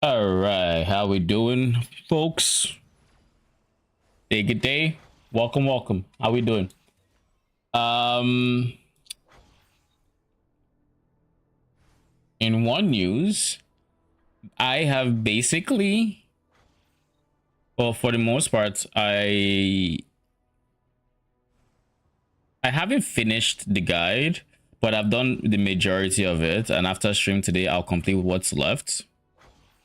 All right, how we doing, folks? Hey, good day. Welcome. How we doing? Um, in one news, I have basically, well, for the most part, I haven't finished the guide, but I've done the majority of it, and after stream today, I'll complete what's left.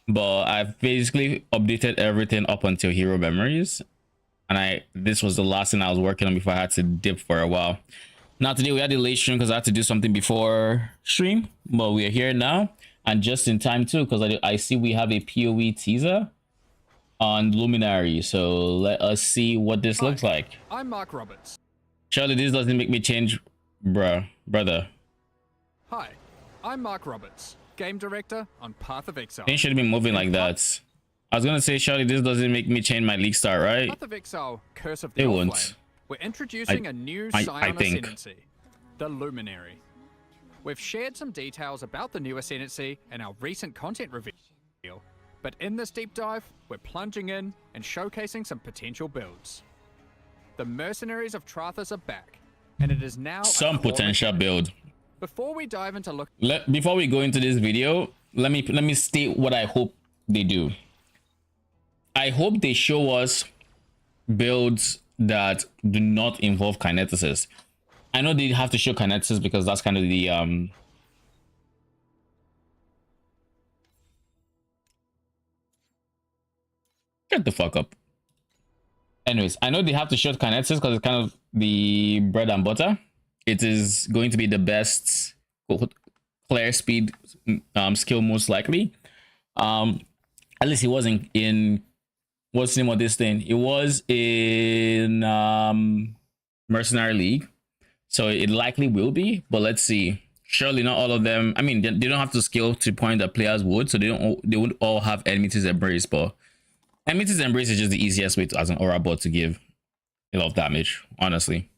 But I've basically updated everything up until Hero Memories, and this was the last thing I was working on before I had to dip for a while. Now today we had a late stream because I had to do something before stream, but we are here now and just in time too because I see we have a PoE teaser on Luminary. So let us see what this looks like. I'm Mark Roberts. Surely this doesn't make me change, brother. Hi, I'm Mark Roberts, game director on Path of Exile. Things should be moving like that. I was gonna say, surely this doesn't make me change my league start, right? Path of Exile, Curse of the It Old won't. Flame. We're introducing a new Scion Ascendancy, the Luminary. We've shared some details about the new Ascendancy in our recent content reveal, but in this deep dive, we're plunging in and showcasing some potential builds. The Mercenaries of Trathas are back, and it is now some potential build. Before we dive into before we go into this video, let me state what I hope they do. I hope they show us builds that do not involve kineticis. I know they have to show kineticis because that's kind of the Shut the fuck up. Anyways, I know they have to show kineticis because it's kind of the bread and butter. It is going to be the best player speed skill most likely. At least it wasn't in what's the name of this thing? It was in Mercenary League, so it likely will be. But let's see. Surely not all of them. I mean, they don't have to scale to point that players would, so they would all have Enmity's Embrace. But Enmity's Embrace is just the easiest way to, as an aura bot, to give a lot of damage. Honestly,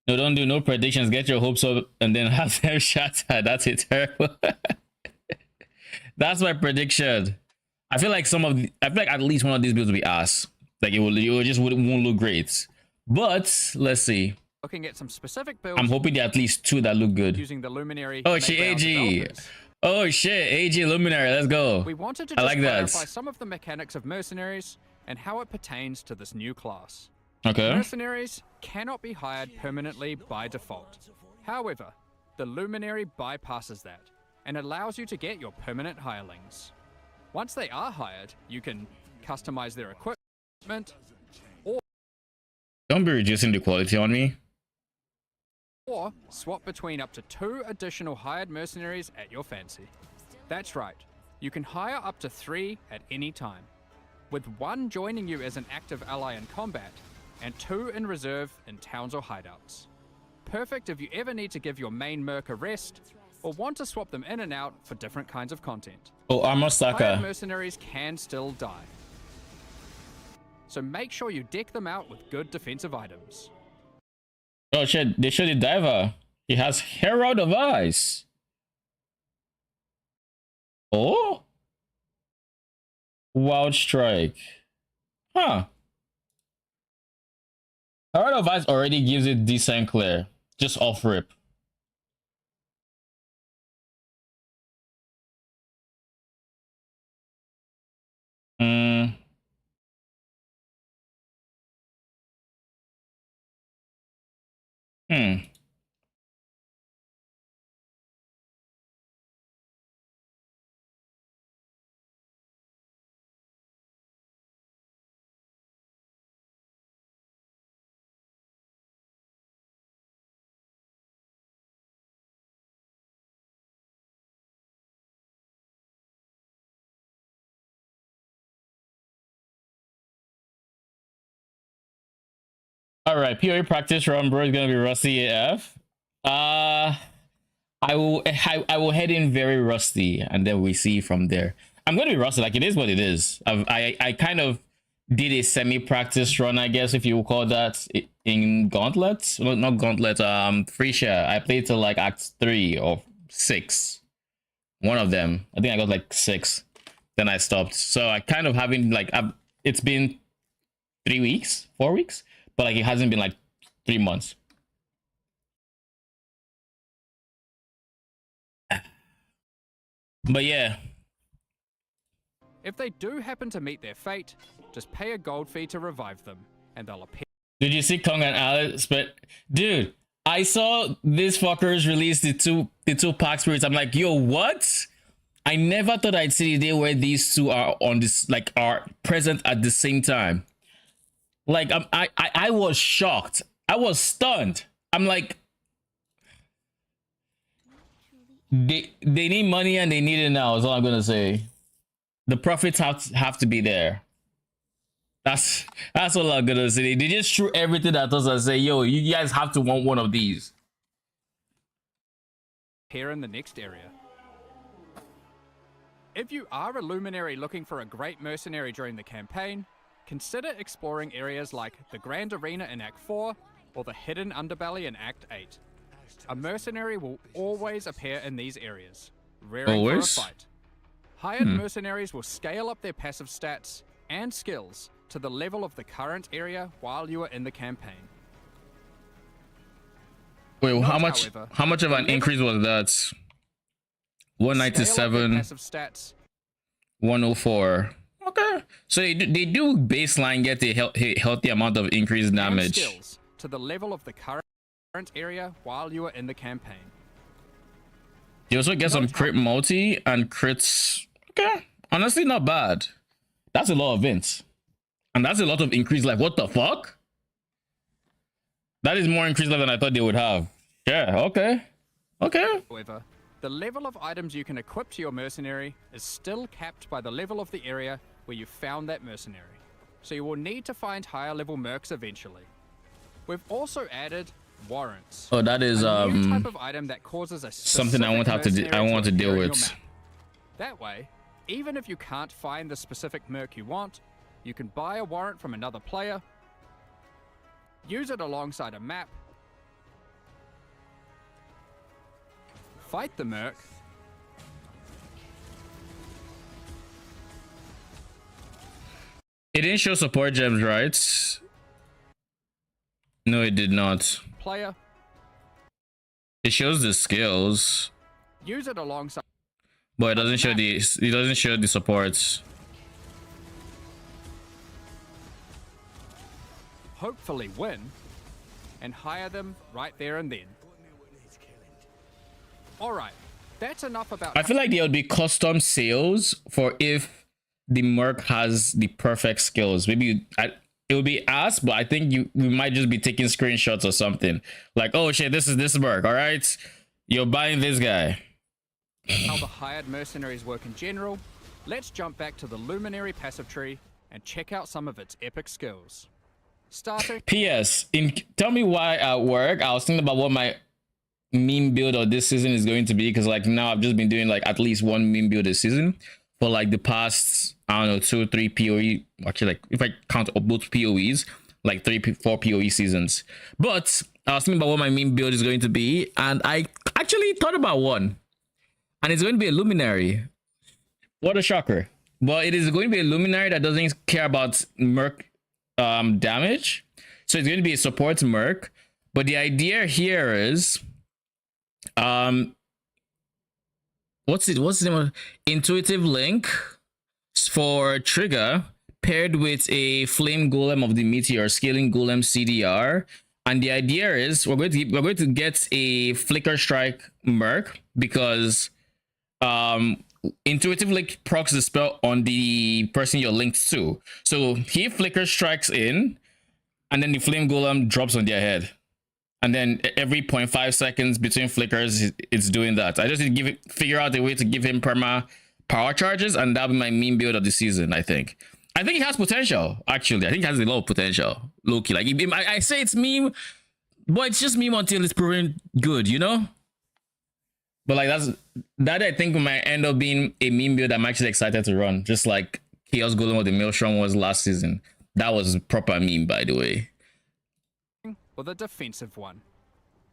no, don't do no predictions. Get your hopes up and then have them shattered. That's it. Terrible. That's my prediction. I feel like at least one of these builds will be ass. Like it won't look great. But let's see. looking at some specific builds. I'm hoping there are at least two that look good. Using the Luminary. Oh shit, AG. Oh shit, AG Luminary. Let's go. We wanted to just clarify some of the mechanics of Mercenaries and how it pertains to this new class. Okay. Mercenaries cannot be hired permanently by default. However, the Luminary bypasses that and allows you to get your permanent hirelings. Once they are hired, you can customize their equipment, or don't be reducing the quality on me. Or swap between up to 2 additional hired mercenaries at your fancy. That's right, you can hire up to 3 at any time, with 1 joining you as an active ally in combat, and 2 in reserve in towns or hideouts. Perfect if you ever need to give your main merc a rest, or want to swap them in and out for different kinds of content. Oh, Armor Saka. Hired mercenaries can still die, so make sure you deck them out with good defensive items. Oh shit, they showed the diver. He has Herald of Ice. Oh? Wild Strike. Huh. Herald of Ice already gives it decent clear. Just off rip. All right, PoE practice run, bro, is gonna be rusty AF. I will head in very rusty, and then we see from there. I'm gonna be rusty, like it is what it is. I kind of did a semi-practice run, I guess, if you will call that, in Gauntlet. Well, not Gauntlet. Free Share. I played till like Act 3 or 6. One of them. I think I got like 6. then I stopped. So I kind of haven't like it's been 3 weeks, 4 weeks, but like it hasn't been like 3 months. But yeah. If they do happen to meet their fate, just pay a gold fee to revive them, and they'll appear. Did you see Kong and Alice? But dude, I saw these fuckers release the two pack spirits. I'm like, yo, what? I never thought I'd see the day where these two are on this, like, are present at the same time. Like, I was shocked. I was stunned. I'm like, they need money and they need it now. Is all I'm gonna say. The profits have to be there. That's all I'm gonna say. They just threw everything at us and say, yo, you guys have to want one of these. Here in the next area. If you are a luminary looking for a great mercenary during the campaign, consider exploring areas like the Grand Arena in Act 4 or the Hidden Underbelly in Act 8. A mercenary will always appear in these areas, rearing for a fight. Hired mercenaries will scale up their passive stats and skills to the level of the current area while you are in the campaign. Wait, how much of an increase was that? 197, passive stats. 104. Okay, so they do baseline get a healthy amount of increased damage. And skills to the level of the current area while you are in the campaign. You also get some crit multi and crits. Okay, honestly, not bad. That's a lot of events, and that's a lot of increased life. What the fuck? That is more increased life than I thought they would have. Yeah. Okay. However, the level of items you can equip to your mercenary is still capped by the level of the area where you found that mercenary, so you will need to find higher level mercs eventually. We've also added warrants. Oh, that is a new type of item that causes a something I won't have to I want to deal with. That way, even if you can't find the specific merc you want, you can buy a warrant from another player, use it alongside a map, fight the merc, it didn't show support gems, right? No, it did not. Player. It shows the skills. Use it alongside. But it doesn't show the supports. Hopefully win and hire them right there and then. Alright, that's enough about. I feel like there would be custom sales for if the merc has the perfect skills. Maybe it would be us, but I think we might just be taking screenshots or something. Like, oh shit, this is this merc, alright? You're buying this guy. How the hired mercenaries work in general, let's jump back to the Luminary passive tree and check out some of its epic skills. Starting. P.S. Tell me why at work I was thinking about what my meme build of this season is going to be, because like now I've just been doing like at least one meme build this season for like the past, I don't know, 2 or 3 PoE. Actually, like if I count both PoEs, like 4 PoE seasons. But I was thinking about what my meme build is going to be, and I actually thought about one. And it's going to be a luminary. What a shocker. But it is going to be a luminary that doesn't care about merc damage. So it's going to be a support merc. But the idea here is what's the name of intuitive link for trigger paired with a flame golem of the meteor, scaling golem CDR. And the idea is we're going to get a flicker strike merc because intuitive link procs the spell on the person you're linked to. So he flicker strikes in, and then the flame golem drops on their head. And then every 0.5 seconds between flickers, it's doing that. I just need to figure out a way to give him perma power charges, and that'll be my meme build of the season, I think. I think it has potential, actually. I think it has a lot of potential. Low-key. Like, I say it's meme, but it's just meme until it's proven good, you know? But like that I think might end up being a meme build I'm actually excited to run. Just like Chaos Golem of the Maelstrom was last season. That was a proper meme, by the way. Or the defensive one.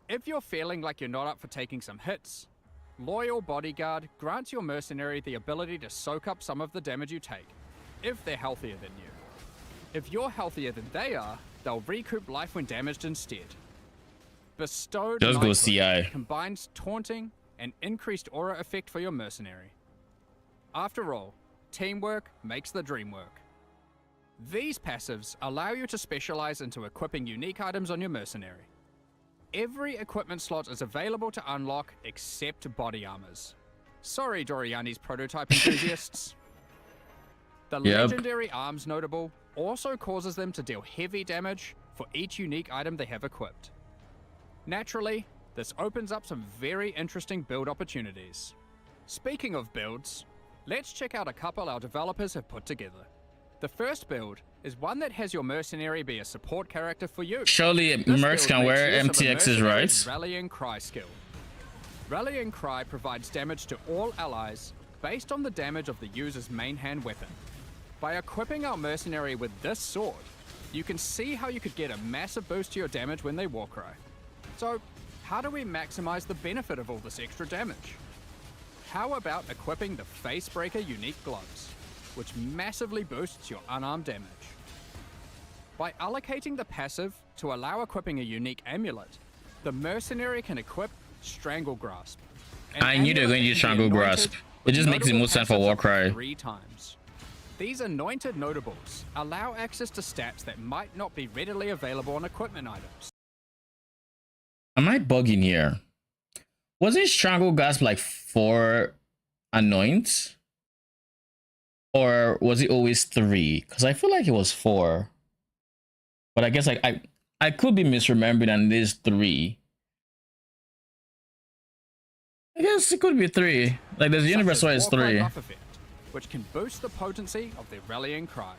If you're feeling like you're not up for taking some hits, Loyal Bodyguard grants your mercenary the ability to soak up some of the damage you take, if they're healthier than you. If you're healthier than they are, they'll recoup life when damaged instead. Bestowed Just go Knighthood CI. combines taunting and increased aura effect for your mercenary. After all, teamwork makes the dream work. These passives allow you to specialize into equipping unique items on your mercenary. Every equipment slot is available to unlock except body armors. Sorry, Doriani's prototype enthusiasts. The legendary arms notable also causes them to deal heavy damage for each unique item they have equipped. Naturally, this opens up some very interesting build opportunities. Speaking of builds, let's check out a couple our developers have put together. The first build is one that has your mercenary be a support character for you. Surely mercs can wear MTXs, right? Rallying Cry skill. Rallying Cry provides damage to all allies based on the damage of the user's main hand weapon. By equipping our mercenary with this sword, you can see how you could get a massive boost to your damage when they war cry. So, how do we maximize the benefit of all this extra damage? How about equipping the Facebreaker unique gloves, which massively boosts your unarmed damage? By allocating the passive to allow equipping a unique amulet, the mercenary can equip Strangle Grasp. I knew they were going to use Strangle Grasp. It just makes the most sense for Warcry. 3 times. These anointed notables allow access to stats that might not be readily available on equipment items. Am I bugging here? Wasn't Strangle Grasp like 4 anoints? Or was it always 3? Because I feel like it was 4. But I guess I could be misremembering and it is 3. I guess it could be 3. Like there's a universe where it's 3. Effect, which can boost the potency of the Rallying Cry.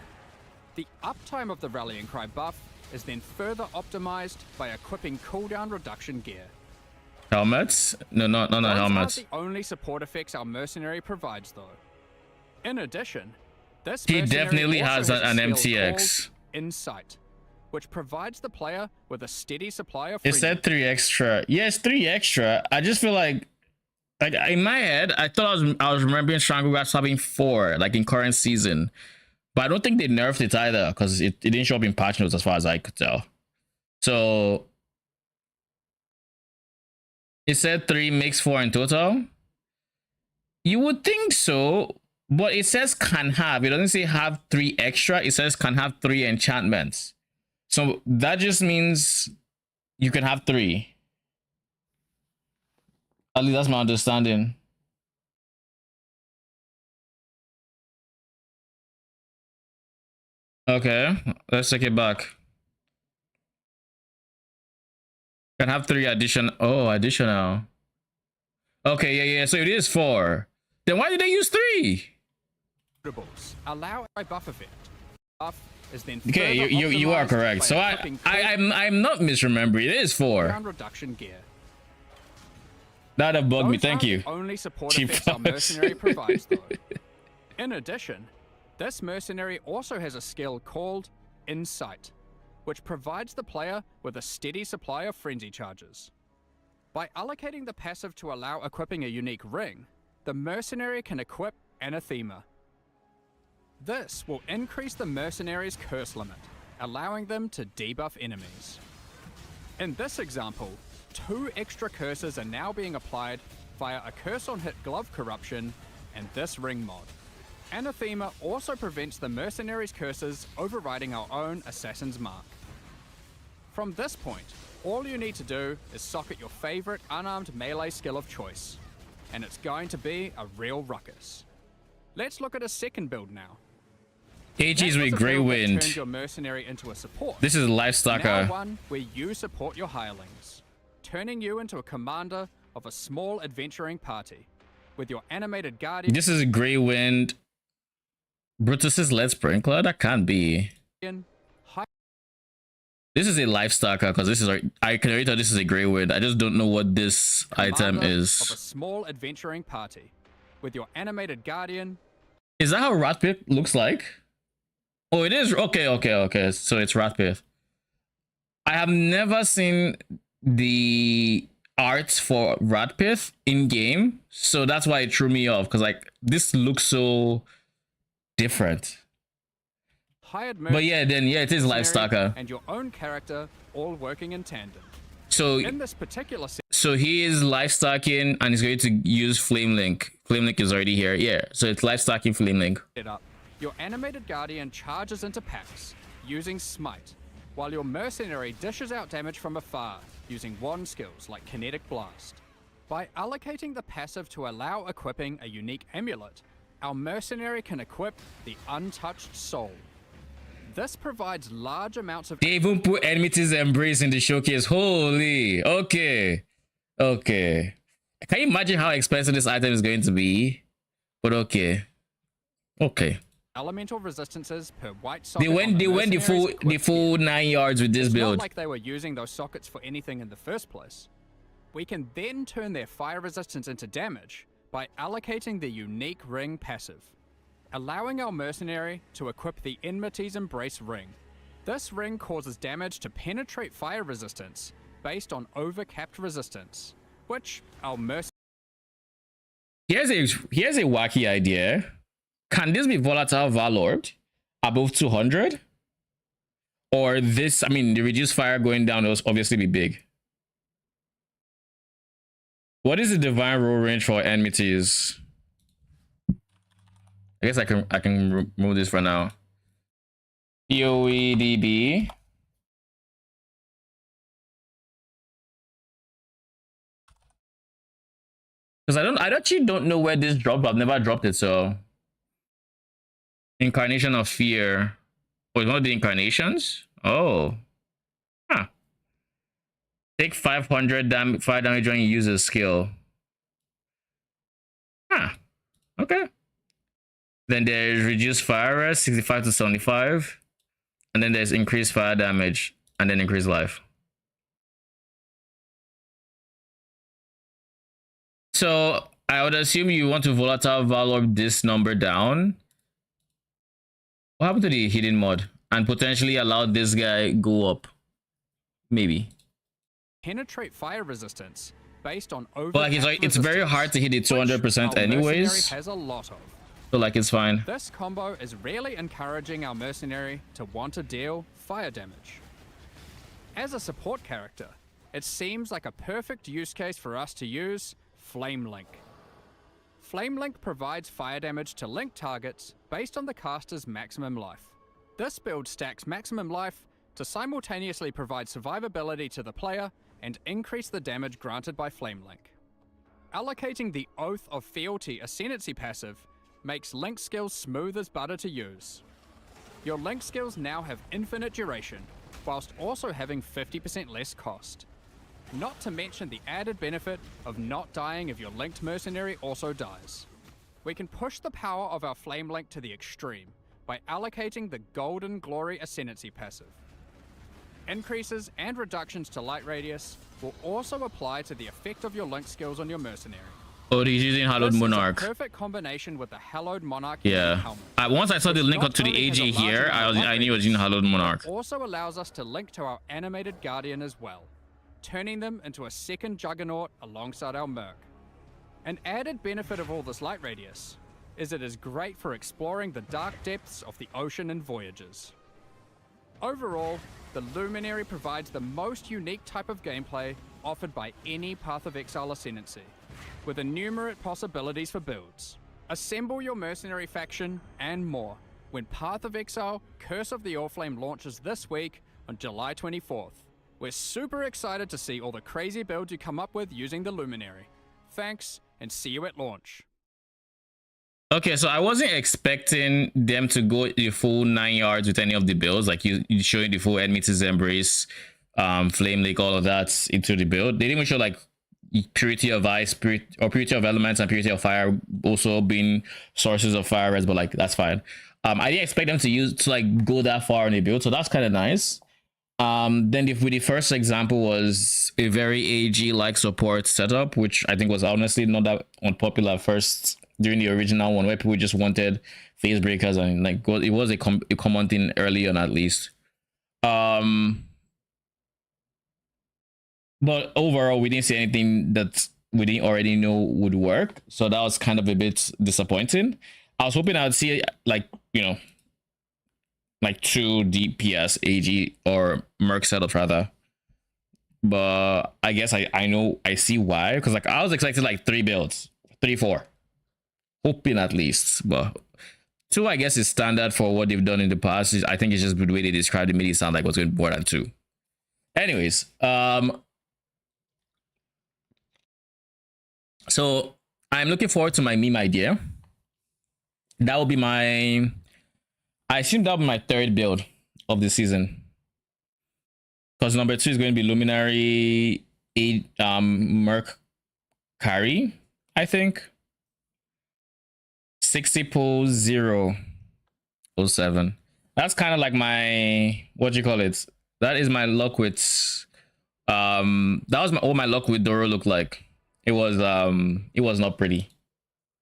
The uptime of the Rallying Cry buff is then further optimized by equipping cooldown reduction gear. Helmets? No, not helmets. Those aren't the only support effects our mercenary provides, though. In addition, this he mercenary definitely has also an a skill MTX. called Insight, which provides the player with a steady supply of. It said 3 extra. Yes, 3 extra. I just feel like in my head, I thought I was remembering Strangle Grasp having 4, like in current season. But I don't think they nerfed it either, because it didn't show up in patch notes as far as I could tell. So it said 3 makes 4 in total. You would think so, but it says can have. It doesn't say have 3 extra. It says can have 3 enchantments. So that just means you can have 3. At least that's my understanding. Okay, let's take it back. Can have 3 additional. Oh, additional. Okay, yeah. So it is 4. Then why did they use 3? Allow a buff effect. Buff is then okay, you are correct. So I'm not misremembering. It is 4. Reduction gear. That'd have bugged me. Thank you. Only support effects our mercenary provides, though. In addition, this mercenary also has a skill called Insight, which provides the player with a steady supply of frenzy charges. By allocating the passive to allow equipping a unique ring, the mercenary can equip Anathema. This will increase the mercenary's curse limit, allowing them to debuff enemies. In this example, 2 extra curses are now being applied via a curse on hit glove corruption and this ring mod. Anathema also prevents the mercenary's curses overriding our own assassin's mark. From this point, all you need to do is socket your favorite unarmed melee skill of choice, and it's going to be a real ruckus. Let's look at a second build now. AG's with Grey Wind. Turns your mercenary into a support. This is a Lifestalker. Now one where you support your hirelings, turning you into a commander of a small adventuring party with your animated guardian. This is Grey Wind. Brutus's Lead Sprinkler? That can't be. This is a Lifestalker because this is I can already tell this is a Grey Wind. I just don't know what this item is. Of a small adventuring party with your animated guardian. Is that how Ratpith looks like? Oh, it is. Okay. So it's Ratpith. I have never seen the art for Radpith in game, so that's why it threw me off, because like this looks so different. But yeah, then yeah, it is Lifestalker, and your own character all working in tandem. So in this particular so he is Lifestalking and he's going to use Flame Link. Flame Link is already here. Yeah, so it's Lifestalking Flame Link. Your animated guardian charges into packs using Smite, while your mercenary dishes out damage from afar using wand skills like Kinetic Blast. By allocating the passive to allow equipping a unique amulet, our mercenary can equip the Untouched Soul. This provides large amounts of... They even put Enmity's Embrace in the showcase. Holy. Okay. Okay. Can you imagine how expensive this item is going to be? But okay. Okay. Elemental resistances per white socket. They went the full 9 yards with this build. Not like they were using those sockets for anything in the first place. We can then turn their fire resistance into damage by allocating the unique ring passive, allowing our mercenary to equip the Enmity's Embrace ring. This ring causes damage to penetrate fire resistance based on overcapped resistance, which our mercenary... Here's a wacky idea. Can this be volatile Valord above 200? Or this, I mean, the reduced fire going down will obviously be big. What is the divine roll range for enmities? I guess I can remove this for now. PoEDB. Because I actually don't know where this dropped, but I've never dropped it, so. Incarnation of Fear. Oh, it's one of the incarnations? Oh. Huh. Take 500 fire damage when you use a skill. Huh. Okay. Then there's reduced fire rest, 65 to 75. And then there's increased fire damage and then increased life. So I would assume you want to volatile valor this number down. What happened to the hidden mod? And potentially allow this guy go up. Maybe. Penetrate fire resistance based on over. But like it's very hard to hit it 200% anyways. Has a lot of. So like it's fine. This combo is really encouraging our mercenary to want to deal fire damage. As a support character, it seems like a perfect use case for us to use Flame Link. Flame Link provides fire damage to link targets based on the caster's maximum life. This build stacks maximum life to simultaneously provide survivability to the player and increase the damage granted by Flame Link. Allocating the Oath of Fealty Ascendancy passive makes link skills smooth as butter to use. Your link skills now have infinite duration, whilst also having 50% less cost. Not to mention the added benefit of not dying if your linked mercenary also dies. We can push the power of our Flame Link to the extreme by allocating the Golden Glory Ascendancy passive. Increases and reductions to light radius will also apply to the effect of your link skills on your mercenary. Oh, he's using Hallowed Monarch. This is a perfect combination with the Hallowed Monarch. Yeah. Once I saw the link up to the AG here, I knew it was using Hallowed Monarch. It also allows us to link to our animated Guardian as well, turning them into a second Juggernaut alongside our Merc. An added benefit of all this light radius is it is great for exploring the dark depths of the ocean and voyages. Overall, the Luminary provides the most unique type of gameplay offered by any Path of Exile Ascendancy, with innumerate possibilities for builds. Assemble your mercenary faction and more when Path of Exile Curse of the Oriflamme launches this week on July 24th. We're super excited to see all the crazy builds you come up with using the Luminary. Thanks, and see you at launch. Okay, so I wasn't expecting them to go the full 9 yards with any of the builds, like you showing the full Enmity's Embrace, Flame Lake, all of that into the build. They didn't even show like Purity of Ice, Purity of Elements, and Purity of Fire also being sources of fire res, but like that's fine. I didn't expect them to like go that far in the build, so that's kind of nice. Then the first example was a very AG like support setup, which I think was honestly not that unpopular first during the original one, where people just wanted phase breakers, and like it was a common thing early on at least. But But overall, we didn't see anything that we didn't already know would work. So that was kind of a bit disappointing. I was hoping I'd see like, you know, like 2 DPS AG or Merc setups rather. But I guess I know I see why, because like I was expecting like 3 builds, 3, 4. Hoping at least, but 2 I guess is standard for what they've done in the past. I think it's just the way they described it made it sound like what's going more than 2. Anyways, so I'm looking forward to my meme idea. That will be my, I assume that'll be my 3rd build of the season. Because number 2 is going to be Luminary Merc Carry, I think. 60 pull 007. That's kind of like my, what do you call it? That is my luck with that was what my luck with Doro looked like. It was not pretty.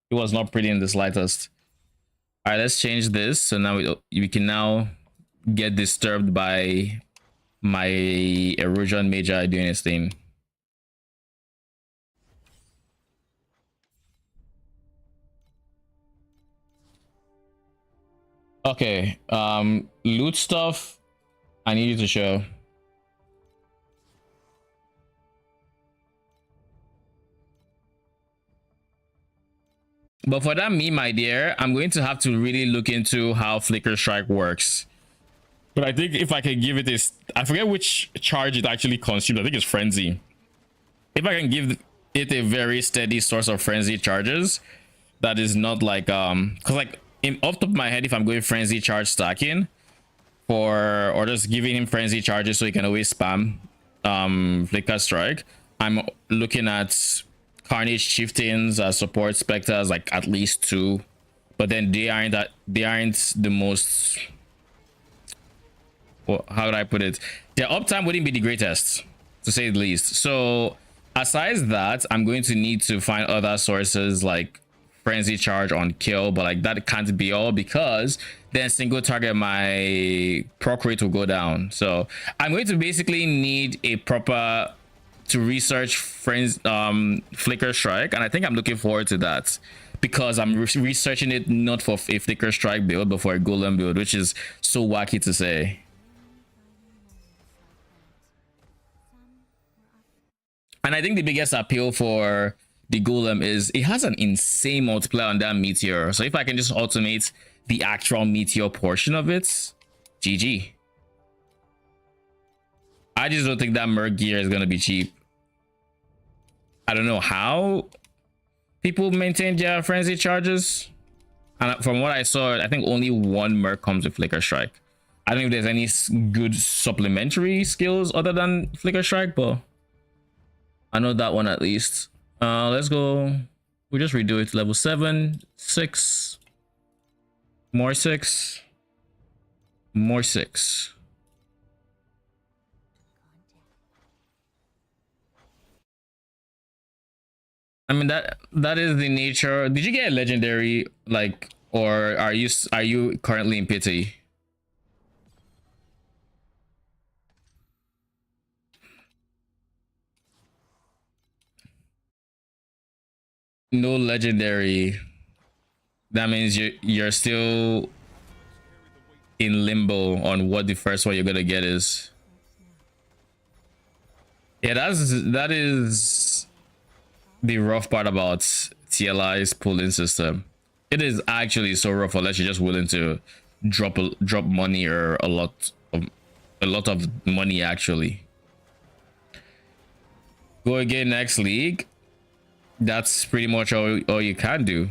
It was not pretty in the slightest. All right, let's change this. So now we can now get disturbed by my Erosion Major doing its thing. Okay, loot stuff. I need you to show. But for that meme idea, I'm going to have to really look into how Flicker Strike works. But I think if I can give it this, I forget which charge it actually consumes. I think it's Frenzy. If I can give it a very steady source of Frenzy charges, that is not like because like off the top of my head, if I'm going Frenzy charge stacking or just giving him Frenzy charges so he can always spam Flicker Strike, I'm looking at Carnage Chieftains as support Spectres, like at least 2, but then they aren't the most, well, how would I put it, their uptime wouldn't be the greatest, to say the least. So aside that, I'm going to need to find other sources like Frenzy charge on kill, but like that can't be all, because then single target my proc rate will go down. So I'm going to basically need a proper to research Flicker Strike, and I think I'm looking forward to that, because I'm researching it not for a Flicker Strike build but for a Golem build, which is so wacky to say. And I think the biggest appeal for the Golem is it has an insane multiplier on that Meteor. So if I can just automate the actual Meteor portion of it, GG. I just don't think that Merc gear is going to be cheap. I don't know how people maintain their Frenzy charges. And from what I saw, I think only 1 Merc comes with Flicker Strike. I don't know if there's any good supplementary skills other than Flicker Strike, but I know that one at least. Let's go. We just redo it to level 7, 6, more 6, more 6. I mean that is the nature. Did you get a legendary, like, or are you currently in pity? No legendary. That means you're still in limbo on what the first one you're gonna get is. Yeah, that is the rough part about TLI's pooling system. It is actually so rough unless you're just willing to drop money, or a lot of money actually. Go again next league. That's pretty much all you can do.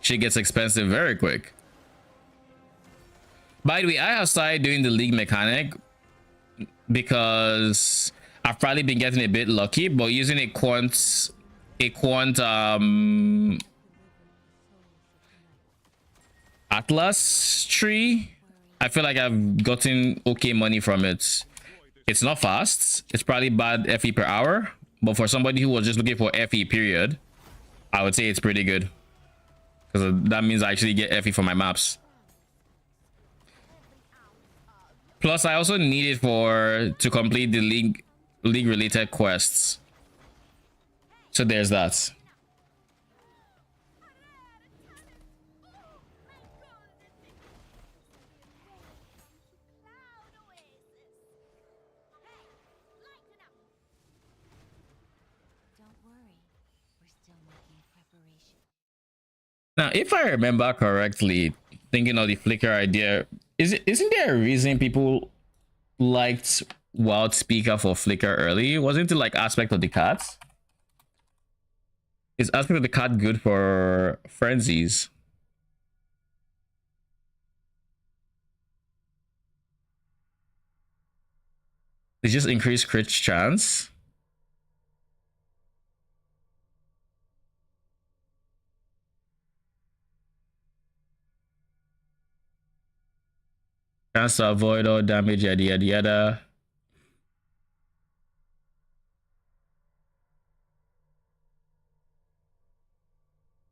Shit gets expensive very quick. By the way, I have started doing the league mechanic because I've probably been getting a bit lucky, but using a quant Atlas tree, I feel like I've gotten okay money from it. It's not fast. It's probably bad FE per hour, but for somebody who was just looking for FE period, I would say it's pretty good, because that means I actually get FE for my maps. Plus, I also need it to complete the league league related quests. So there's that. Now, if I remember correctly, thinking of the flicker idea, isn't there a reason people liked Wild Speaker for flicker early? Wasn't it like aspect of the cards? Is aspect of the card good for frenzies? It just increased crit chance. Chance to avoid all damage, yada yada yada.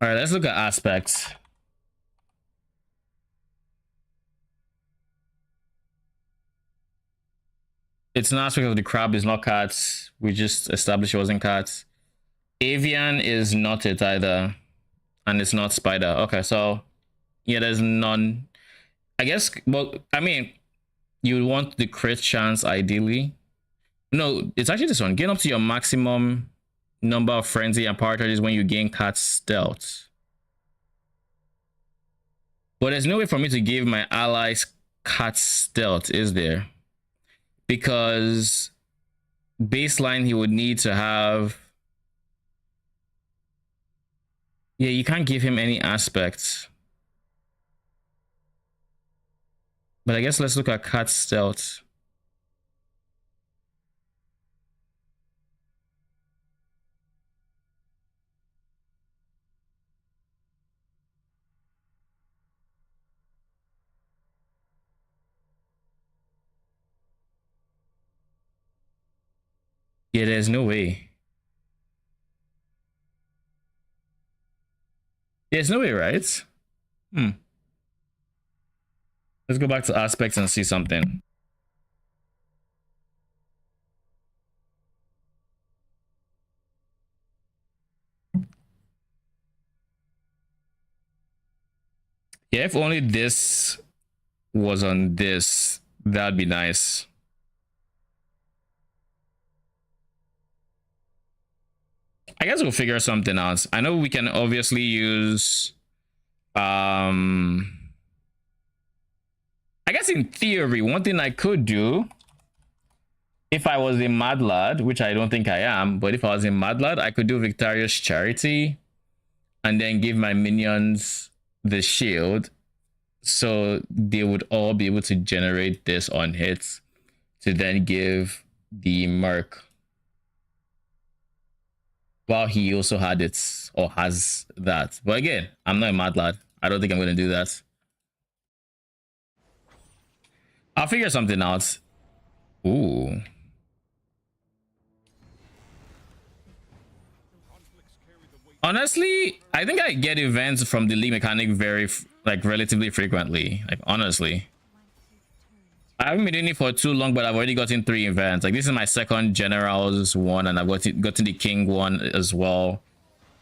All right, let's look at aspects. It's an aspect of the crab, is not cats. We just established it wasn't cats. Avian is not it either. And it's not spider. Okay, so yeah, there's none. I guess, well, I mean, you would want the crit chance ideally. No, it's actually this one. Gain up to your maximum number of frenzy and power charges when you gain cat stealth. But there's no way for me to give my allies cat stealth, is there? Because baseline he would need to have. Yeah, you can't give him any aspects. But I guess let's look at cat stealth. Yeah, there's no way. There's no way, right? Let's go back to aspects and see something. Yeah, if only this was on this, that'd be nice. I guess we'll figure something out. I know we can obviously use I guess in theory, one thing I could do if I was a mad lad, which I don't think I am, but if I was a mad lad, I could do Victorious Charity and then give my minions the shield so they would all be able to generate this on hits to then give the merc while he also had it or has that. But again, I'm not a mad lad. I don't think I'm going to do that. I'll figure something out. Ooh. Honestly, I think I get events from the league mechanic very relatively frequently. Like honestly, I haven't been doing it for too long, but I've already gotten 3 events. Like this is my second generals one, and I've gotten the king one as well.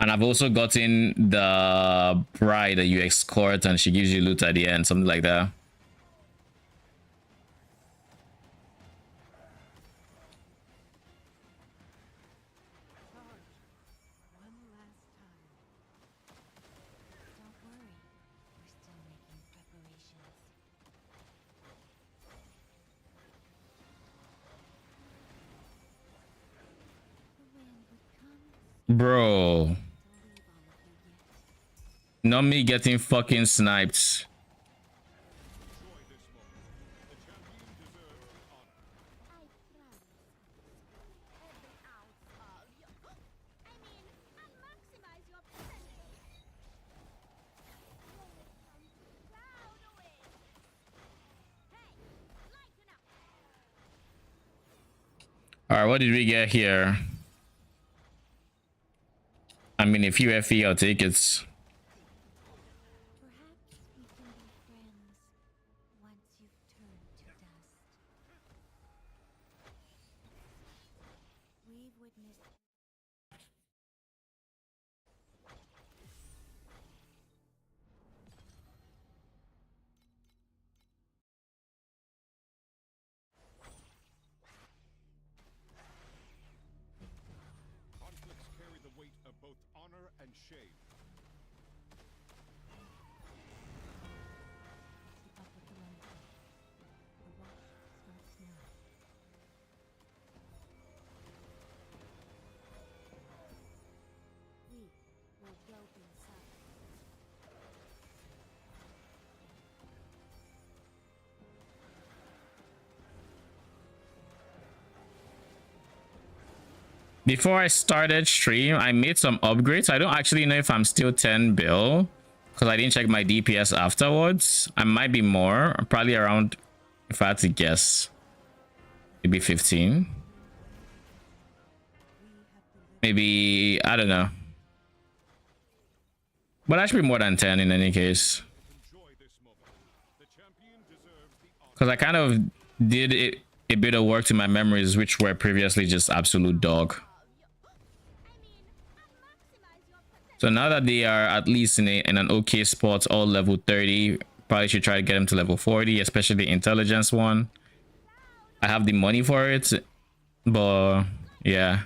And I've also gotten the bride that you escort and she gives you loot at the end, something like that. Bro. Not me getting fucking sniped. All right, what did we get here? I mean, if you FE, I'll take it. and shame. Keep up with the lantern. The watch starts now. We will go inside. Before I started stream, I made some upgrades. I don't actually know if I'm still 10 bill because I didn't check my DPS afterwards. I might be more, probably around, if I had to guess, maybe 15. Maybe, I don't know. But I should be more than 10 in any case. Because I kind of did a bit of work to my memories, which were previously just absolute dog. So now that they are at least in an okay spot, all level 30, probably should try to get them to level 40, especially the intelligence one. I have the money for it, but yeah.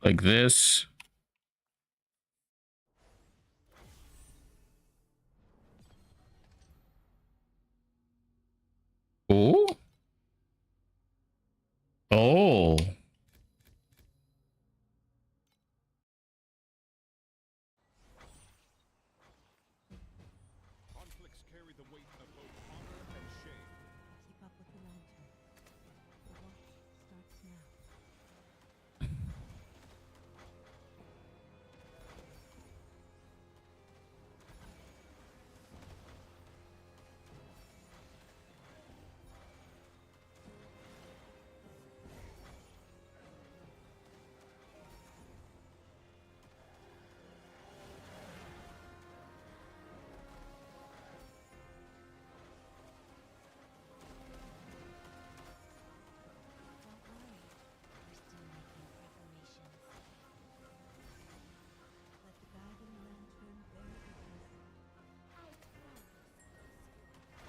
Like this. Oh. Oh. Conflicts carry the weight of both honor and shame. Keep up with the lantern. The watch starts now. Don't worry. We're still making preparations. Let the guiding lantern bear witness. I promise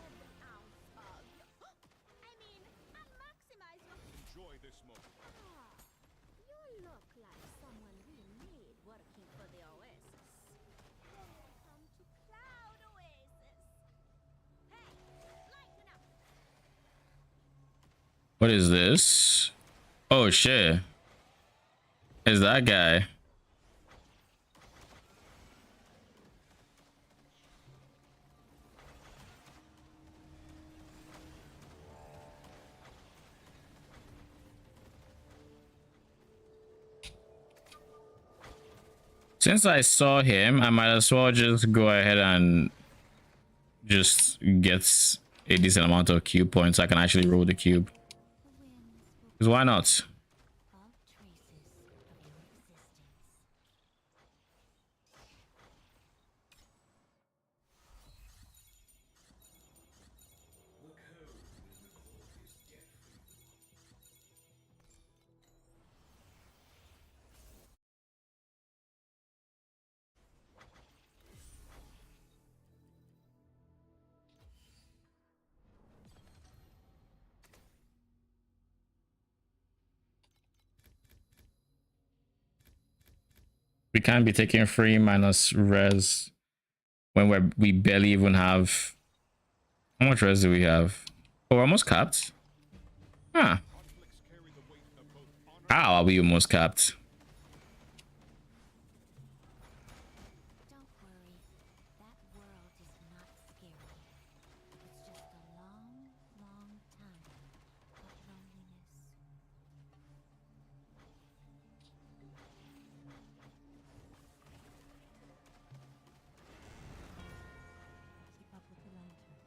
every ounce of I'll maximize your Enjoy this moment. You look like someone we need working for the Oasis. Welcome to Cloud Oasis. Hey, lighten up. What is this? Oh shit. Is that guy? Since I saw him, I might as well just go ahead and just get a decent amount of cube points so I can actually roll the cube. The winds will Because why not? all traces of your existence. We can't be taking free minus res when we barely even have. How much res do we have? Oh, we're almost capped. Huh. Conflicts carry the weight of both honor. How are we almost capped? Don't worry. That world is not scary. It's just a long, long time of loneliness. Keep up with the lantern.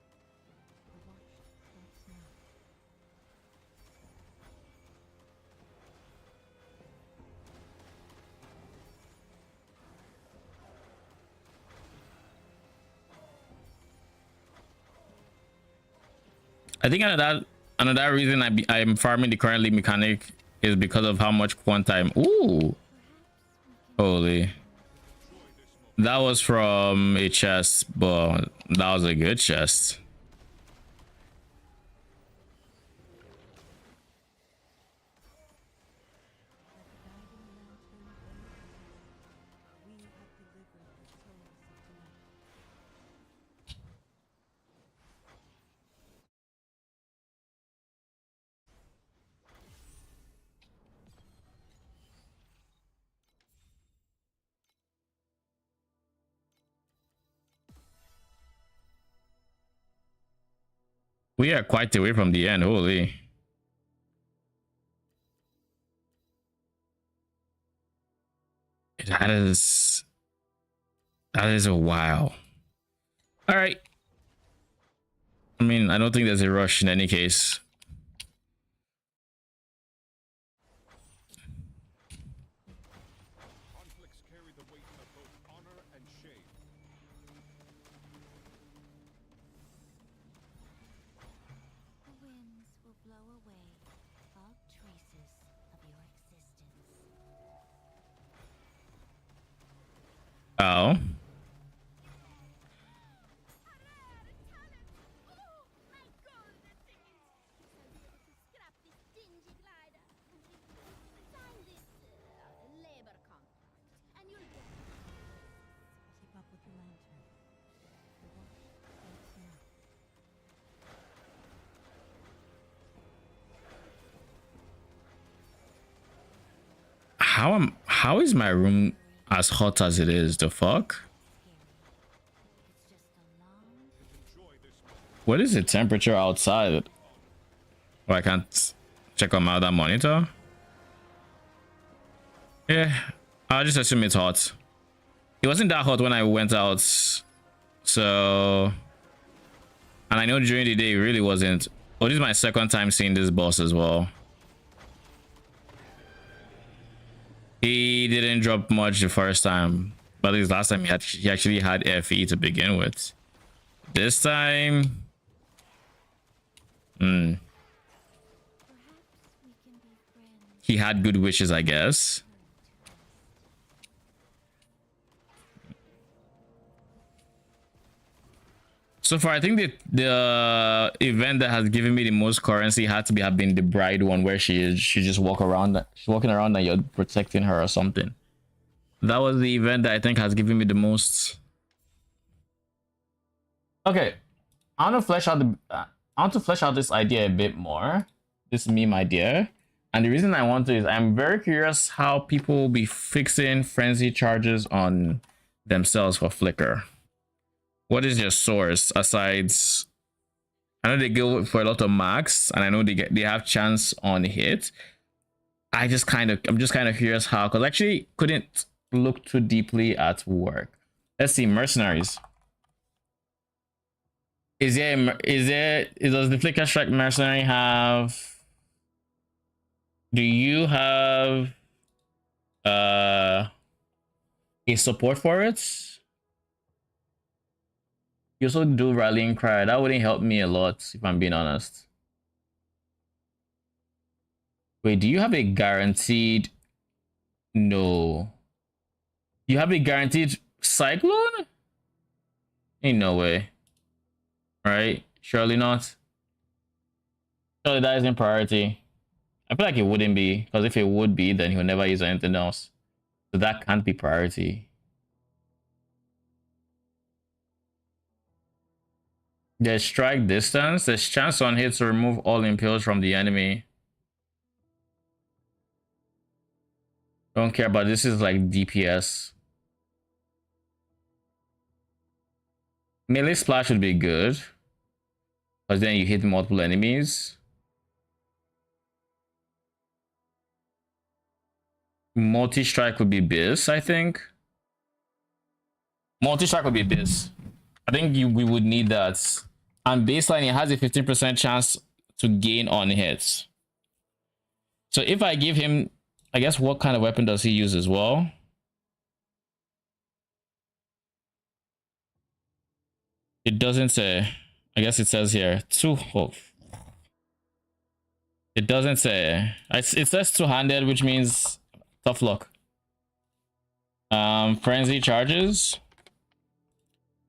The watch I think another reason I'm farming the current league mechanic is because of how much quantime. Ooh, holy! That was from a chest, but that was a good chest. We are quite away from the end. Holy. That is a wow. All right. I mean, I don't think there's a rush in any case. Conflicts carry the weight of both honor and shame. The winds will blow away all traces of your existence. Oh. My golden ticket! Shall be able to scrap this dingy glider. Sign this labor contract, and you'll get Keep up with the lantern. The watch waits now. How is my room as hot as it is? The fuck? It's just a long Enjoy this moment. What is the temperature outside? Oh, I can't check on my other monitor. Yeah, I'll just assume it's hot. It wasn't that hot when I went out, so, and I know during the day it really wasn't. Oh, this is my second time seeing this boss as well. He didn't drop much the first time, but this last time he actually had FE to begin with. This time, perhaps we can be friends. he had good wishes, I guess. So far, I think the event that has given me the most currency had to have been the bride one, where she just walking around and you're protecting her or something. That was the event that I think has given me the most. Okay, I want to flesh out this idea a bit more. This meme idea, and the reason I want to is I'm very curious how people will be fixing frenzy charges on themselves for flicker. What is your source aside? I know they go for a lot of marks, and I know they have chance on hit. I'm just kind of curious how, because I actually couldn't look too deeply at work. Let's see, mercenaries. Does the flicker strike mercenary have? Do you have a support for it? You also do rallying cry. That wouldn't help me a lot if I'm being honest. Wait, do you have a guaranteed? No. You have a guaranteed cyclone? Ain't no way. Right? Surely not. Surely that isn't priority. I feel like it wouldn't be, because if it would be, then he'll never use anything else. So that can't be priority. There's strike distance. There's chance on hit to remove all impales from the enemy. Don't care about this. Is like DPS. Melee splash would be good, because then you hit multiple enemies. Multi-strike would be biz, I think. Multi-strike would be biz. I think we would need that. And baseline, it has a 15% chance to gain on hits. So if I give him, I guess, what kind of weapon does he use as well? It doesn't say. I guess it says here. Oh, It doesn't say. It says two-handed, which means tough luck. Frenzy charges.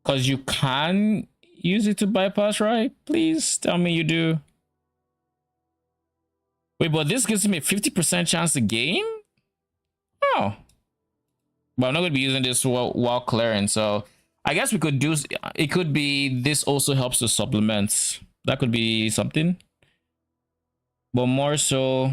Because you can use it to bypass, right? Please tell me you do. Wait, but this gives me a 50% chance to gain? Oh. But I'm not going to be using this while clearing, so I guess we could do... It could be this also helps to supplement. That could be something. But more so...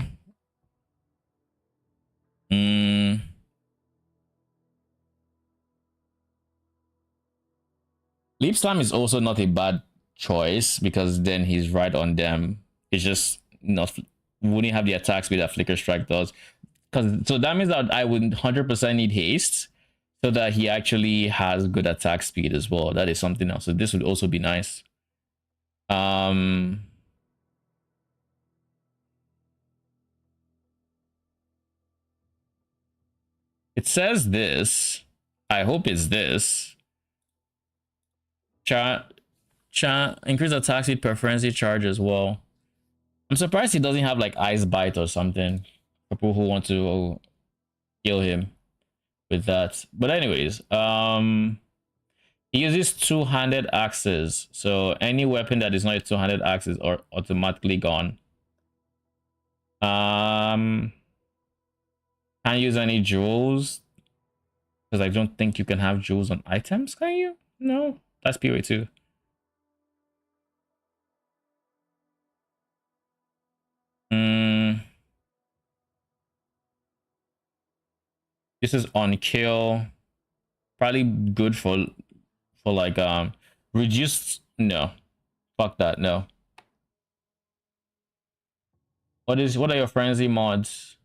Leap Slam is also not a bad choice because then he's right on them. It's just not... Wouldn't have the attack speed that Flicker Strike does. So that means that I would 100% need haste so that he actually has good attack speed as well. That is something else. So this would also be nice. It says this. I hope it's this. Increase attack speed per frenzy charge as well. I'm surprised he doesn't have like Ice Bite or something. People who want to kill him with that. But anyways, he uses two-handed axes. So any weapon that is not a two-handed axe is automatically gone. Can't use any jewels because I don't think you can have jewels on items, can you? No, that's POA 2. This is on kill. Probably good for like reduced. No, fuck that. No. What are your frenzy mods?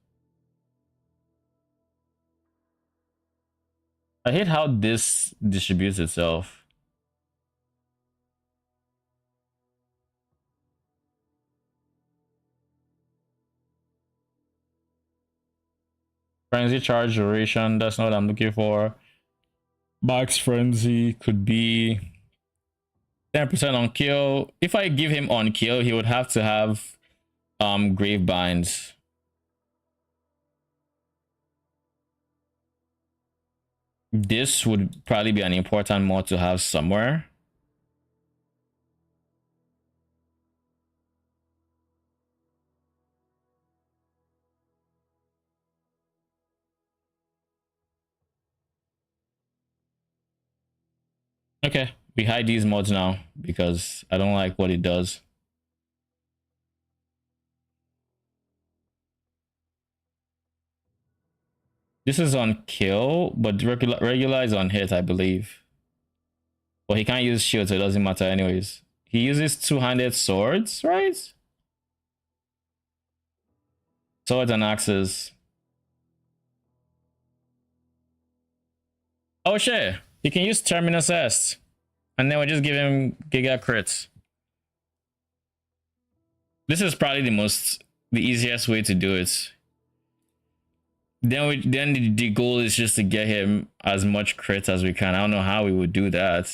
I hate how this distributes itself. Frenzy charge duration, that's not what I'm looking for. Max frenzy could be 10% on kill. If I give him on kill, he would have to have grave binds. This would probably be an important mod to have somewhere. Okay, we hide these mods now because I don't like what it does. This is on kill, but regular is on hit, I believe. Well, he can't use shield, so it doesn't matter anyways. He uses two-handed swords, right? Swords and axes. Oh shit! He can use Terminus S. And then we'll just give him Giga crits. This is probably the easiest way to do it. Then the goal is just to get him as much crits as we can. I don't know how we would do that.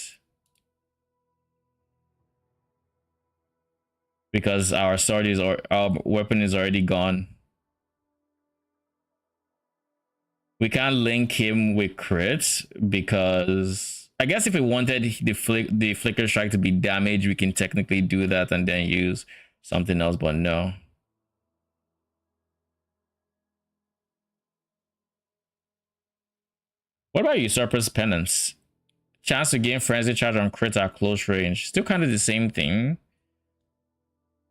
Because our sword is or our weapon is already gone. We can't link him with crits because I guess if we wanted the flicker strike to be damaged, we can technically do that and then use something else, but no. What about Usurper's Penance? Chance to gain frenzy charge on crit at close range. Still kind of the same thing,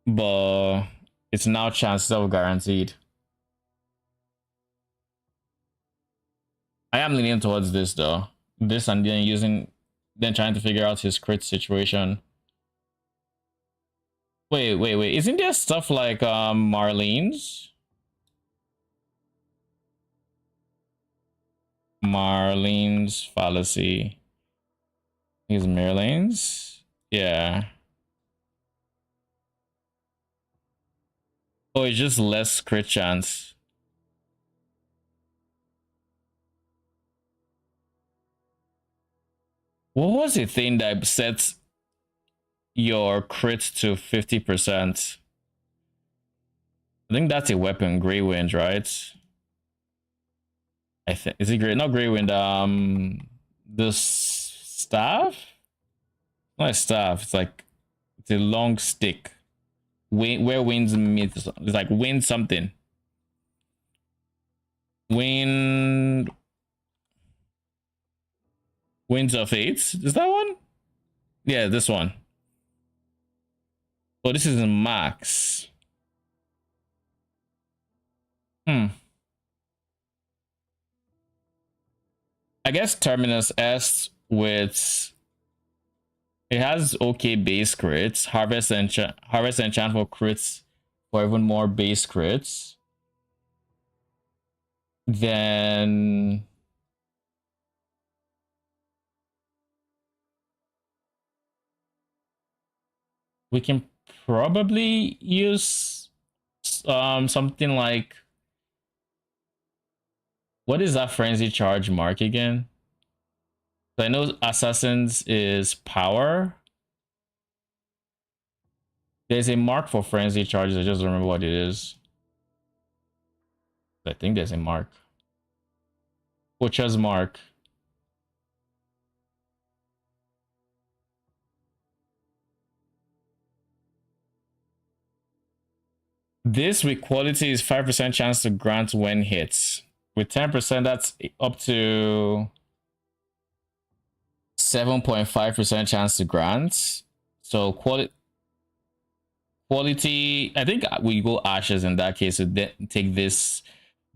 but it's now chance self guaranteed. I am leaning towards this though. This and then trying to figure out his crit situation. Wait. Isn't there stuff like Marlene's fallacy? Is Marlene's? Yeah. Oh, it's just less crit chance. What was the thing that sets your crit to 50%? I think that's a weapon, Grey Wind, right? I think is it Grey? Not Grey Wind. The staff? Not a staff. It's like it's a long stick. Wind, where winds meet. It's like wind something. Wind. Winds of Fate. Is that one? Yeah, this one. Oh, this is in max. I guess Terminus S with it has okay base crits, harvest enchant for crits for even more base crits. Then we can probably use something like, what is that frenzy charge mark again? So I know assassins is power. There's a mark for frenzy charges. I just don't remember what it is. I think there's a mark. Butcher's mark. This with quality is 5% chance to grant when hits. With 10%, that's up to 7.5% chance to grant. So quality, I think we go ashes in that case. So take this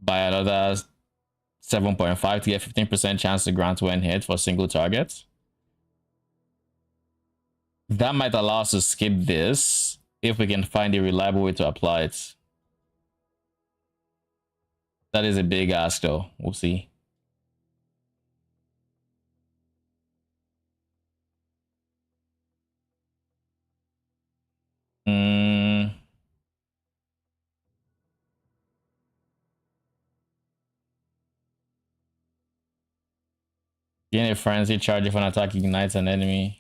by another 7.5 to get 15% chance to grant when hit for single target. That might allow us to skip this if we can find a reliable way to apply it. That is a big ask though. We'll see. Gain a frenzy charge if an attack ignites an enemy.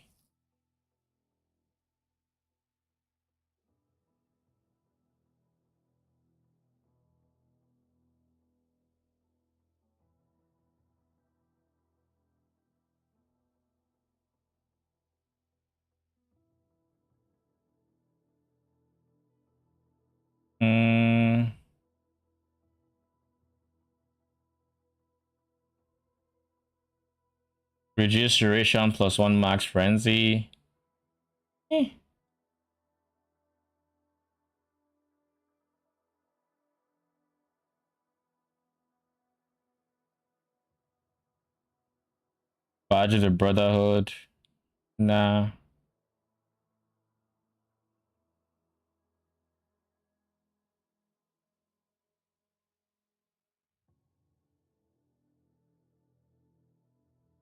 Reduce duration plus 1 max frenzy. Badge of the Brotherhood. Nah.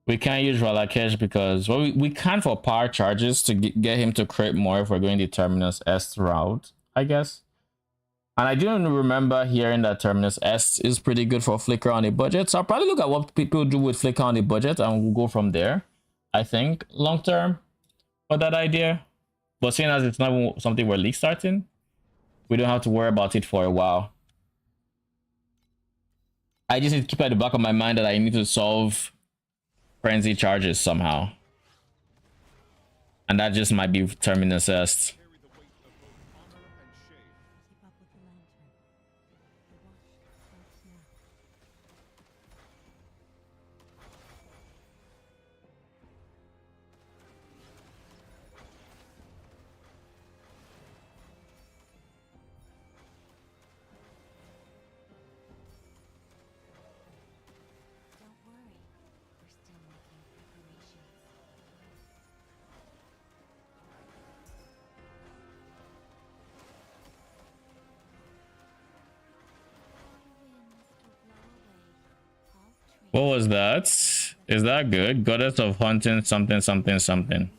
We can't use Ralakesh because, well, we can for power charges to get him to crit more if we're going the Terminus S route, I guess. And I do remember hearing that Terminus S is pretty good for Flicker on a budget. So I'll probably look at what people do with Flicker on a budget and we'll go from there, I think, long term for that idea. But seeing as it's not something we're league starting, we don't have to worry about it for a while. I just need to keep at the back of my mind that I need to solve frenzy charges somehow. And that just might be Terminus S. Carry the weight of both honor and shame. Keep up with the lantern. The watch starts now. Don't worry, we're still making preparations. What was that? Is that good? Goddess of Hunting something something something.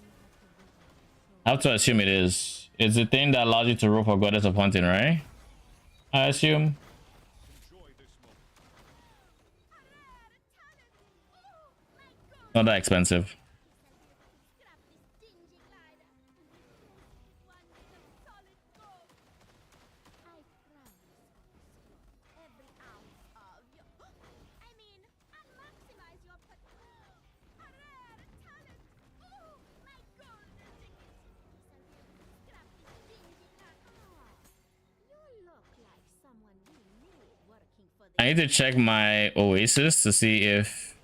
I have to assume it is. It's the thing that allows you to roll for Goddess of Hunting, right? I assume. Enjoy this moment. Not that expensive. Scrap this dingy glider. One bit of solid gold. I promise I need to check my Oasis to see if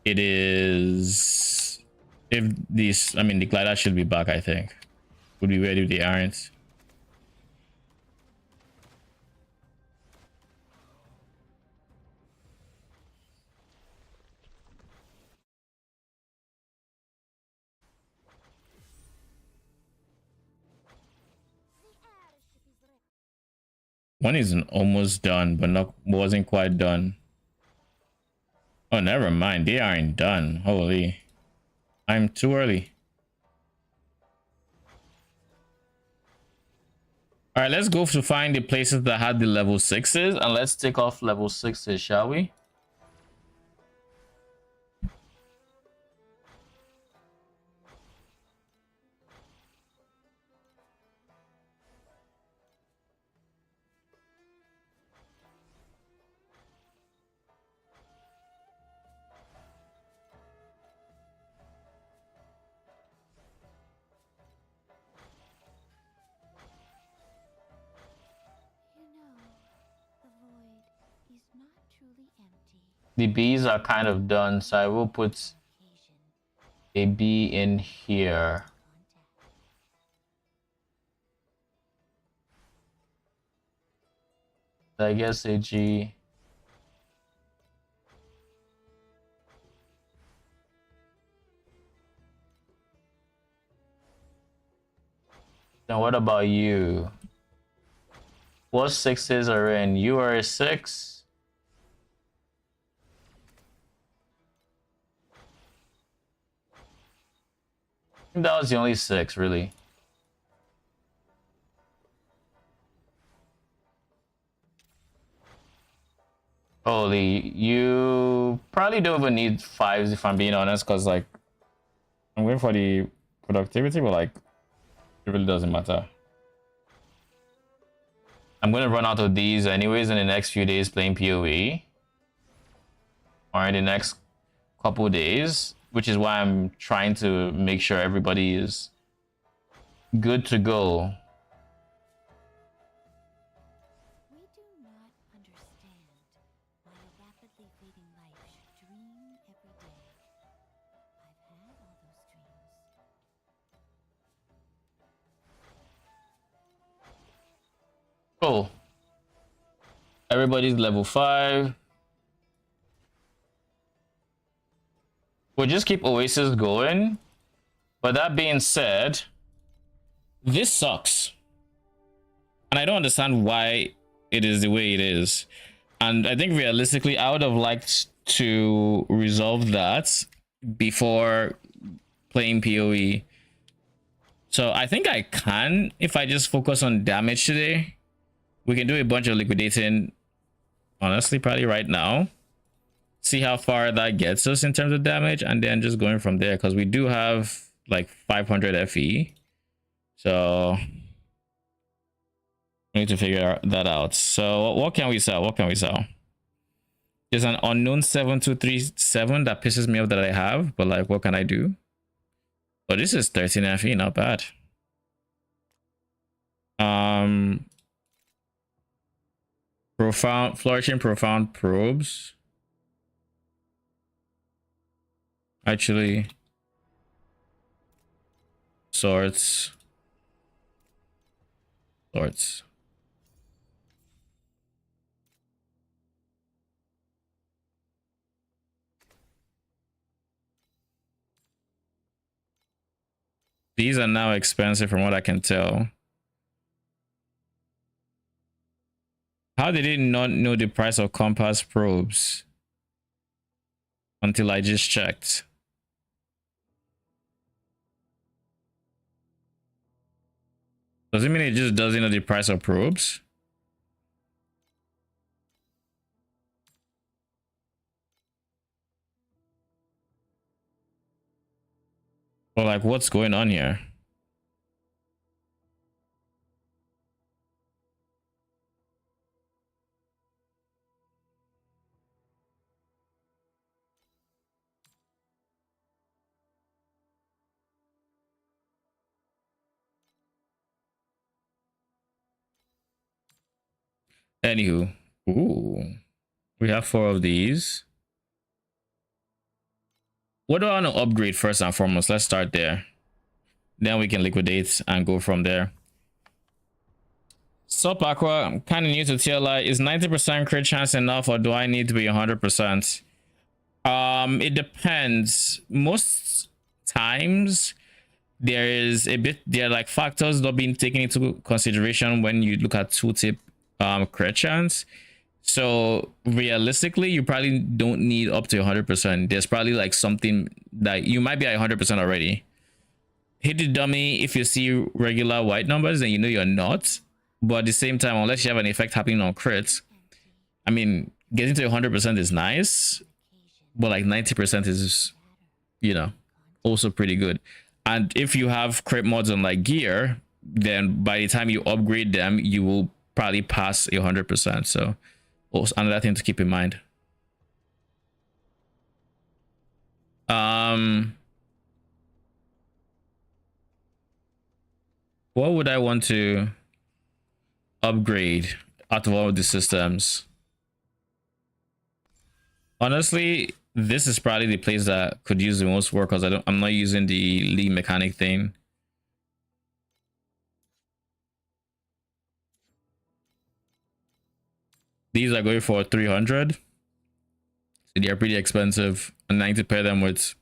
it is, if these, I mean, the glider should be back. I think would be weird if they aren't. One is almost done, but not wasn't quite done. Oh, never mind. They aren't done. Holy, I'm too early. All right, let's go to find the places that had the level 6s, and let's take off level 6s, shall we? You know, the void is not truly empty. The B's are kind of done, so I will put Occasion, a B in here. contact. I guess a G. Now what about you? What 6s are in? You are a 6. I think that was the only 6, really. Holy, you probably don't even need 5s if I'm being honest, because like I'm going for the productivity, but like it really doesn't matter. I'm gonna run out of these anyways in the next few days playing PoE, or in the next couple days, which is why I'm trying to make sure everybody is good to go. We do not understand why a rapidly fading life should dream every day. I've had all those dreams. Cool. Everybody's level 5. We'll just keep Oasis going. But that being said, this sucks. And I don't understand why it is the way it is. And I think realistically, I would have liked to resolve that before playing PoE. So I think I can, if I just focus on damage today. We can do a bunch of liquidating, honestly, probably right now. See how far that gets us in terms of damage, and then just going from there, because we do have like 500 FE. So we need to figure that out. So what can we sell? What can we sell? There's an unknown 7237 that pisses me off that I have, but like, what can I do? Oh, this is 13 FE, not bad. Flourishing profound probes. Actually, swords. These are now expensive from what I can tell. How did it not know the price of compass probes until I just checked? Does it mean it just doesn't know the price of probes? Or like, what's going on here? Anywho, Ooh. We have 4 of these. What do I want to upgrade first and foremost? Let's start there. Then we can liquidate and go from there. Sup Aqua, I'm kind of new to TLI. Is 90% crit chance enough, or do I need to be 100%? It depends. Most times there are like factors not being taken into consideration when you look at tooltip crit chance. So realistically, you probably don't need up to 100%. There's probably like something that you might be at 100% already. Hit the dummy. If you see regular white numbers, then you know you're not. But at the same time, unless you have an effect happening on crits, I mean, getting to 100% is nice, but like 90% is, you know, also pretty good. And if you have crit mods on like gear, then by the time you upgrade them, you will probably pass 100%. So also another thing to keep in mind. What would I want to upgrade out of all of the systems? Honestly, this is probably the place that could use the most work, because I'm not using the lead mechanic thing. These are going for 300. So they are pretty expensive. And I need to pair them with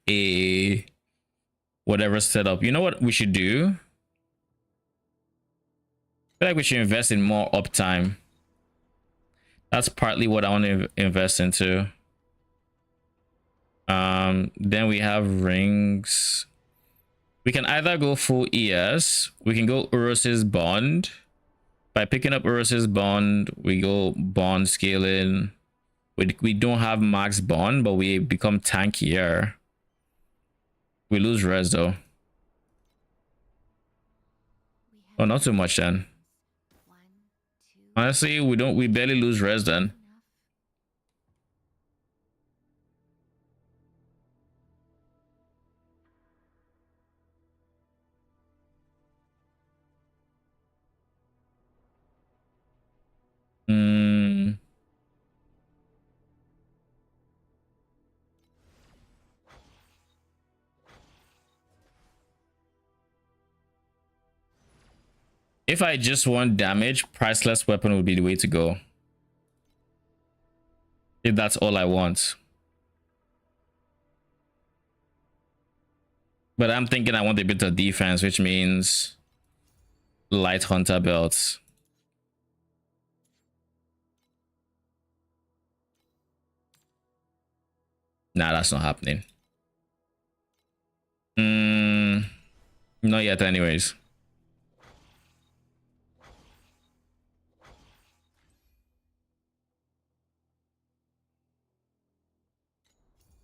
a whatever setup. You know what we should do? I feel like we should invest in more uptime. That's partly what I want to invest into. Then we have rings. We can either go full ES. We can go Urus's Bond. By picking up Urus's Bond, we go bond scaling. We don't have max bond, but we become tankier. We lose res though. Oh, not too much then. Honestly, we barely lose res then. If I just want damage, priceless weapon would be the way to go. If that's all I want. But I'm thinking I want a bit of defense, which means light hunter belts. Nah, that's not happening. Not yet anyways.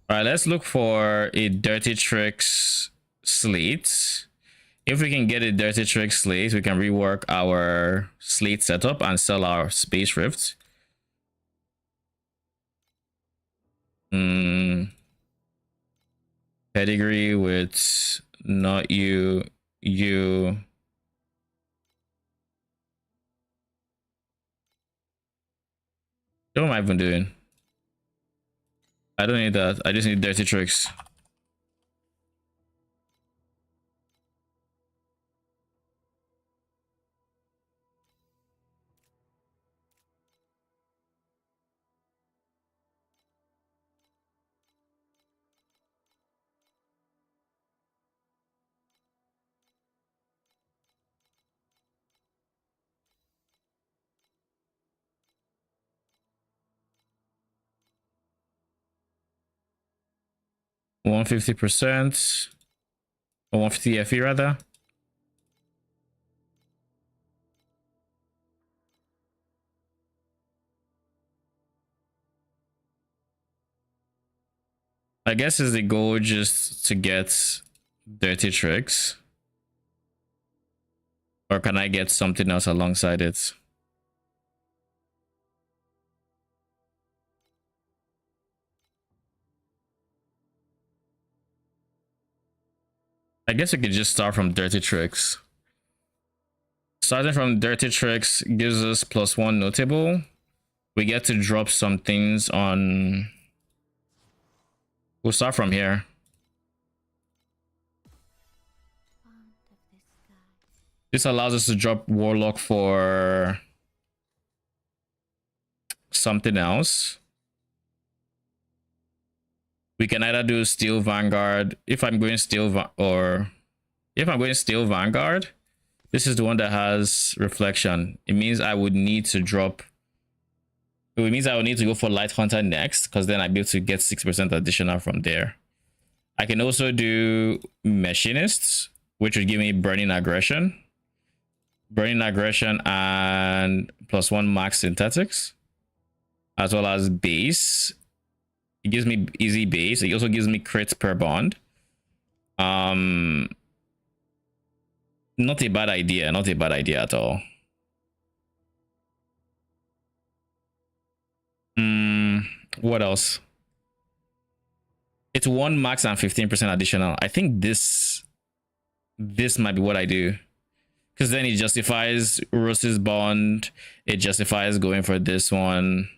All right, let's look for a Dirty Tricks slate. If we can get a Dirty Tricks slate, we can rework our slate setup and sell our Space Rift. Pedigree with not you. What am I even doing? I don't need that. I just need Dirty Tricks. %150% or 150 FE rather. I guess is the goal just to get Dirty Tricks, or can I get something else alongside it? I guess we could just start from Dirty Tricks. Starting from Dirty Tricks gives us +1 notable. We get to drop some things on. We'll start from here. Fond of this sky. This allows us to drop Warlock for something else. We can either do Steel Vanguard. If I'm going Steel Vanguard, this is the one that has Reflection. It means I would need to drop. It means I would need to go for Light Hunter next, because then I'd be able to get 6% additional from there. I can also do Machinists, which would give me Burning Aggression and +1 max synthetics, as well as base. It gives me easy base. It also gives me crits per bond. Not a bad idea. Not a bad idea at all. What else? It's 1 max and 15% additional. I think this might be what I do, because then it justifies Rose's bond. It justifies going for this one,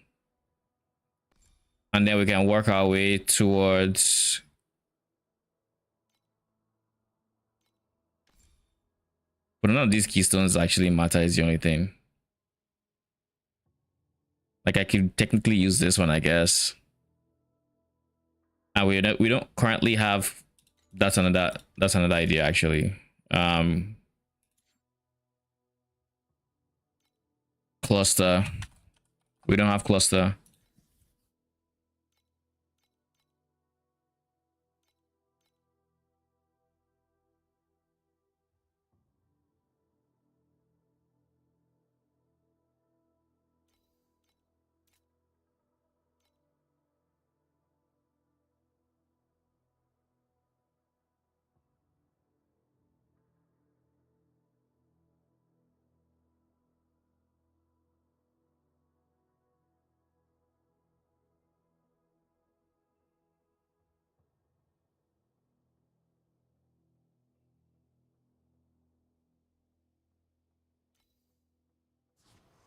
and then we can work our way towards. But none of these keystones actually matter, is the only thing. Like, I could technically use this one, I guess. And we don't currently have. That's another idea, actually. Cluster. We don't have cluster.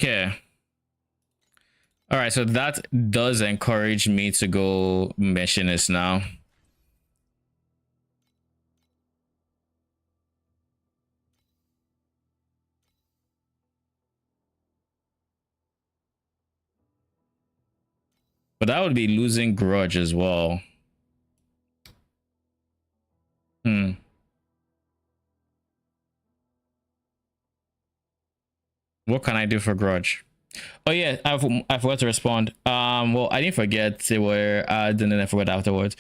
Okay. All right, so that does encourage me to go Machinist now. But that would be losing Grudge as well. What can I do for Grudge? Oh yeah, I forgot to respond. Well, I didn't forget. They were then I forgot afterwards.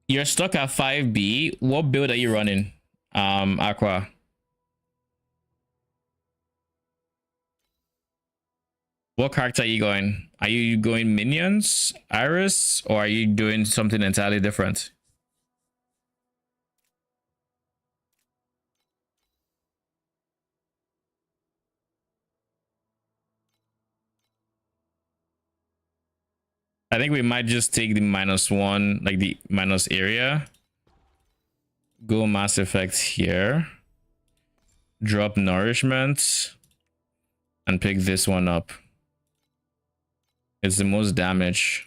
You're stuck at 5B. What build are you running? Aqua. What character are you going? Are you going minions, Iris, or are you doing something entirely different? I think we might just take the -1, like the minus area. Go Mass Effect here. Drop Nourishment. And pick this one up. It's the most damage.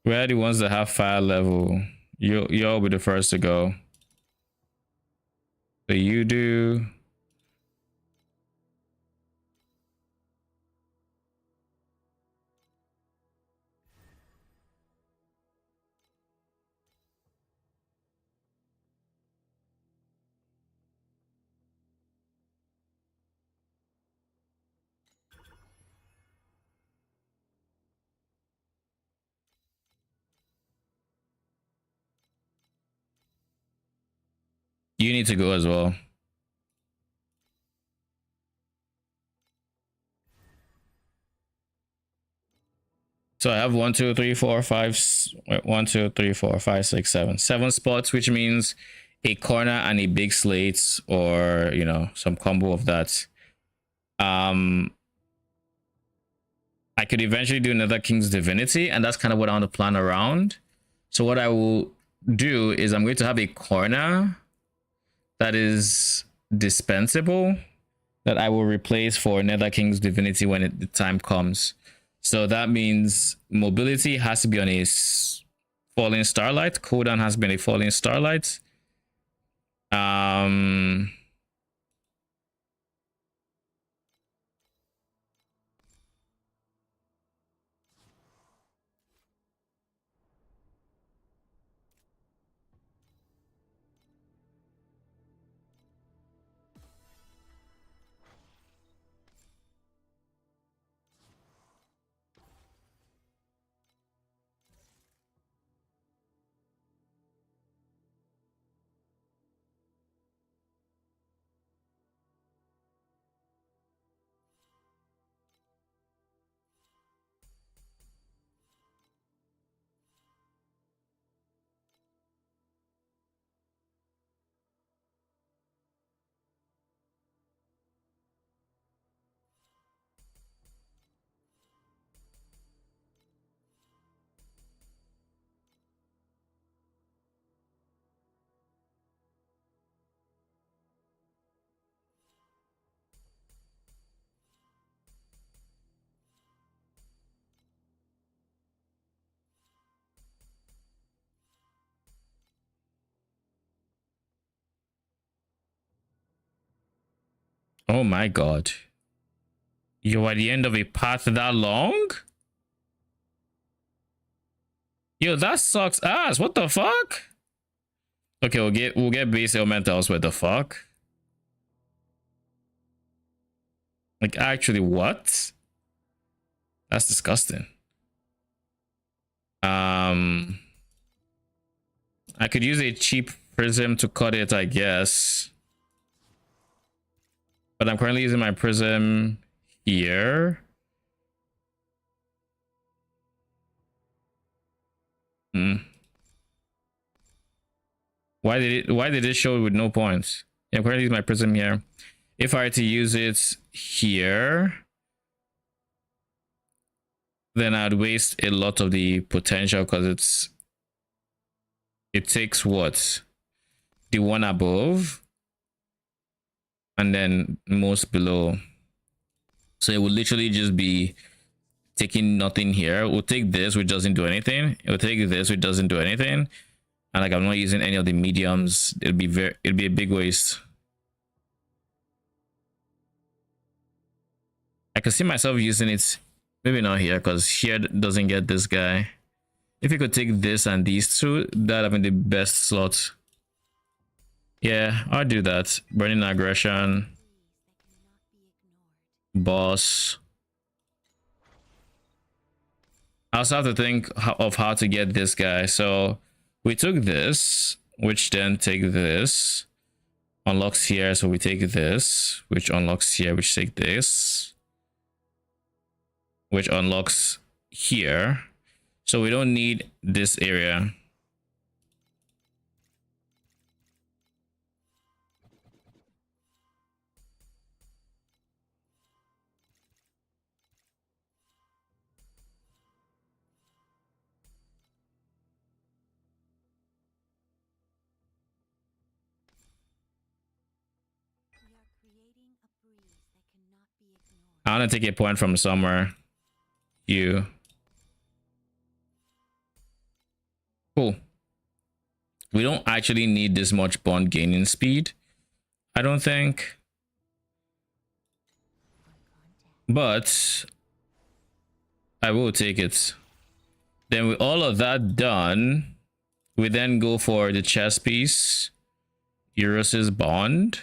Where are the ones that have fire level? You'll be the first to go. So you do. You need to go as well. So I have 1, 2, 3, 4, 5, 1, 2, 3, 4, 5, 6, 7. 7 spots, which means a corner and a big slate, or you know, some combo of that. I could eventually do another King's Divinity, and that's kind of what I want to plan around. So what I will do is I'm going to have a corner that is dispensable that I will replace for Nether King's Divinity when the time comes. So that means mobility has to be on a falling starlight. Cooldown has been a falling starlight. Oh my god. You're at the end of a path that long? Yo, that sucks ass. What the fuck? Okay, we'll get base elementals. What the fuck? Like, actually, what? That's disgusting. I could use a cheap prism to cut it, I guess. But I'm currently using my prism here. Why did it show with no points? Yeah, I'm currently using my prism here. If I were to use it here, then I'd waste a lot of the potential because it takes what? The one above and then most below. So it would literally just be taking nothing here. We'll take this, which doesn't do anything. It will take this, which doesn't do anything. And like, I'm not using any of the mediums. It'll be a big waste. I can see myself using it. Maybe not here, because here doesn't get this guy. If you could take this and these two, that'd have been the best slot. Yeah, I'll do that. Burning Aggression. Boss. I also have to think of how to get this guy. So we took this, which then take this. Unlocks here, so we take this, which unlocks here, which take this. Which unlocks here. So we don't need this area. I want to take a point from somewhere. You. Cool. We don't actually need this much bond gaining speed, I don't think. But I will take it. Then with all of that done, we then go for the chess piece. Euros's bond.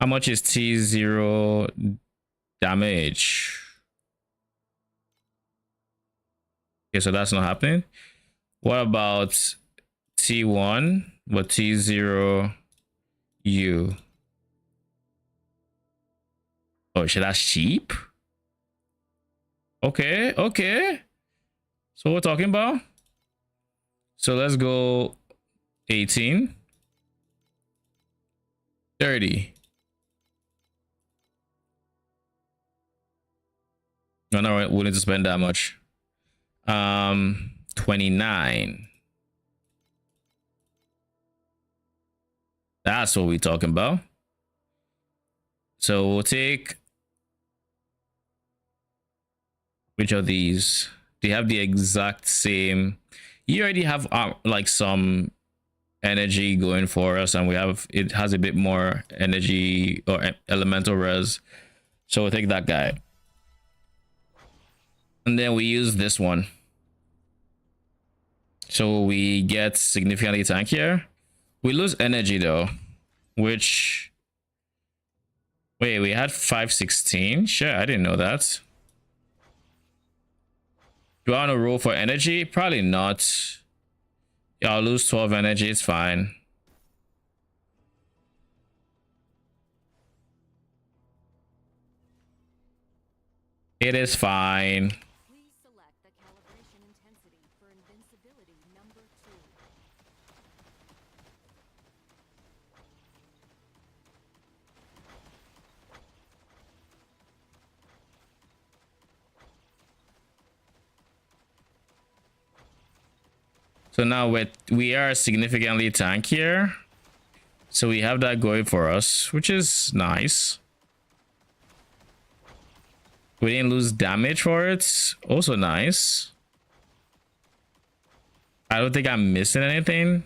How much is T0 damage? Okay, so that's not happening. What about T1, but T0 U. Oh shit, that's cheap. Okay, okay. So we're talking about. So let's go 18, 30. I'm not willing to spend that much. 29. That's what we're talking about. So we'll take, which of these? They have the exact same. You already have like some energy going for us, and we have, it has a bit more energy or elemental res. So we'll take that guy. And then we use this one. So we get significantly tankier. We lose energy though, which, wait, we had 516. Sure, I didn't know that. Do I want to roll for energy? Probably not. Yeah, I'll lose 12 energy. It's fine. It is fine. Please select the calibration intensity for invincibility number 2. So now we are significantly tankier. So we have that going for us, which is nice. We didn't lose damage for it. Also nice. I don't think I'm missing anything.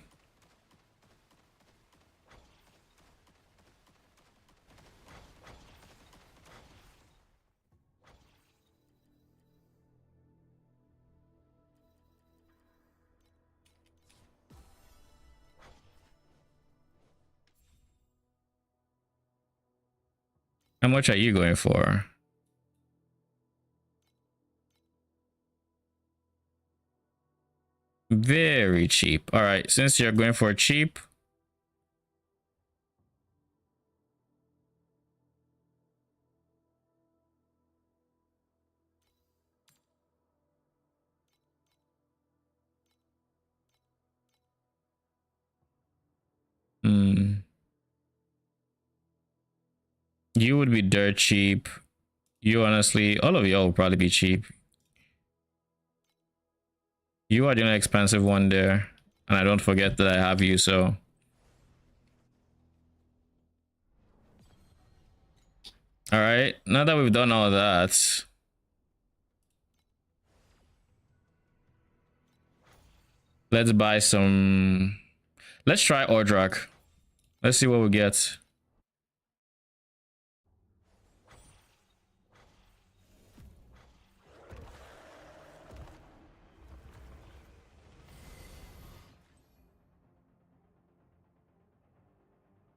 How much are you going for? Very cheap. All right, since you're going for cheap, you would be dirt cheap. You honestly, all of y'all will probably be cheap. You are the only expensive one there, and I don't forget that I have you, so. All right, now that we've done all that, let's buy some. Let's try Ordrak. Let's see what we get.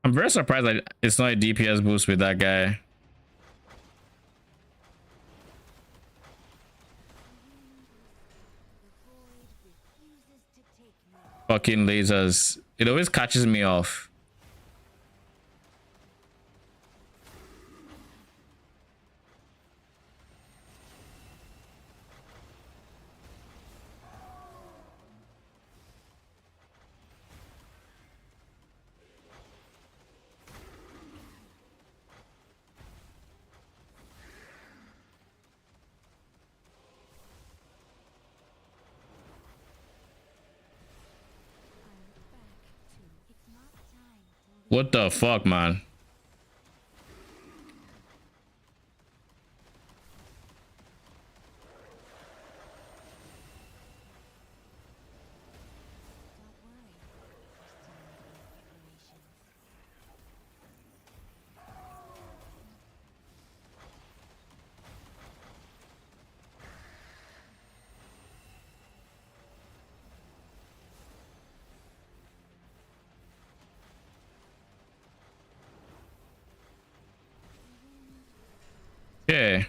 I'm very surprised that it's not a DPS boost with that guy. Fucking lasers. It always catches me off. What the fuck, man? Yeah.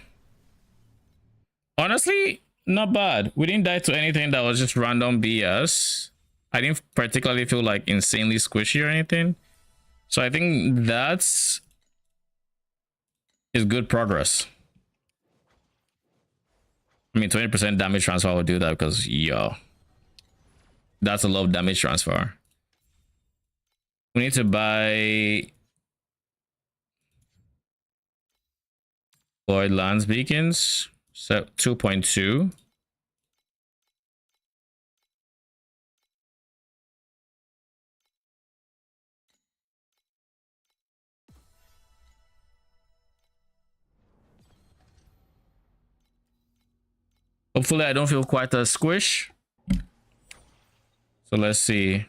Honestly, not bad. We didn't die to anything that was just random BS. I didn't particularly feel like insanely squishy or anything. So I think that's is good progress. I mean, 20% damage transfer will do that because, yo, that's a lot of damage transfer. We need to buy Void Lands Beacons, so 2.2. Hopefully I don't feel quite a squish. So let's see.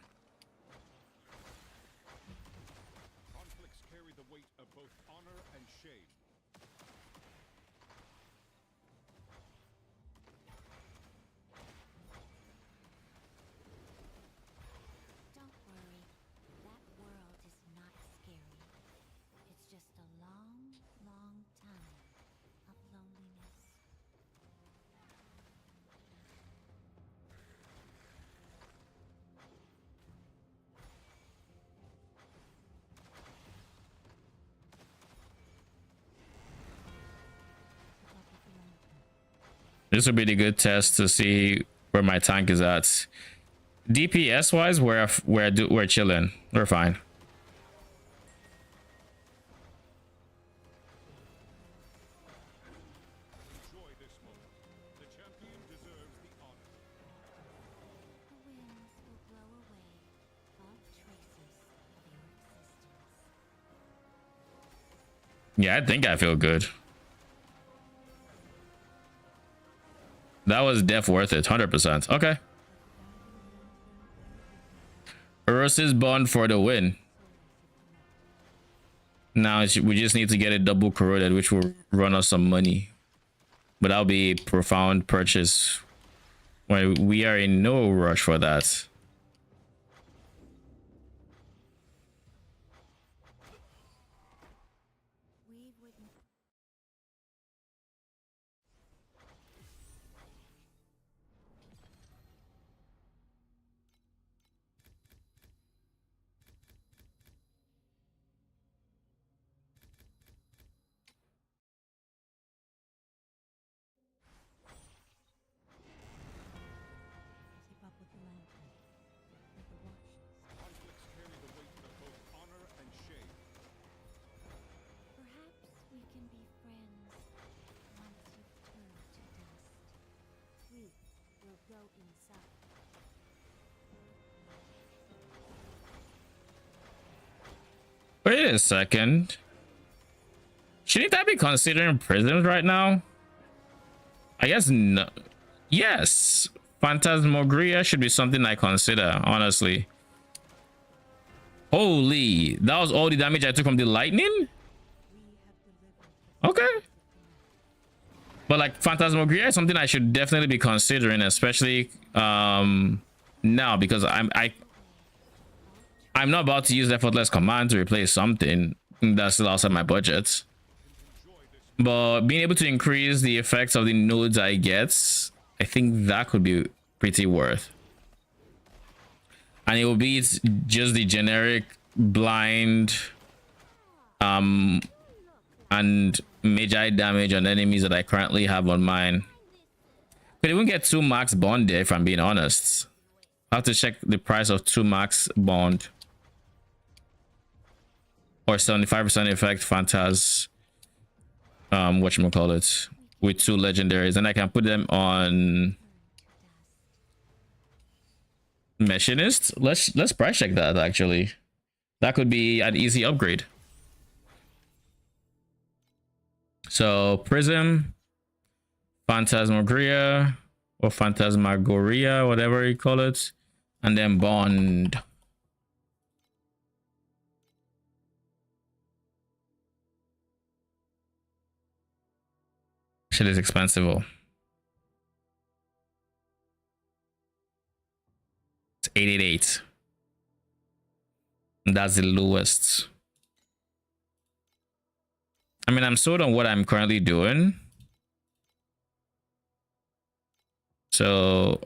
Conflicts carry the weight of both honor and shame. Don't worry, that world is not scary. It's just a long, long time of loneliness. This would be the good test to see where my tank is at. DPS wise, we're chilling. We're fine. Enjoy this moment. The champion deserves the honor. The winds will blow away all traces of your existence. Yeah, I think I feel good. That was def worth it, 100%. Okay. Eros's bond for the win. Now we just need to get it double corroded, which will run us some money. But that'll be a profound purchase. When we are in no rush for that. We've witnessed keep up with the lantern, with the watches. Conflicts carry the weight of both honor and shame. Perhaps we can be friends once you've turned to dust. We will go inside. Wait a second. Shouldn't I be considering prisons right now? I guess no. Yes. Phantasmagoria should be something I consider, honestly. Holy, that was all the damage I took from the lightning? Okay. But like Phantasmagoria is something I should definitely be considering, especially now, because I'm not about to use effortless command to replace something that's still outside my budget. But being able to increase the effects of the nodes I get, I think that could be pretty worth. And it will be just the generic blind and magi damage on enemies that I currently have on mine. Could even get 2 max bond there if I'm being honest. I have to check the price of 2 max bond. Or 75% effect Phantas. Whatchamacallit, with 2 legendaries, and I can put them on Machinist. Let's price check that actually. That could be an easy upgrade. So Prism, Phantasmagoria, or Phantasmagoria, whatever you call it, and then Bond. Shit is expensive. It's 888. And that's the lowest. I mean, I'm sold on what I'm currently doing. So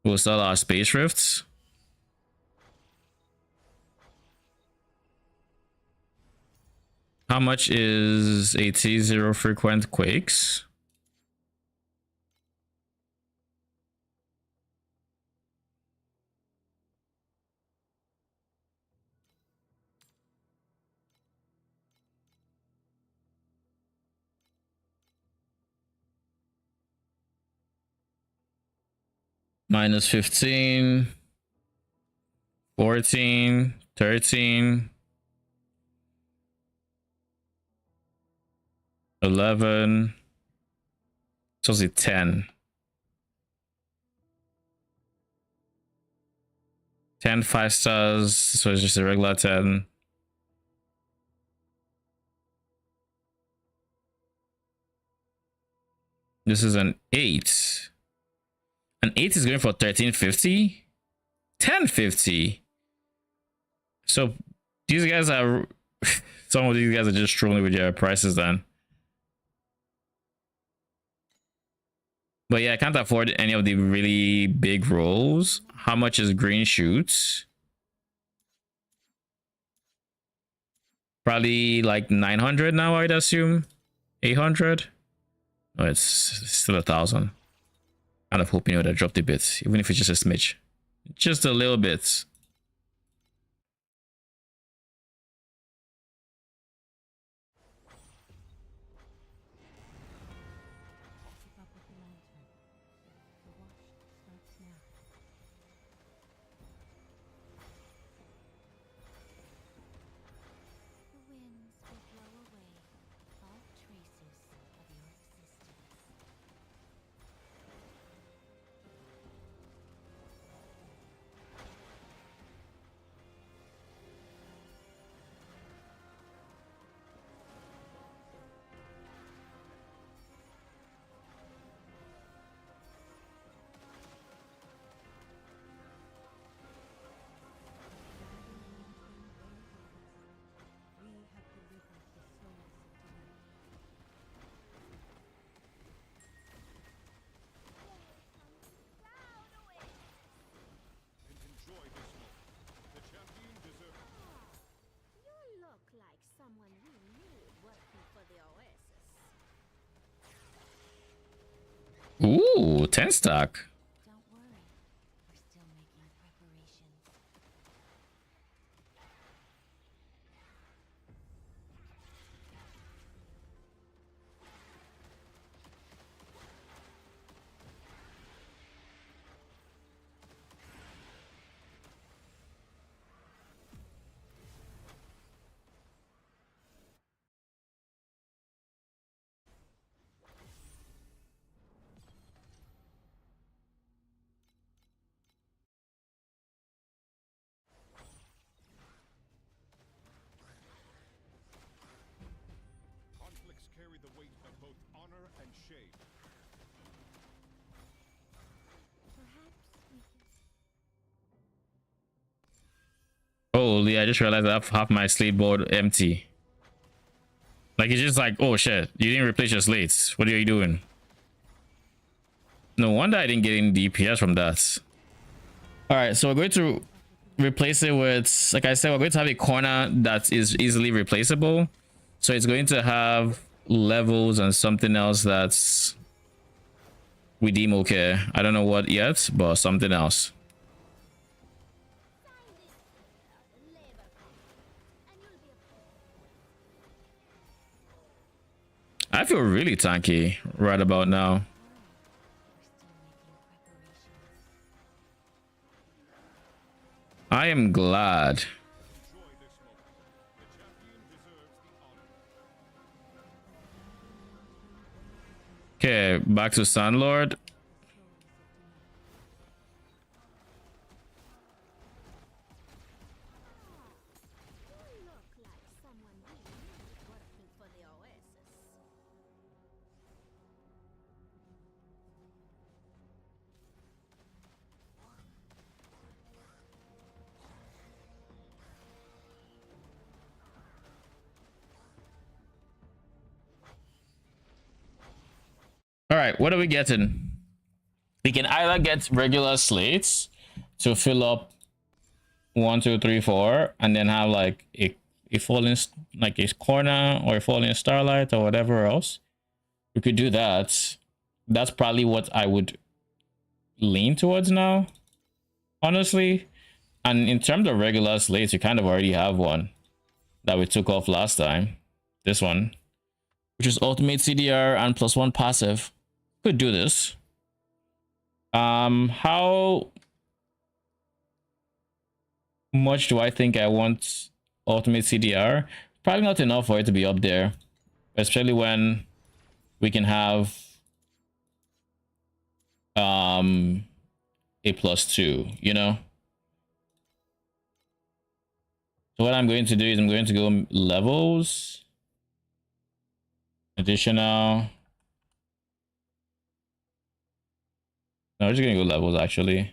We'll sell our space rifts. How much is a T0 frequent quakes? Minus 15, 14, 13, 11. So it's 10. 10 5 stars. So it's just a regular 10. This is an 8. An 8 is going for 1350, 1050. So these guys are some of these guys are just trolling with their prices then. But yeah, I can't afford any of the really big rolls. How much is green shoots? Probably like 900 now, I'd assume. 800. Oh, it's still 1,000. Kind of hoping it would have dropped a bit, even if it's just a smidge. Just a little bit. Keep up with the lantern. The wash starts now. The winds will blow away all traces of your existence. And enjoy this moment. The champion deserves. You look like someone we need working for the Oasis. Ooh, 10 stack. Don't worry, we're still making preparations. Conflicts carry the weight of both honor and shame. Perhaps we can. Holy, I just realized I have half my slate board empty. Like, it's just like, oh shit, you didn't replace your slates. What are you doing? No wonder I didn't get any DPS from that. All right, so we're going to replace it with, like I said, we're going to have a corner that is easily replaceable. So it's going to have levels and something else that's we deem okay. I don't know what yet, but something else. I feel really tanky right about now. We're still making preparations. I am glad. Enjoy this moment. The champion deserves the honor. Okay, back to Sandlord. You look like someone we need working for the Oasis. All right, what are we getting? We can either get regular slates to fill up 1, 2, 3, 4, and then have like a falling, like a corner or a falling starlight or whatever else. We could do that. That's probably what I would lean towards now, honestly. And in terms of regular slates, you kind of already have one that we took off last time. This one, which is ultimate CDR and +1 passive. Could do this. How much do I think I want ultimate CDR? Probably not enough for it to be up there, especially when we can have a +2, you know. So what I'm going to do is I'm going to go levels, additional. No, we're just gonna go levels actually,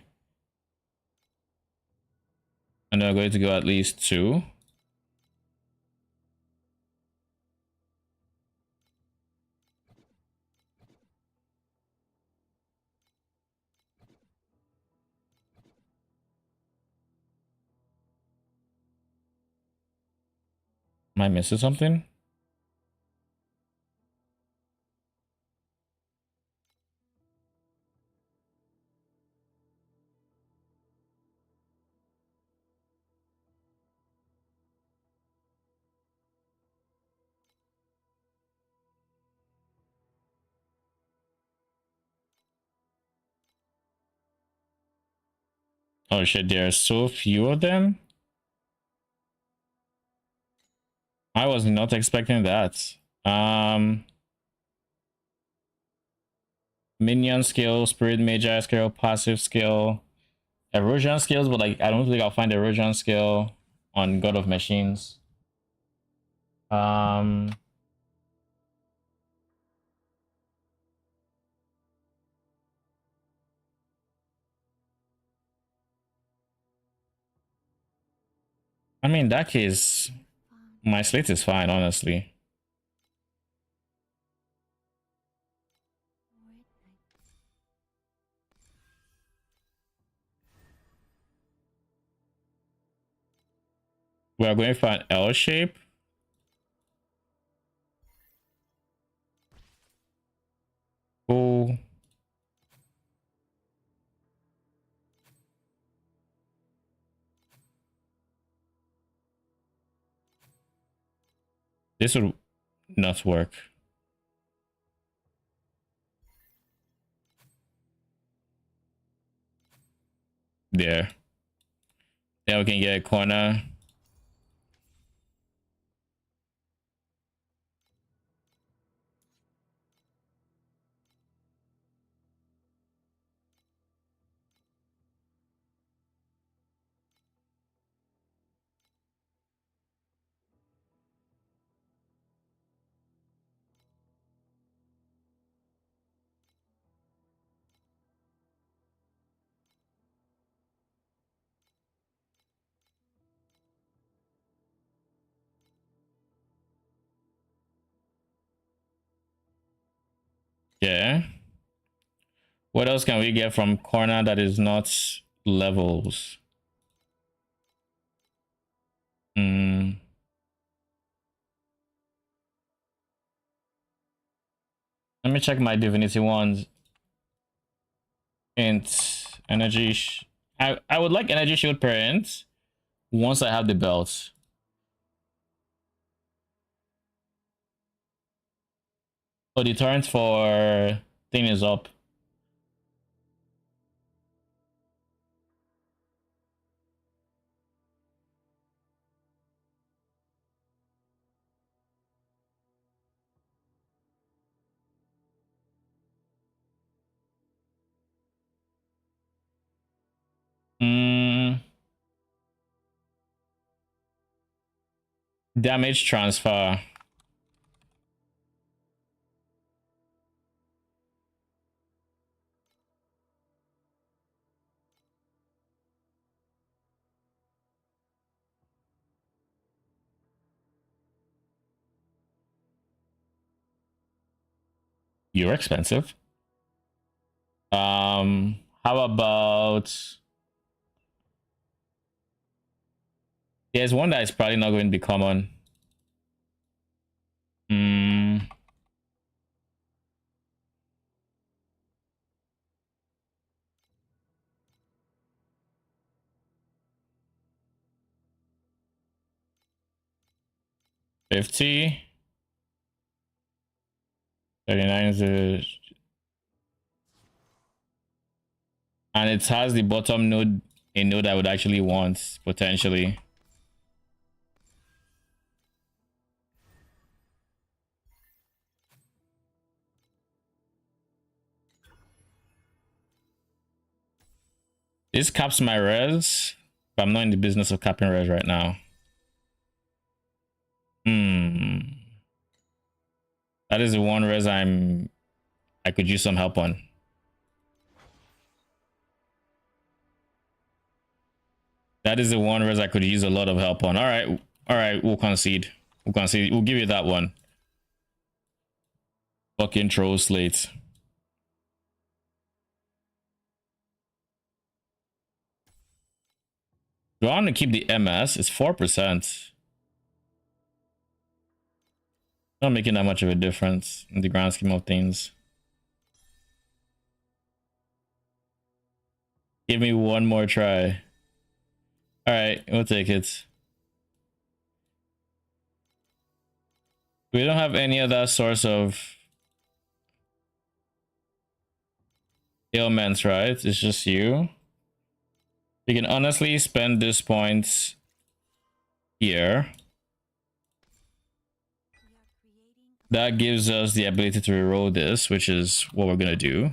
and then I'm going to go at least 2. Am I missing something? Oh shit, there are so few of them. I was not expecting that. Minion skill, spirit magi skill, passive skill, erosion skills, but like I don't think I'll find erosion skill on God of Machines. I mean, in that case, my slate is fine, honestly. We are going for an L shape. Oh. This would not work. There. Then we can get a corner. Yeah. What else can we get from corner that is not levels? Let me check my divinity ones. Int energy. I would like energy shield per int once I have the belt. So the turns for thing is up. Damage transfer. You're expensive. How about there's one that is probably not going to be common. Hmm. $50. 39 is and it has the bottom node, a node I would actually want potentially. This caps my res, but I'm not in the business of capping res right now. That is the one res I could use some help on. That is the one res I could use a lot of help on. All right, we'll concede. We'll concede. We'll give you that one. Fucking troll slate. Do I want to keep the MS? It's 4%. Not making that much of a difference in the grand scheme of things. Give me one more try. All right, we'll take it. We don't have any other source of ailments, right? It's just you. You can honestly spend this point here. That gives us the ability to reroll this, which is what we're gonna do.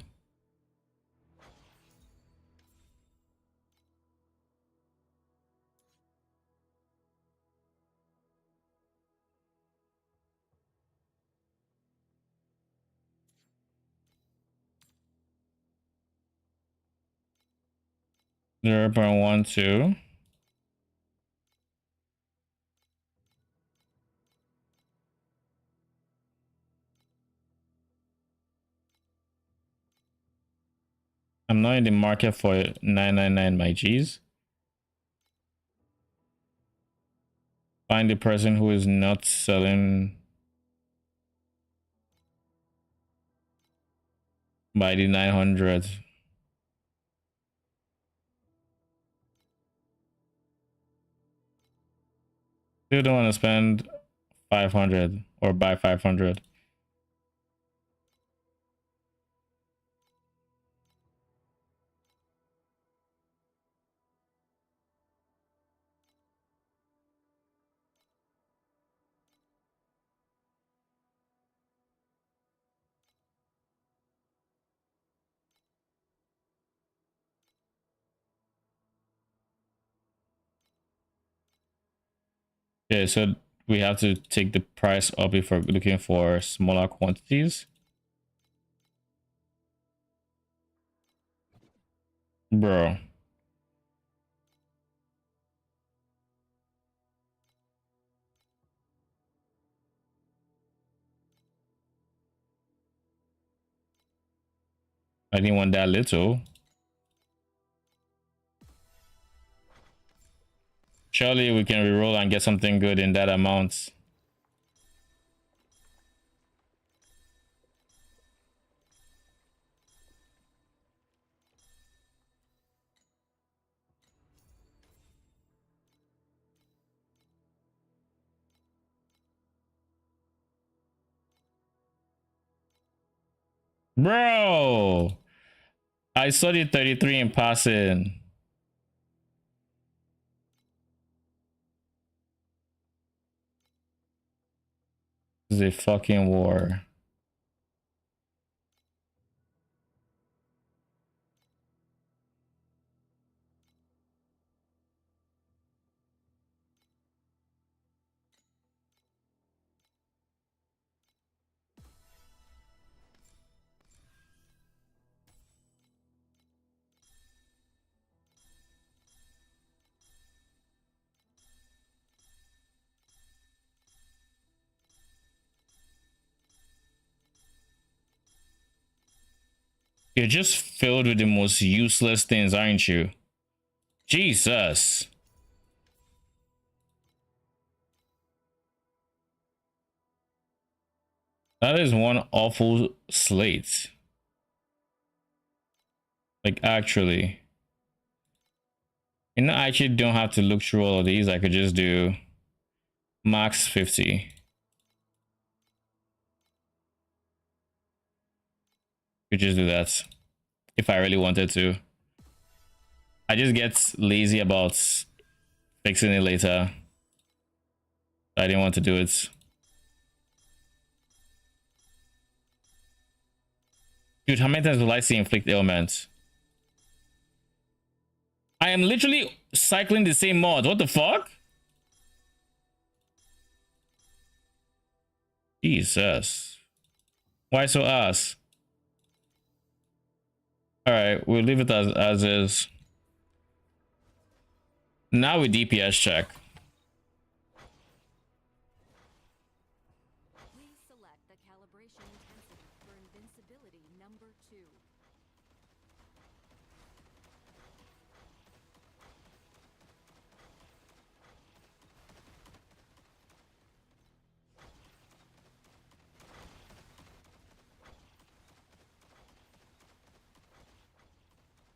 Zero 0.12. I'm not in the market for 999 my G's. Find the person who is not selling by the 900. Still don't want to spend 500 or buy 500. Okay, so we have to take the price up if we're looking for smaller quantities. Bro. I didn't want that little. Surely we can reroll and get something good in that amount. Bro, I saw the 33 in passing. This is a fucking war. You're just filled with the most useless things, aren't you? Jesus. That is one awful slate. Like, actually. You know, I actually don't have to look through all of these. I could just do max 50. Could just do that if I really wanted to. I just get lazy about fixing it later. I didn't want to do it. Dude, how many times will I see inflict ailment? I am literally cycling the same mod. What the fuck? Jesus. Why so ass? Alright, we'll leave it as is. Now we DPS check. Please select the calibration intensity for invincibility number 2.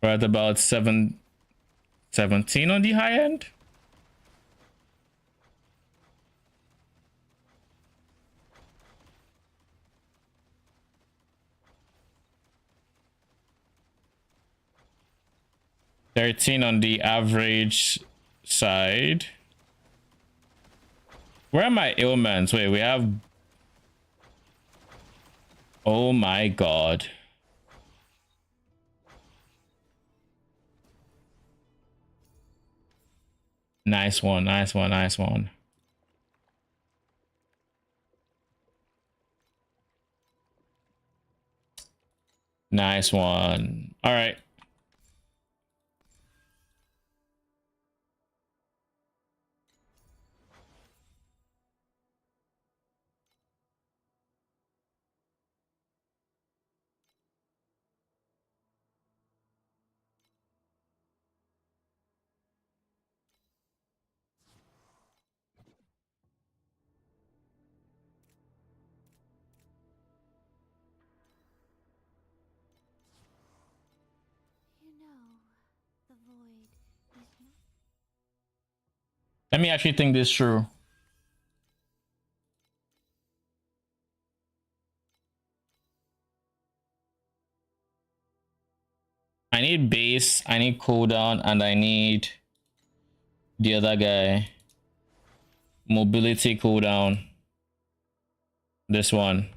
We're at about 17 on the high end. $13 on the average side. Where are my ailments? Wait, we have... Oh my god. Nice one, nice one, nice one. Nice one. All right. You know, the void is not. Let me actually think this through. I need base, I need cooldown, and I need the other guy. Mobility cooldown. This one.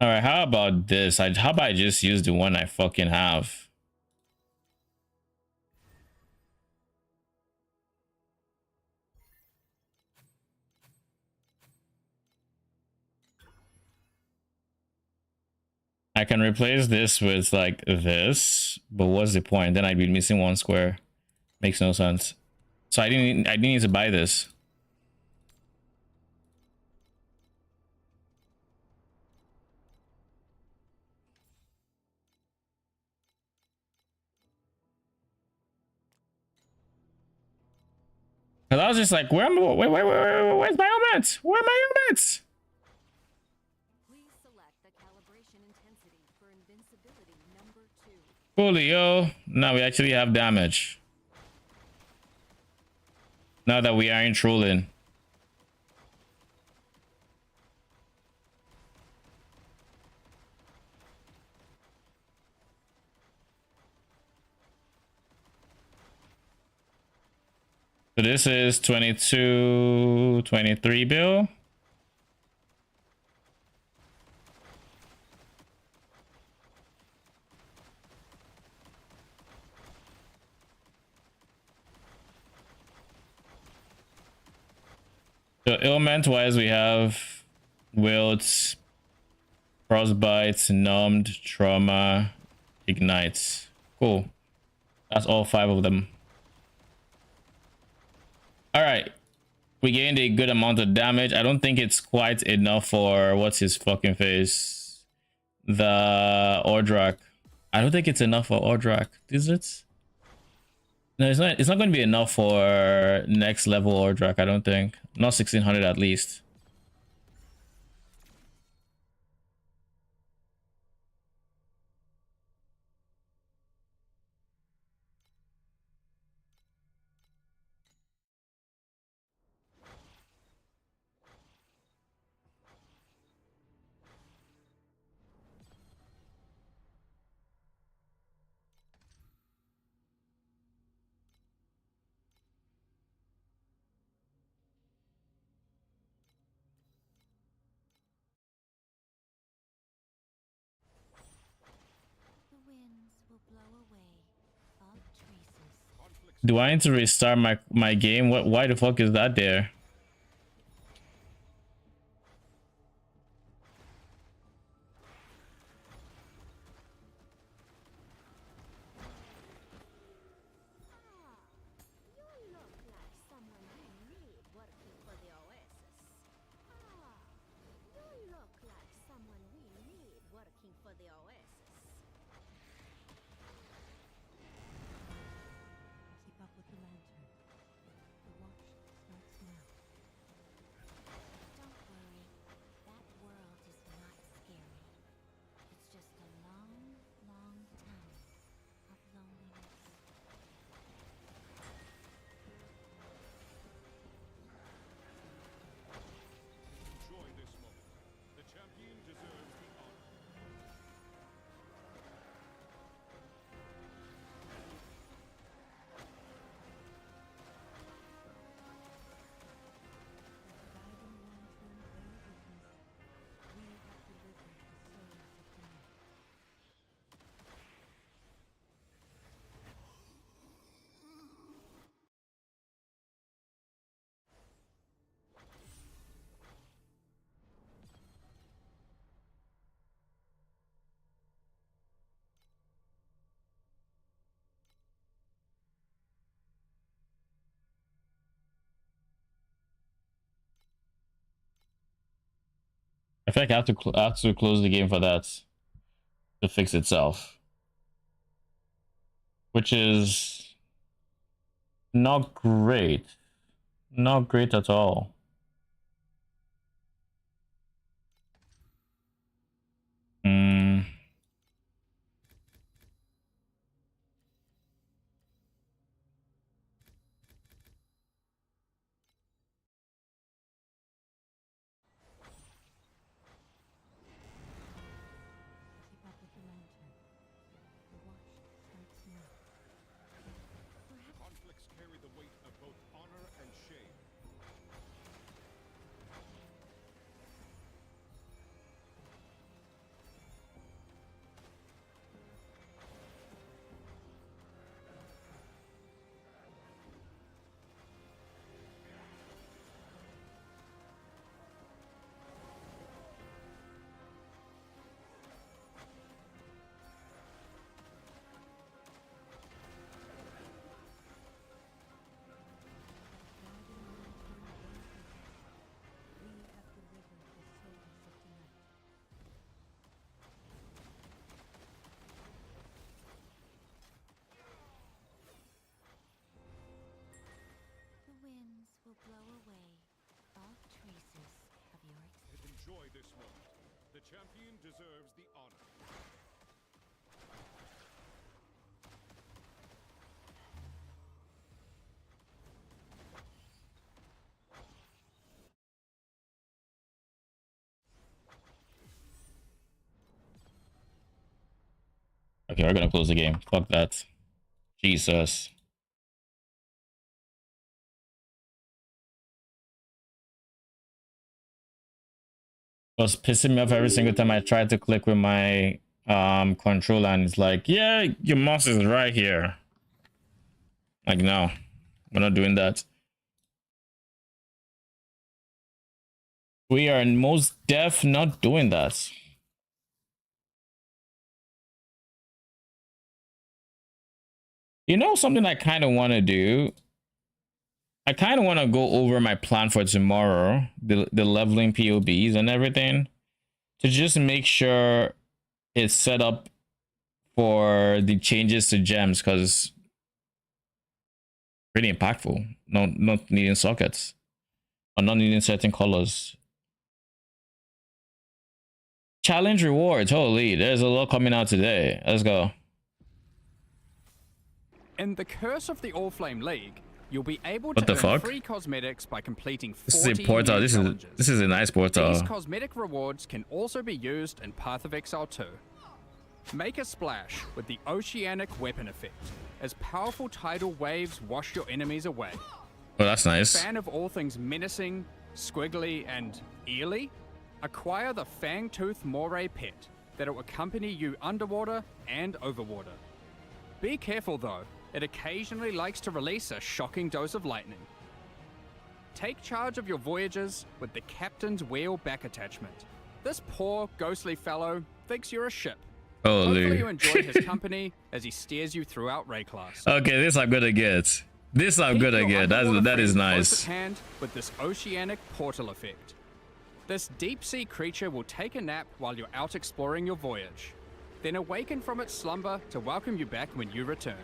All right, how about this? How about I just use the one I fucking have? I can replace this with like this, but what's the point? Then I'd be missing one square. Makes no sense. So I didn't need to buy this. Cause I was just like, where's my helmet? Where are my helmets? Please select the calibration intensity for invincibility number 2. Coolio. Now we actually have damage. Now that we aren't trolling. So this is 22, 23 bill. So ailment wise, we have wilts, frostbites, numbed, trauma, ignites. Cool. That's all 5 of them. All right. We gained a good amount of damage. I don't think it's quite enough for what's his fucking face, the Ordrak. I don't think it's enough for Ordrak, is it? No, it's not. It's not going to be enough for next level Ordrak. I don't think. Not 1600 at least. The winds will blow away all traces. Do I need to restart my game? What? Why the fuck is that there? You look like someone we need working for the Oasis. You look like someone we need working for the Oasis. Keep up with the lantern. The watch starts now. Don't worry. That world is not scary. It's just a long, long time of loneliness. Enjoy this moment. The champion deserves the honor. Guiding lantern bear witness. We have delivered the souls of the night. I feel like I have to close the game for that to fix itself, which is not great. Not great at all. Hmm. Keep up with the lantern. The watch starts now. Conflicts carry the weight of both honor and shame. Guiding lantern bear witness. We have delivered the souls of the night. The winds will blow away all traces of your existence. Enjoy this moment. The champion deserves the honor. Okay, we're gonna close the game. Fuck that. Jesus. It was pissing me off every single time I tried to click with my controller, and it's like, yeah, your mouse is right here. Like, no, we're not doing that. We are most def not doing that. You know something I kind of want to do? I kind of want to go over my plan for tomorrow, the leveling POBs and everything, to just make sure it's set up for the changes to gems, because pretty impactful. Not needing sockets or not needing certain colors. Challenge rewards. Holy, there's a lot coming out today. Let's go. In the Curse of the All-Flame League, you'll be able What to the earn fuck? free cosmetics by completing 40 This is a portal. new This challenges. is a nice portal. These cosmetic rewards can also be used in Path of Exile 2. Make a splash with the Oceanic Weapon effect, as powerful tidal waves wash your enemies away. Oh, that's nice. Fan of all things menacing, squiggly, and eerily? Acquire the Fangtooth Moray pet that'll accompany you underwater and overwater. Be careful though, it occasionally likes to release a shocking dose of lightning. Take charge of your voyages with the Captain's Wheel back attachment. This poor, ghostly fellow thinks you're a ship. Hopefully you enjoy his company as he steers you throughout Rayclass. Okay, this I'm gonna get. This I'm Keep gonna your get. underwater That is friends nice. close at hand with this oceanic portal effect. This deep sea creature will take a nap while you're out exploring your voyage, then awaken from its slumber to welcome you back when you return.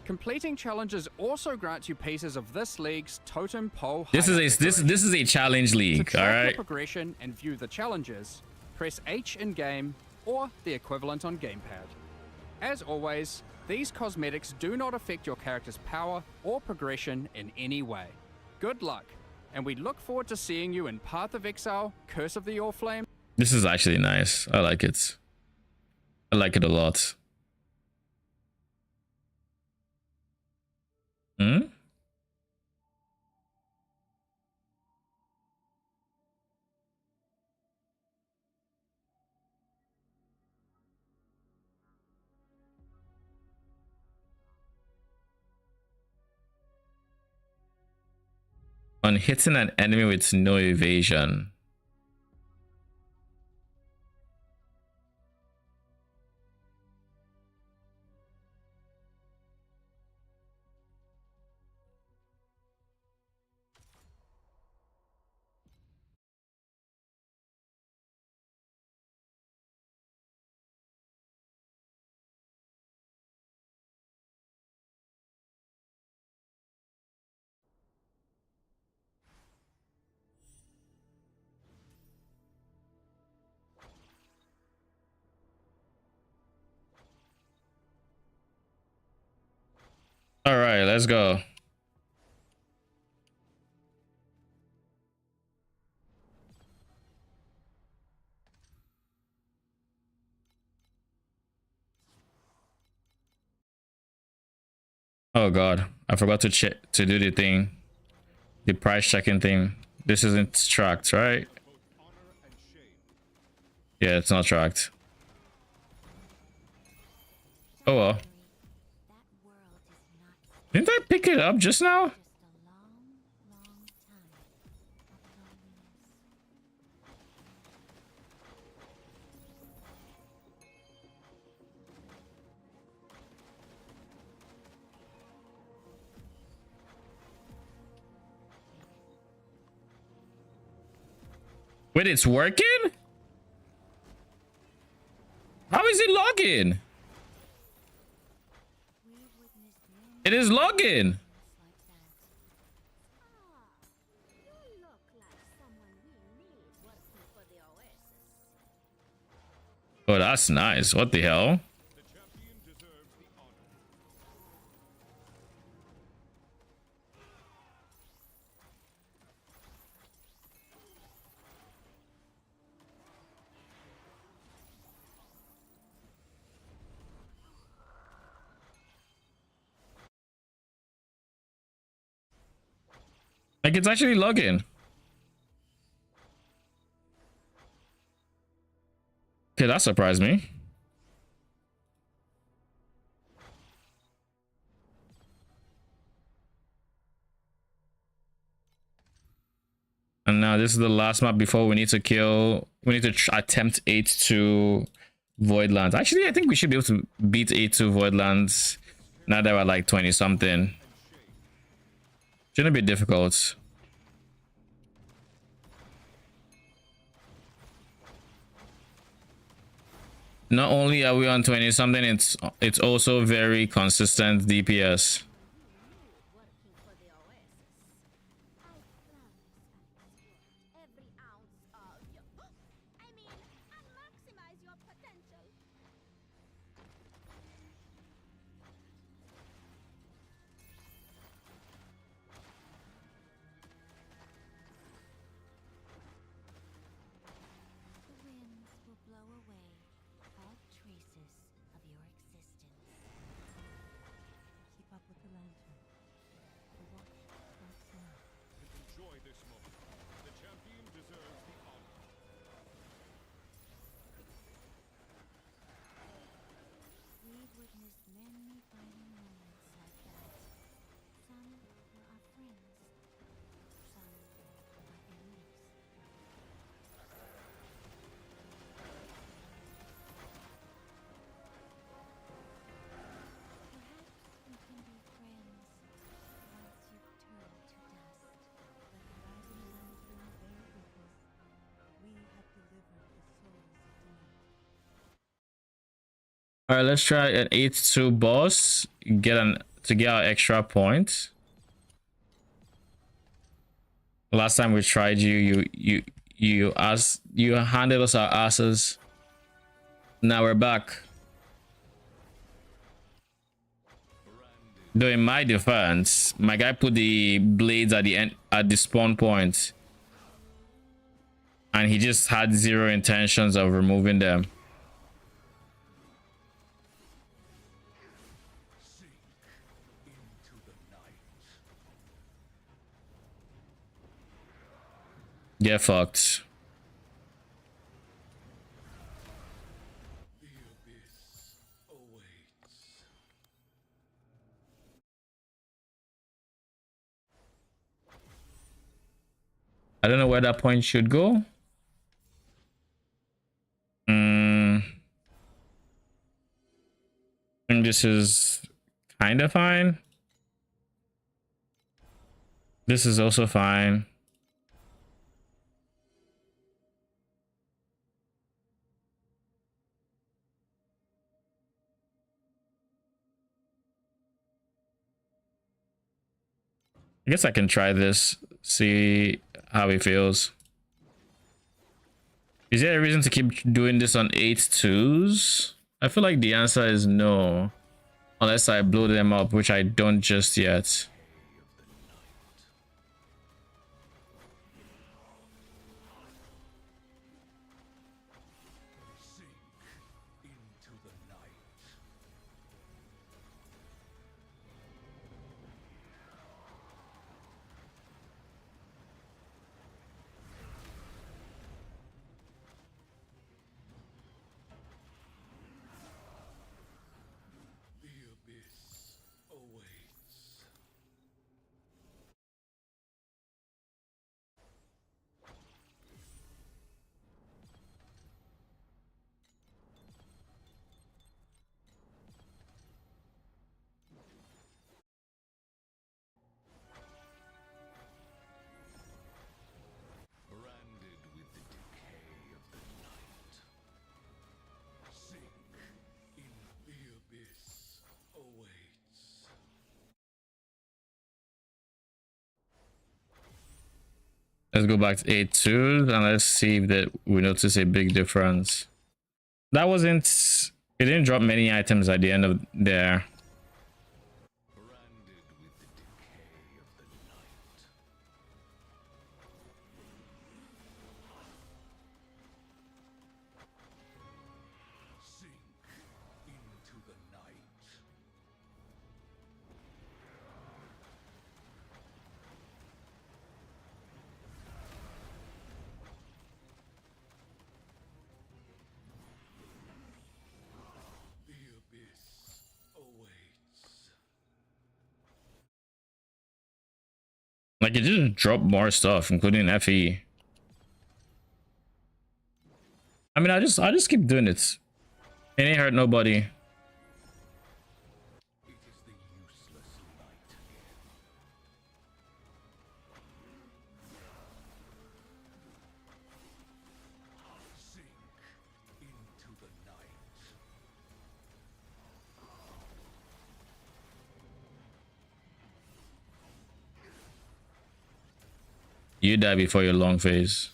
Completing challenges also grants you pieces of this league's totem pole. This is hideout decoration. this is a challenge To league. track All your right. progression and view the challenges, press H in game or the equivalent on gamepad. As always, these cosmetics do not affect your character's power or progression in any way. Good luck, and we look forward to seeing you in Path of Exile, Curse of the Orflame. This is actually nice. I like it. I like it a lot. Hmm? On hitting an enemy with no evasion. All right, let's go. Oh god, I forgot to check to do the thing, the price checking thing. This isn't tracked, right? Yeah, it's not tracked. Oh well. That world is not Didn't I pick it up just now? just a long, long time of loneliness. Wait, it's working? How is it logging? We've witnessed many It is logging. like that. You look like someone we need working for the Oasis. Oh, that's nice. What the hell? The champion deserves the honor. Like, it's actually logging. Okay, that surprised me. And now this is the last map before we need to kill. We need to attempt 8-2 Voidlands. Actually, I think we should be able to beat 8-2 Voidlands now that we're like 20 something. Shouldn't be difficult. Not only are we on 20 something, it's also very consistent DPS. Working for the Oasis. I promise every ounce of your I mean, and maximize your potential. The winds will blow away all traces of your existence. Keep up with the lantern. The watch starts now. Enjoy this moment. The champion deserves the honor. We've witnessed many fighting moments like that. Some were our friends. Some were our enemies. Perhaps we can be friends once you've turned to dust. But the rising lantern bear witness. We have delivered the souls of tonight. All right, let's try an 8-2 boss. Get our extra point. Last time we tried you handed us our asses. Now we're back. Though in my defense, my guy put the blades at the end at the spawn point, and he just had zero intentions of removing them. Get fucked. I don't know where that point should go. I think this is kind of fine. This is also fine. I guess I can try this, see how it feels. Is there a reason to keep doing this on 8-2s? I feel like the answer is no. Unless I blow them up, which I don't just yet. Let's go back to 8-2 and let's see if that we notice a big difference. That wasn't, it didn't drop many items at the end of there. Like it just dropped more stuff, including FE. I mean, I just keep doing it. It ain't hurt nobody. You die before your long phase.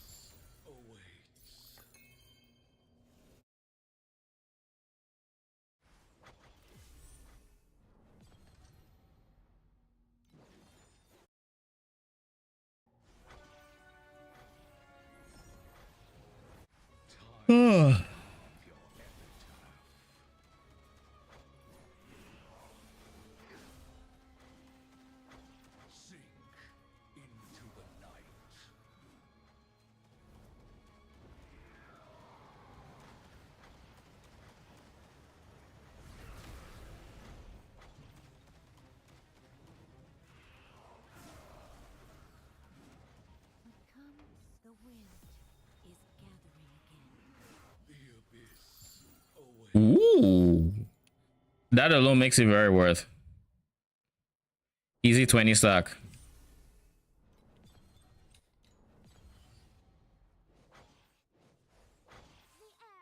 Come, the wind is gathering again. Ooh. That alone makes it very worth. Easy 20 stack. The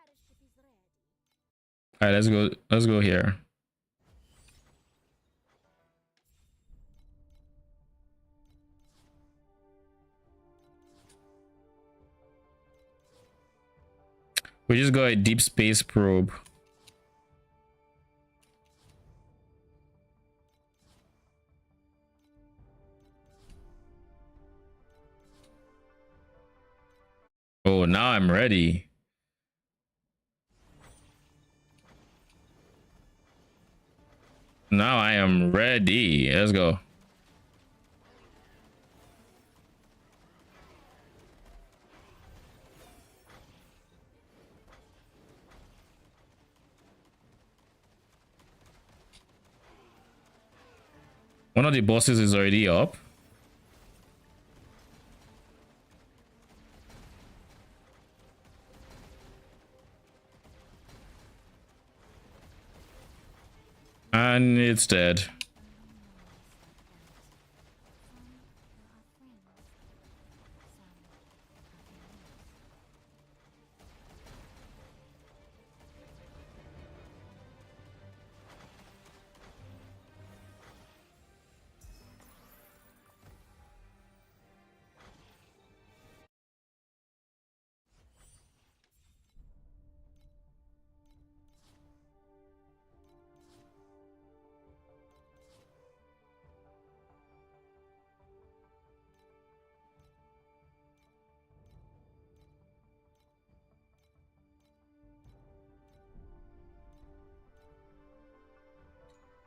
airship is ready. All right, let's go. Let's go here. We just got a deep space probe. Oh, now I'm ready. Now I am ready. Let's go. One of the bosses is already up. And it's dead.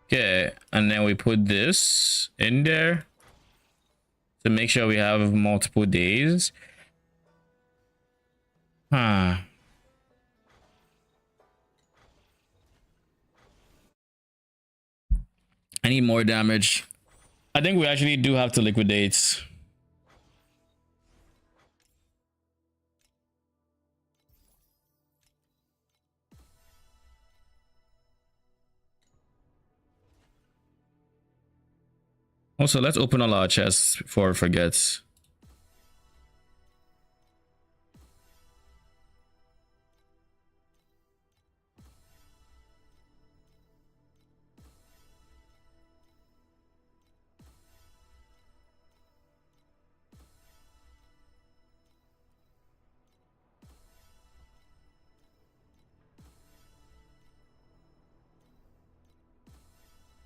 Okay, and then we put this in there to make sure we have multiple days. Huh. I need more damage. I think we actually do have to liquidate. Also, let's open all our chests before it forgets.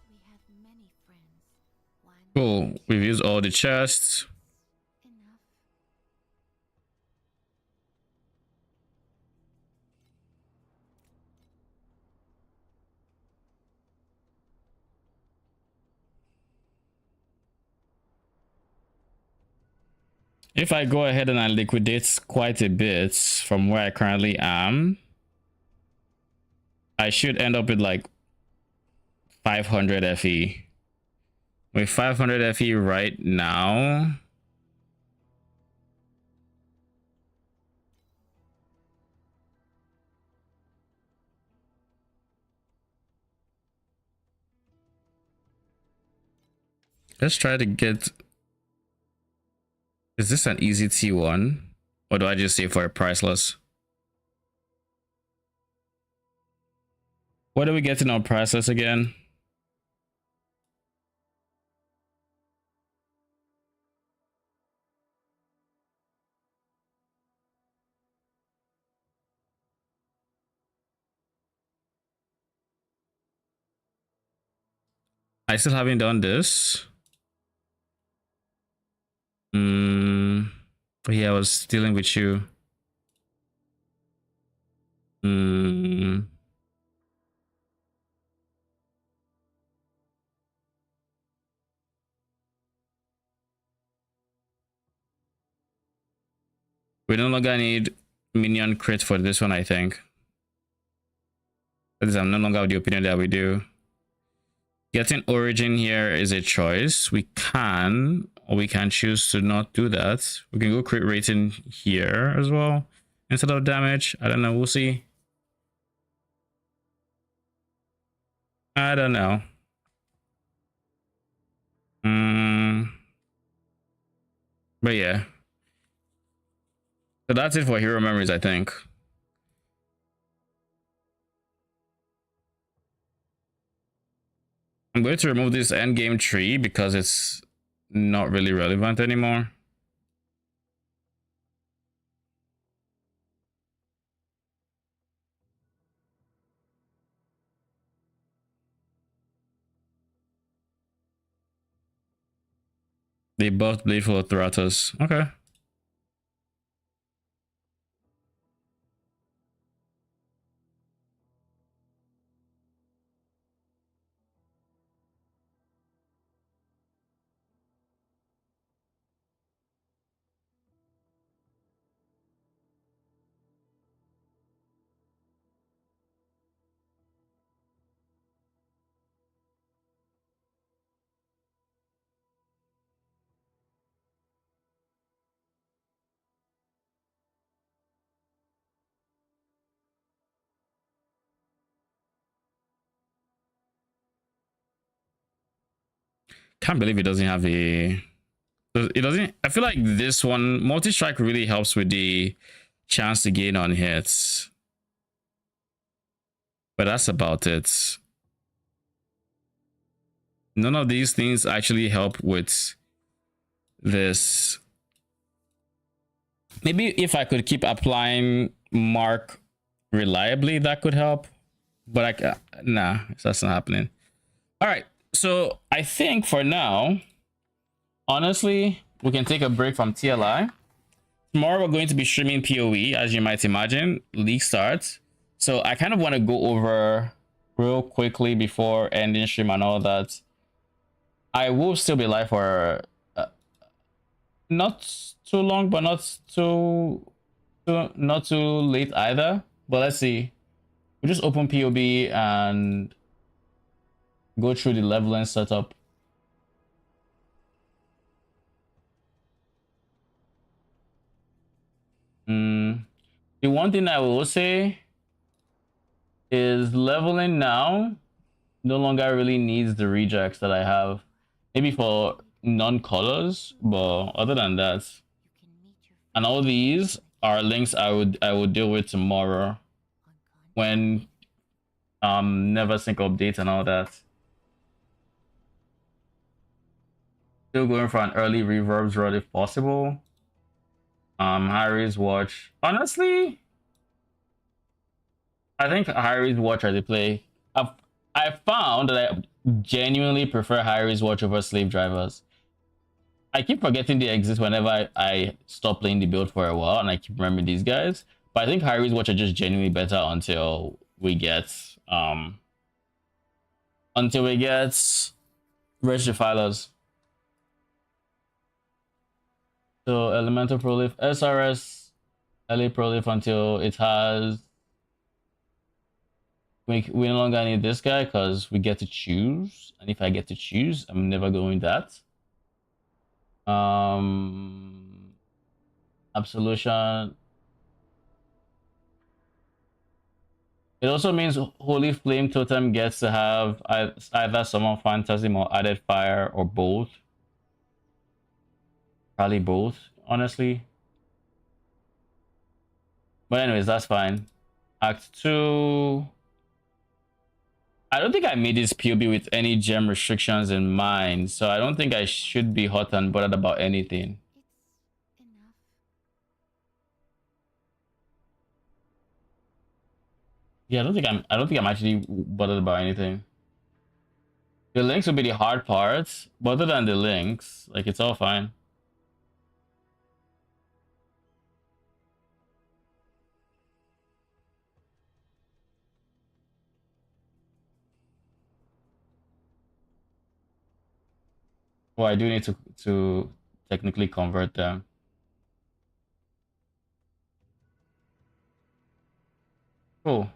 We have many friends. One Cool. We've used all the chests. enough. If I go ahead and I liquidate quite a bit from where I currently am, I should end up with like 500 FE. With 500 FE right now, let's try to get... Is this an easy T1? Or do I just save for a priceless? What are we getting on priceless again? I still haven't done this. But yeah, I was dealing with you. We no longer need minion crit for this one, I think. That is, I'm no longer of the opinion that we do. Getting origin here is a choice. We can, or we can choose to not do that. We can go crit rating here as well instead of damage. I don't know. We'll see. I don't know. But yeah. So that's it for hero memories, I think. I'm going to remove this endgame tree because it's not really relevant anymore. They buffed Bladeful Thratus. Okay. Can't believe it doesn't have a... It doesn't... I feel like this one, multi-strike really helps with the chance to gain on hits. But that's about it. None of these things actually help with this. Maybe if I could keep applying Mark reliably, that could help. But nah, that's not happening. All right. So I think for now, honestly, we can take a break from TLI. Tomorrow we're going to be streaming PoE, as you might imagine. League starts. So I kind of want to go over real quickly before ending stream and all that. I will still be live for not too long, but not too late either. But let's see. We just open PoB and go through the leveling setup. The one thing I will say is leveling now no longer really needs the rejects that I have. Maybe for non-colors, but other than that, and all these are links I would deal with tomorrow when never sync updates and all that. Still going for an early reverbs run if possible. Harry's watch. Honestly, I think Harry's watch as a play. I found that I genuinely prefer Harry's watch over slave drivers. I keep forgetting they exist whenever I stop playing the build for a while, and I keep remembering these guys. But I think Harry's watch are just genuinely better until we get Reg Defilers. So Elemental Prolif, SRS, LA Prolif until it has... We no longer need this guy because we get to choose. And if I get to choose, I'm never going that. Absolution. It also means Holy Flame Totem gets to have either Summon Phantasm or Added Fire or both. Probably both, honestly. But anyways, that's fine. Act 2. I don't think I made this PoB with any gem restrictions in mind, so I don't think I should be hot and bothered about anything. It's enough. Yeah, I don't think I'm actually bothered about anything. The links will be the hard parts, but other than the links, like it's all fine. Well, I do need to technically convert them. Cool.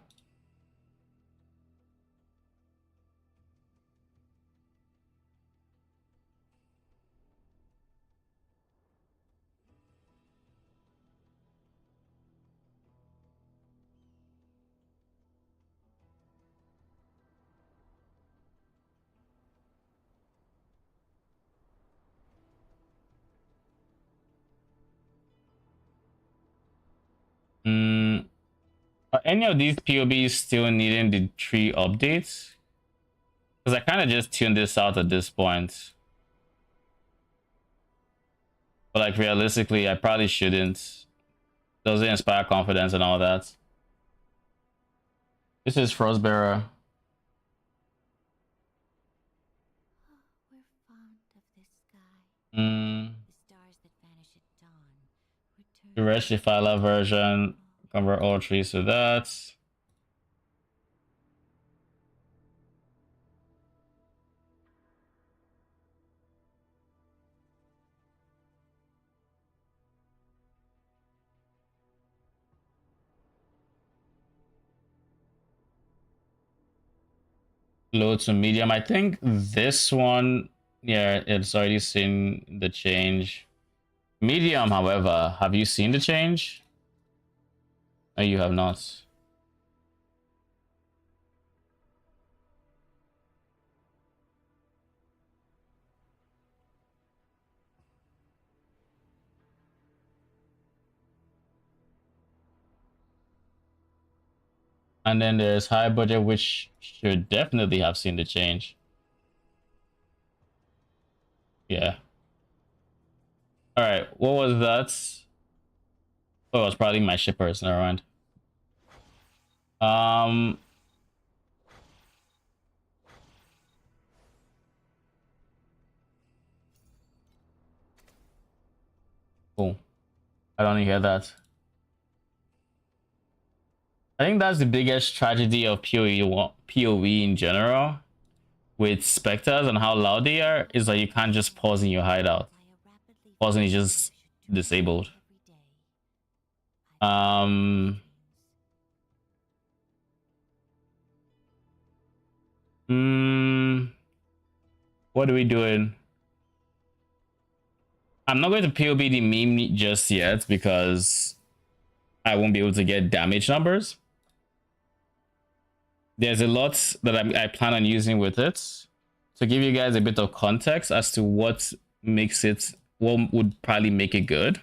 Are any of these POBs still needing the tree updates? Because I kind of just tuned this out at this point. But like realistically, I probably shouldn't. Doesn't inspire confidence and all that. This is Frostbearer. We're fond of this sky. The The stars that vanish at dawn return. Reshifila version. Convert all trees to that. Low to medium. I think this one, yeah, it's already seen the change. Medium, however, have you seen the change? No, you have not. And then there's high budget, which should definitely have seen the change. Yeah. All right. What was that? Oh, it was probably my shippers. Never mind. Cool. I don't hear that. I think that's the biggest tragedy of PoE in general, with specters and how loud they are, is that you can't just pause in your hideout. Pausing is just disabled. What are we doing? I'm not going to POB the meme just yet because I won't be able to get damage numbers. There's a lot that I plan on using with it to give you guys a bit of context as to what makes it, what would probably make it good.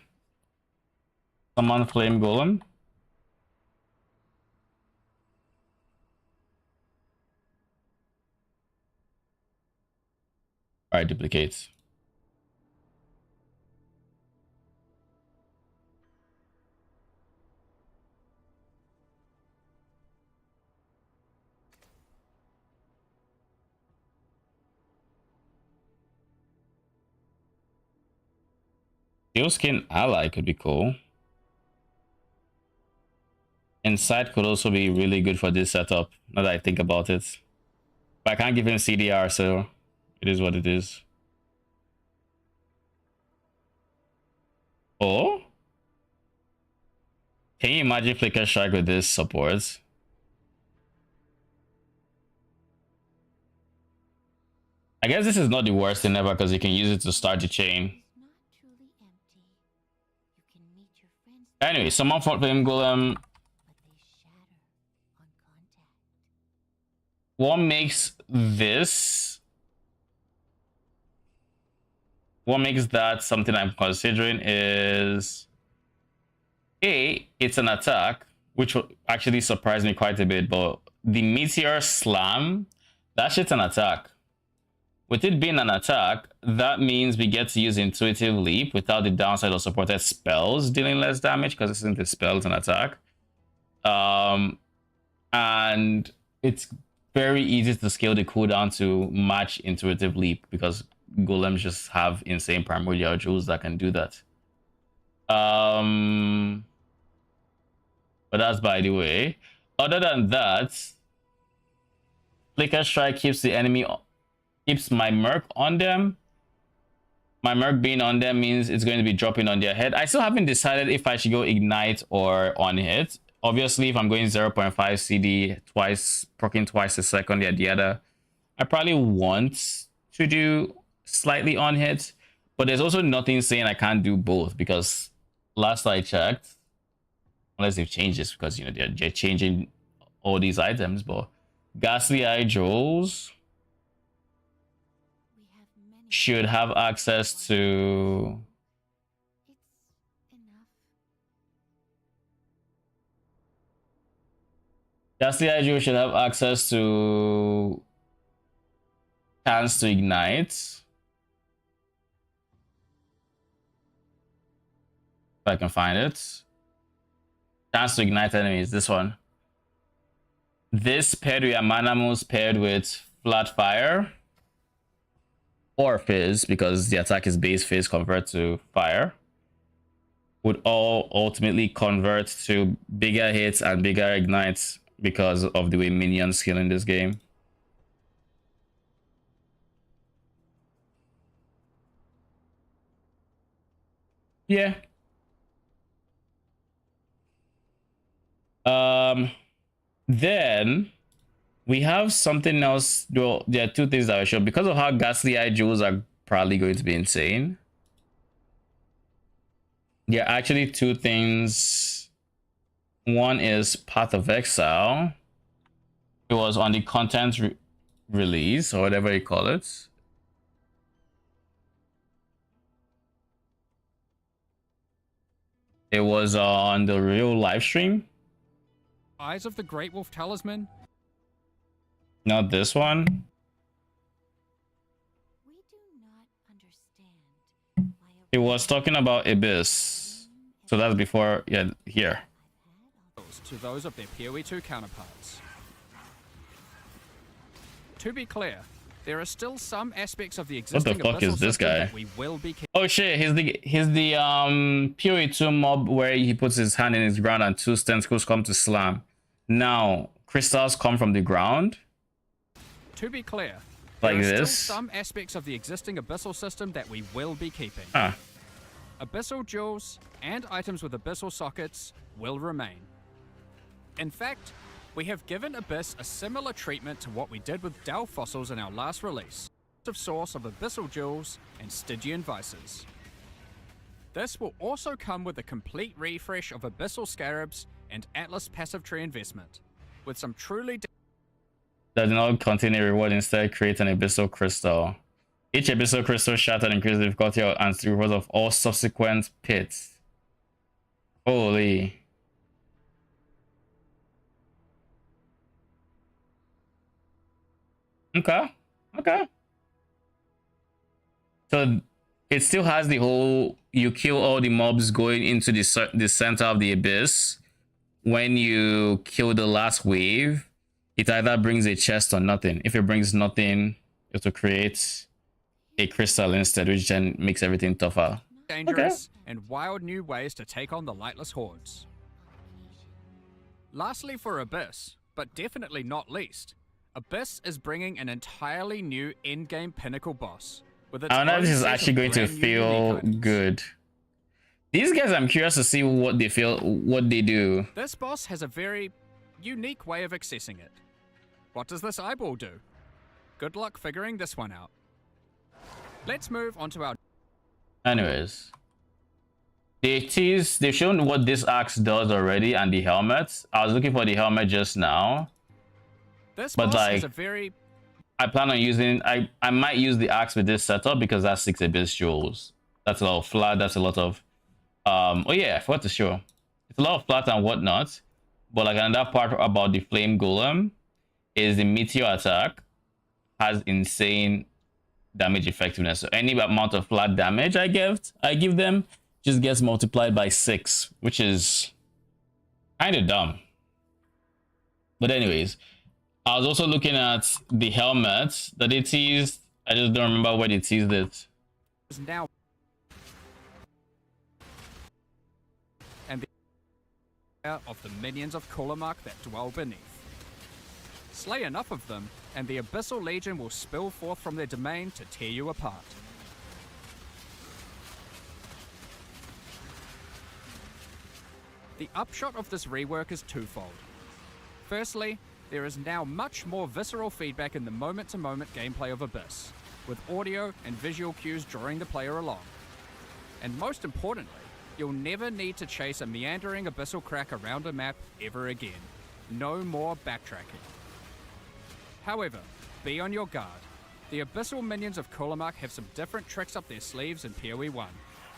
Summon Flame Golem. All right, duplicates. Sealskin Ally could be cool. Insight could also be really good for this setup, now that I think about it. But I can't give him CDR, so it is what it is. Oh? Can you imagine Flicker Strike with this support? I guess this is not the worst thing ever because you can use it to start the chain. Anyway, summon Flame Golem. What makes this? What makes that something I'm considering is A, it's an attack, which actually surprised me quite a bit, but the Meteor Slam, that shit's an attack. With it being an attack, that means we get to use Intuitive Leap without the downside of supported spells dealing less damage, because this isn't a spell, it's an attack. And it's very easy to scale the cooldown to match intuitive leap because golems just have insane primordial jewels that can do that. But that's by the way. Other than that, Flicker Strike keeps my Merc on them. My Merc being on them means it's going to be dropping on their head. I still haven't decided if I should go Ignite or on hit. Obviously, if I'm going 0.5 CD twice, proccing twice a second, yeah, the other, I probably want to do slightly on hit. But there's also nothing saying I can't do both because last I checked, unless they've changed this because you know they're changing all these items, but Ghastly Eye Jewels We have many. should have access to It's enough. Ghastly Eye Jewels should have access to chance to ignite. If I can find it. Chance to ignite enemies, this one. This paired with Amanamus paired with Flat Fire or Fizz, because the attack is base Fizz convert to fire, would all ultimately convert to bigger hits and bigger ignites because of the way minions skill in this game. Yeah. Then we have something else. Well, there are two things that I show because of how Ghastly Eye Jewels are probably going to be insane. There are actually two things. One is Path of Exile. It was on the content release or whatever you call it. It was on the real live stream. Eyes of the Great Wolf Talisman. Not this one. We do not understand why a It was talking about Abyss. So that's before, yeah, here. To those of their PoE2 counterparts. To be clear, there are still some aspects of the existing fuck abyssal is this system guy? that we will be Oh shit, he's the PoE2 mob where he puts his hand in his ground and two tentacles come to slam. Now, crystals come from the ground. To be clear, Like there are this? still some aspects of the existing abyssal system that we will be keeping. Ah, Abyssal jewels and items with abyssal sockets will remain. In fact, we have given Abyss a similar treatment to what we did with Dell fossils in our last release, of source of abyssal jewels and Stygian vices. This will also come with a complete refresh of abyssal scarabs and Atlas passive tree investment, with some truly does not contain a reward, instead create an abyssal crystal. Each abyssal crystal shattered increases the difficulty and the rewards of all subsequent pits. Holy. Okay. Okay. So it still has the whole you kill all the mobs going into the center of the abyss. When you kill the last wave, it either brings a chest or nothing. If it brings nothing, you have to create a crystal instead, which then makes everything tougher. dangerous and wild new ways to take on the lightless hordes. Lastly, for Abyss, but definitely not least, Abyss is bringing an entirely new endgame pinnacle boss. With its I wonder if own this is set actually of going to brand new feel unique items. good. These guys, I'm curious to see what they do. This boss has a very unique way of accessing it. What does this eyeball do? Good luck figuring this one out. Let's move on to our Anyways, they've shown what this axe does already and the helmet. I was looking for the helmet just now. This But, boss has like, a very I plan on using, I might use the axe with this setup because that's 6 abyss jewels. That's a lot of flat, that's a lot of, oh yeah, I forgot to show. It's a lot of flat and whatnot. But like another part about the flame golem is the meteor attack has insane damage effectiveness. So any amount of flat damage I give them just gets multiplied by 6, which is kind of dumb. But anyways, I was also looking at the helmet that they teased. I just don't remember where they teased it. Is now and the of the minions of Kulamark that dwell beneath. Slay enough of them, and the Abyssal Legion will spill forth from their domain to tear you apart. The upshot of this rework is twofold. Firstly, there is now much more visceral feedback in the moment-to-moment gameplay of Abyss, with audio and visual cues drawing the player along. And most importantly, you'll never need to chase a meandering abyssal crack around a map ever again. No more backtracking. However, be on your guard. The abyssal minions of Kulamark have some different tricks up their sleeves in PoE 1,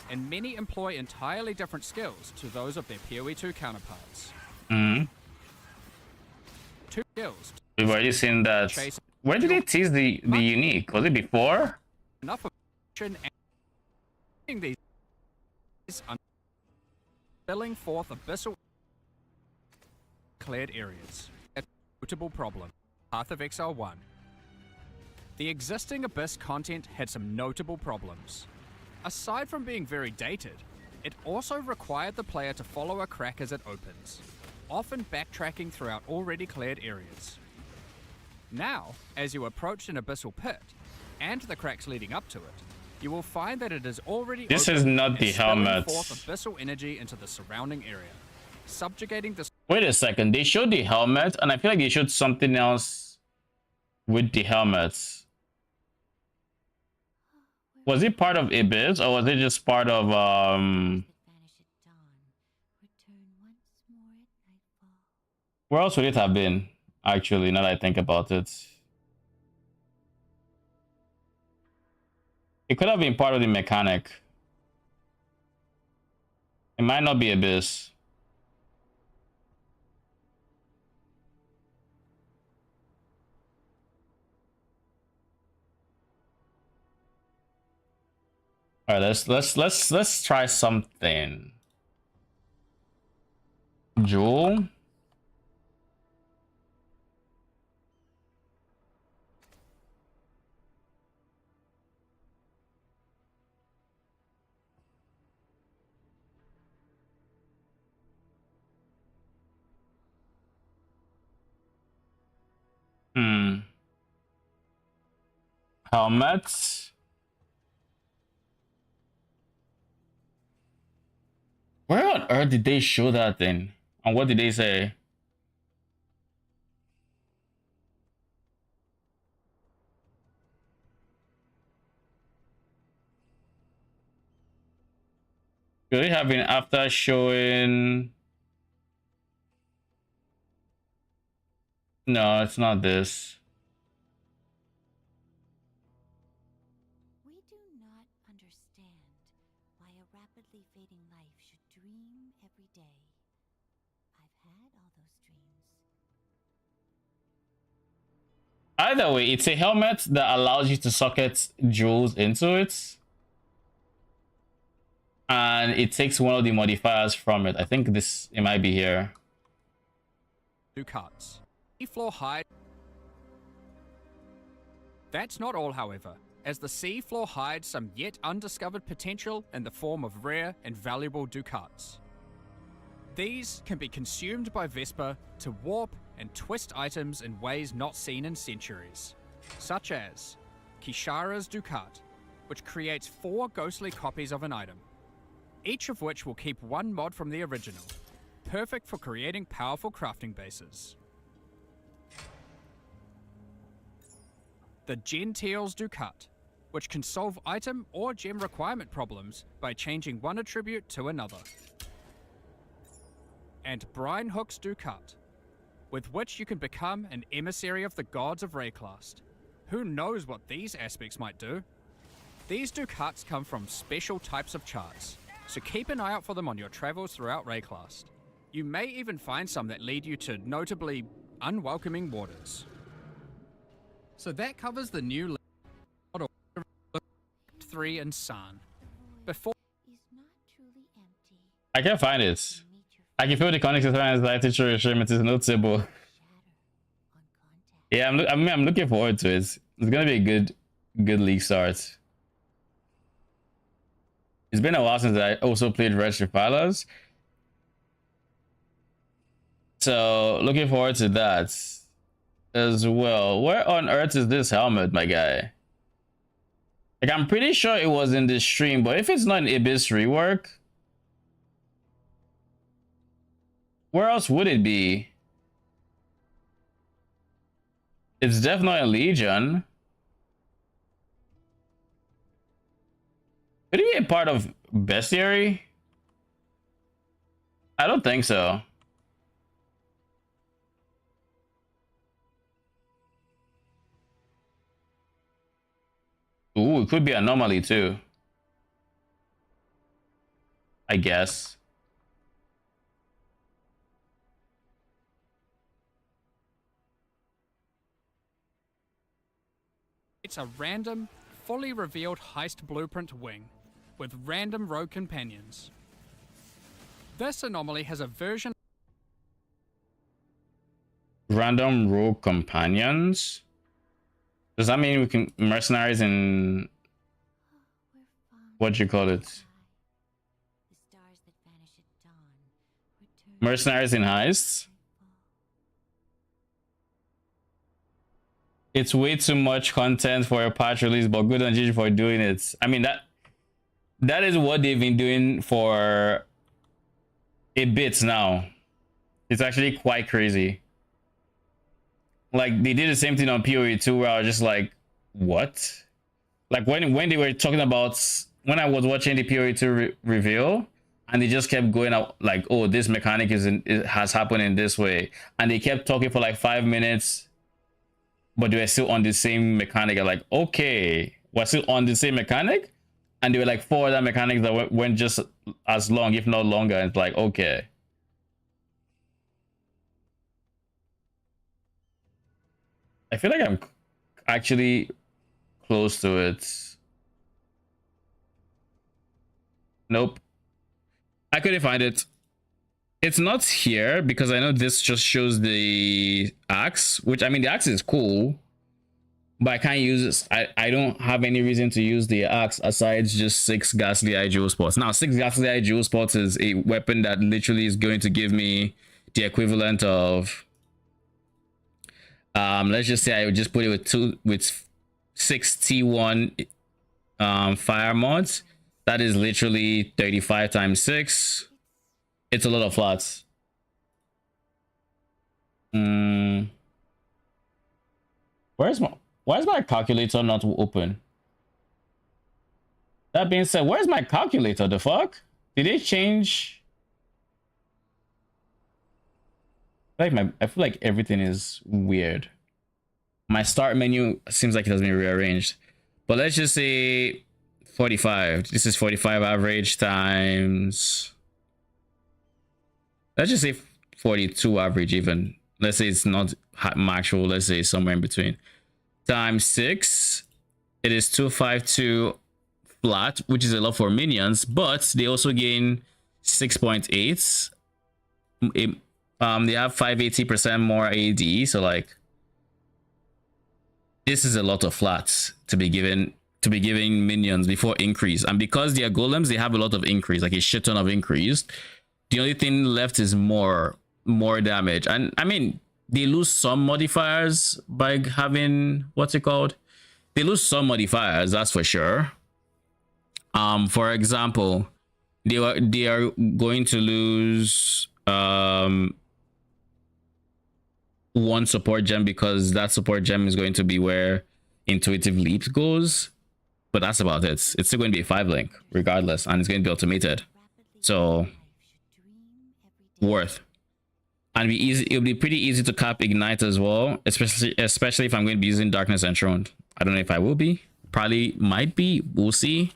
and many employ entirely different skills to those of their PoE 2 counterparts. Two skills. We've already seen that. Where did they tease the unique? Was it before? Enough of and these filling forth abyssal cleared areas. A notable problem. Path of Exile 1. The existing Abyss content had some notable problems. Aside from being very dated, it also required the player to follow a crack as it opens, often backtracking throughout already cleared areas. Now, as you approach an abyssal pit, and the cracks leading up to it, you will find that it is already This open is not the and spilling helmet. forth abyssal energy into the surrounding area, subjugating the Wait a second. They showed the helmet, and I feel like they showed something else with the helmet. Was it part of Abyss, or was it just part of Vanish at dawn, return once more at nightfall. where else would it have been? Actually, now that I think about it, it could have been part of the mechanic. It might not be Abyss. All right, let's try something. Jewel. Helmets. Where on earth did they show that thing? And what did they say? Could it have been after showing? No, it's not this. We do not understand why a rapidly fading life should dream every day. I've had all those dreams. Either way, it's a helmet that allows you to socket jewels into it. And it takes one of the modifiers from it. I think it might be here. Ducats. Seafloor hide. That's not all, however, as the seafloor hides some yet undiscovered potential in the form of rare and valuable ducats. These can be consumed by Vesper to warp and twist items in ways not seen in centuries, such as Kishara's Ducat, which creates 4 ghostly copies of an item, each of which will keep one mod from the original, perfect for creating powerful crafting bases. The Gentile's Ducat, which can solve item or gem requirement problems by changing one attribute to another. And Brine Hook's Ducat, with which you can become an emissary of the gods of Rayclast. Who knows what these aspects might do? These Ducats come from special types of charts, so keep an eye out for them on your travels throughout Rayclast. You may even find some that lead you to notably unwelcoming waters. So that covers the new 3 and San. Before Is not truly empty. I can't find it. Meet your I can feel the connection to anxiety to regime. It is notable. shatter on contact. Yeah, I'm looking forward to it. It's gonna be a good league start. It's been a while since I also played Retro Fighters, so looking forward to that as well. Where on earth is this helmet, my guy? Like, I'm pretty sure it was in this stream, but if it's not an Abyss rework, where else would it be? It's definitely a Legion. Could it be a part of Bestiary? I don't think so. Ooh, it could be Anomaly too, I guess. It's a random, fully revealed heist blueprint wing with random rogue companions. This anomaly has a version Random rogue companions? Does that mean we can mercenaries in what you call it? The stars that vanish at dawn return. Mercenaries in heists? It's way too much content for a patch release, but good on GG for doing it. I mean, that is what they've been doing for a bit now. It's actually quite crazy. Like, they did the same thing on PoE 2 where I was just like, what? Like, when they were talking about, when I was watching the PoE 2 reveal, and they just kept going out like, oh, this mechanic it has happened in this way, and they kept talking for like 5 minutes, but they were still on the same mechanic. I'm like, okay, we're still on the same mechanic, and there were like 4 other mechanics that went just as long, if not longer. And it's like, okay. I feel like I'm actually close to it. Nope. I couldn't find it. It's not here because I know this just shows the axe, which, I mean, the axe is cool, but I can't use it. I don't have any reason to use the axe aside just 6 ghastly eye jewel spots. Now, 6 ghastly eye jewel spots is a weapon that literally is going to give me the equivalent of, let's just say I would just put it with 6 T1 fire mods. That is literally 35 times 6. It's a lot of flats. Why is my calculator not open? That being said, where's my calculator? The fuck? Did they change? I feel like everything is weird. My start menu seems like it has been rearranged. But let's just say 45. This is 45 average times, let's just say 42 average even. Let's say it's not actual, let's say somewhere in between. Times 6. It is 252 flat, which is a lot for minions, but they also gain 6.8. They have 580% more AD, so like, this is a lot of flats to be giving minions before increase. And because they are golems, they have a lot of increase, like a shit ton of increase. The only thing left is more damage. And I mean, they lose some modifiers by having, what's it called? They lose some modifiers, that's for sure. For example, they are going to lose one support gem, because that support gem is going to be where intuitive leap goes, but that's about it. It's still going to be a 5-link regardless, and it's going to be automated, so worth. And be easy, it'll be pretty easy to cap ignite as well, especially if I'm going to be using darkness enthroned. I don't know if I will be, probably might be, we'll see.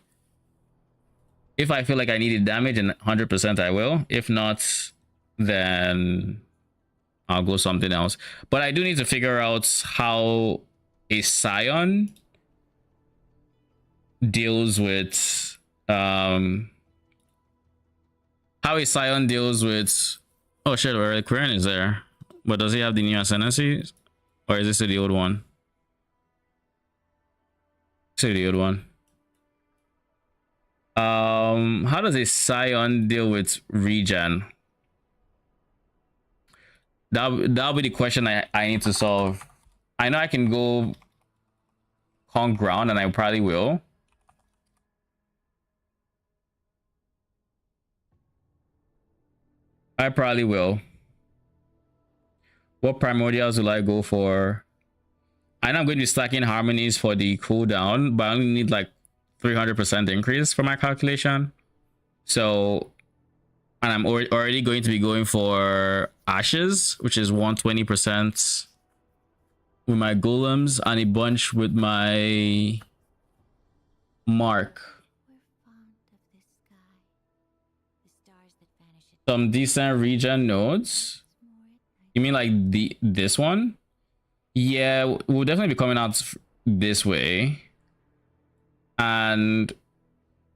If I feel like I needed damage, and 100% I will. If not, then I'll go something else. But I do need to figure out how a Scion deals with oh shit, Quern is there, but does he have the new ascendancy? Or is this the old one? This is the old one. How does a Scion deal with regen? That'll be the question I need to solve. I know I can go conk ground, and I probably will. I probably will. What primordials will I go for? I know I'm going to be stacking harmonies for the cooldown, but I only need like 300% increase for my calculation. So, and I'm already going to be going for ashes, which is 120% with my golems, and a bunch with my mark. We're fond of this sky. The stars that vanish at Some decent regen nodes. more at night. You mean like this one? Yeah, we'll definitely be coming out this way. And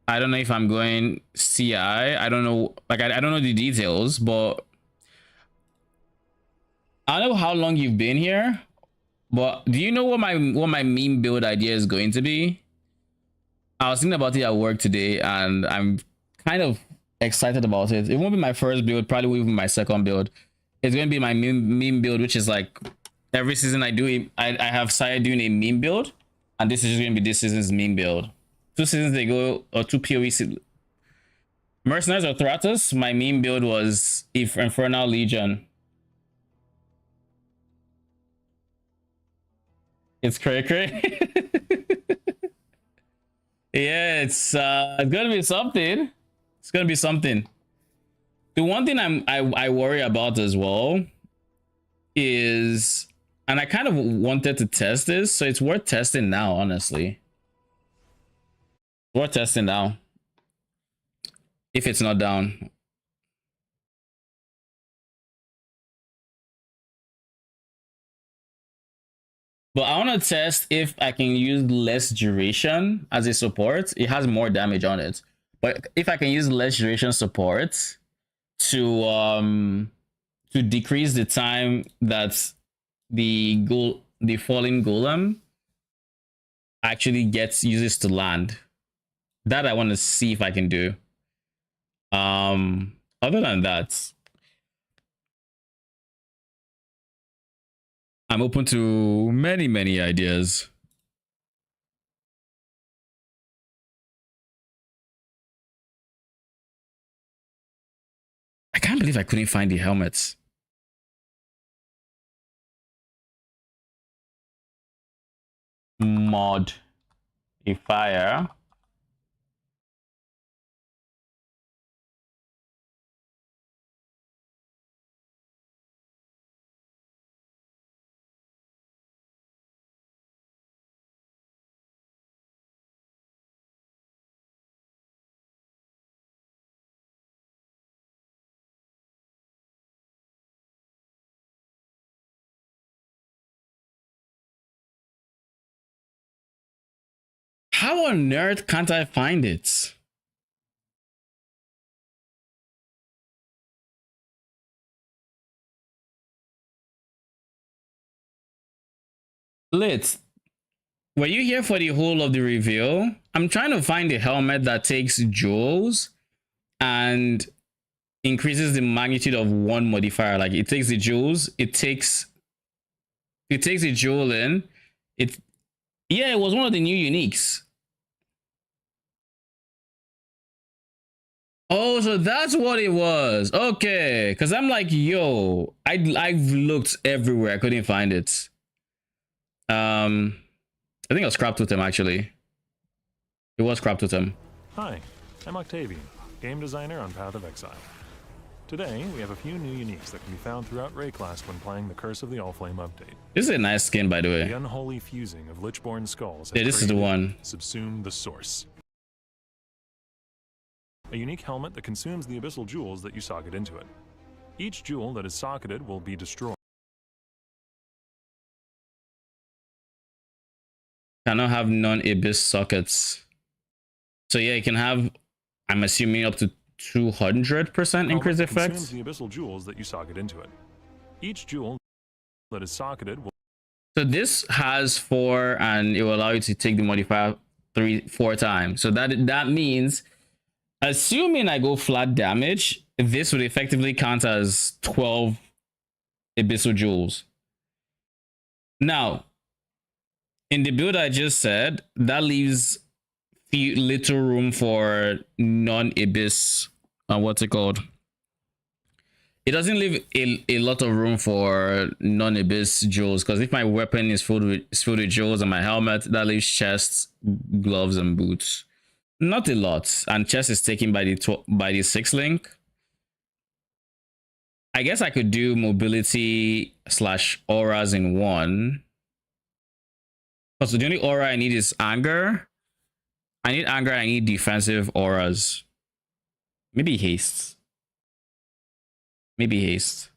I don't know if I'm going CI. I don't know. Like I don't know the details, but I don't know how long you've been here. But do you know what my meme build idea is going to be? I was thinking about it at work today, and I'm kind of excited about it. It won't be my first build, probably won't be my second build. It's going to be my meme build, which is like every season I have started doing a meme build, and this is just going to be this season's meme build. 2 seasons ago, or 2 PoE Mercenaries or Thratus, my meme build was if Infernal Legion. It's cray. Yeah, it's gonna be something. It's gonna be something. The one thing I worry about as well is, and I kind of wanted to test this, so it's worth testing now, honestly. Worth testing now. If it's not down. But I want to test if I can use less duration as a support. It has more damage on it. But if I can use less duration support to decrease the time that the falling golem actually uses to land. That I want to see if I can do. Other than that, I'm open to many ideas. I can't believe I couldn't find the helmets. Mod a fire. How on earth can't I find it? Lit, were you here for the whole of the reveal? I'm trying to find a helmet that takes jewels and increases the magnitude of one modifier. Like it takes the jewels, it takes a jewel in. Yeah, it was one of the new uniques. Oh, so that's what it was. Okay, because I'm like, yo, I've looked everywhere, I couldn't find it. I think it was Scrap Totem actually. It was Scrap Totem. Hi, I'm Octavian, game designer on Path of Exile. Today, we have a few new uniques that can be found throughout Rayclast when playing the Curse of the Allflame update. This is a nice skin, by the way. The unholy fusing of Lichborn skulls has Yeah, this is the one. Subsume the Source. A unique helmet that consumes the abyssal jewels that you socket into it. Each jewel that is socketed will be destroyed. Cannot have non-abyss sockets. So yeah, you can have, I'm assuming, up to 200% increase effect. Consumes the abyssal jewels that you socket into it. Each jewel that is socketed will So this has 4 and it will allow you to take the modifier 4 times. So that means, assuming I go flat damage, this would effectively count as 12 abyssal jewels. Now, in the build I just said, that leaves little room for non-abyss, what's it called? It doesn't leave a lot of room for non-abyss jewels, because if my weapon is filled with jewels and my helmet, that leaves chests, gloves, and boots. Not a lot, and chest is taken by the 6 link. I guess I could do mobility / auras in one. So the only aura I need is anger. I need anger. I need defensive auras. Maybe haste. Maybe haste.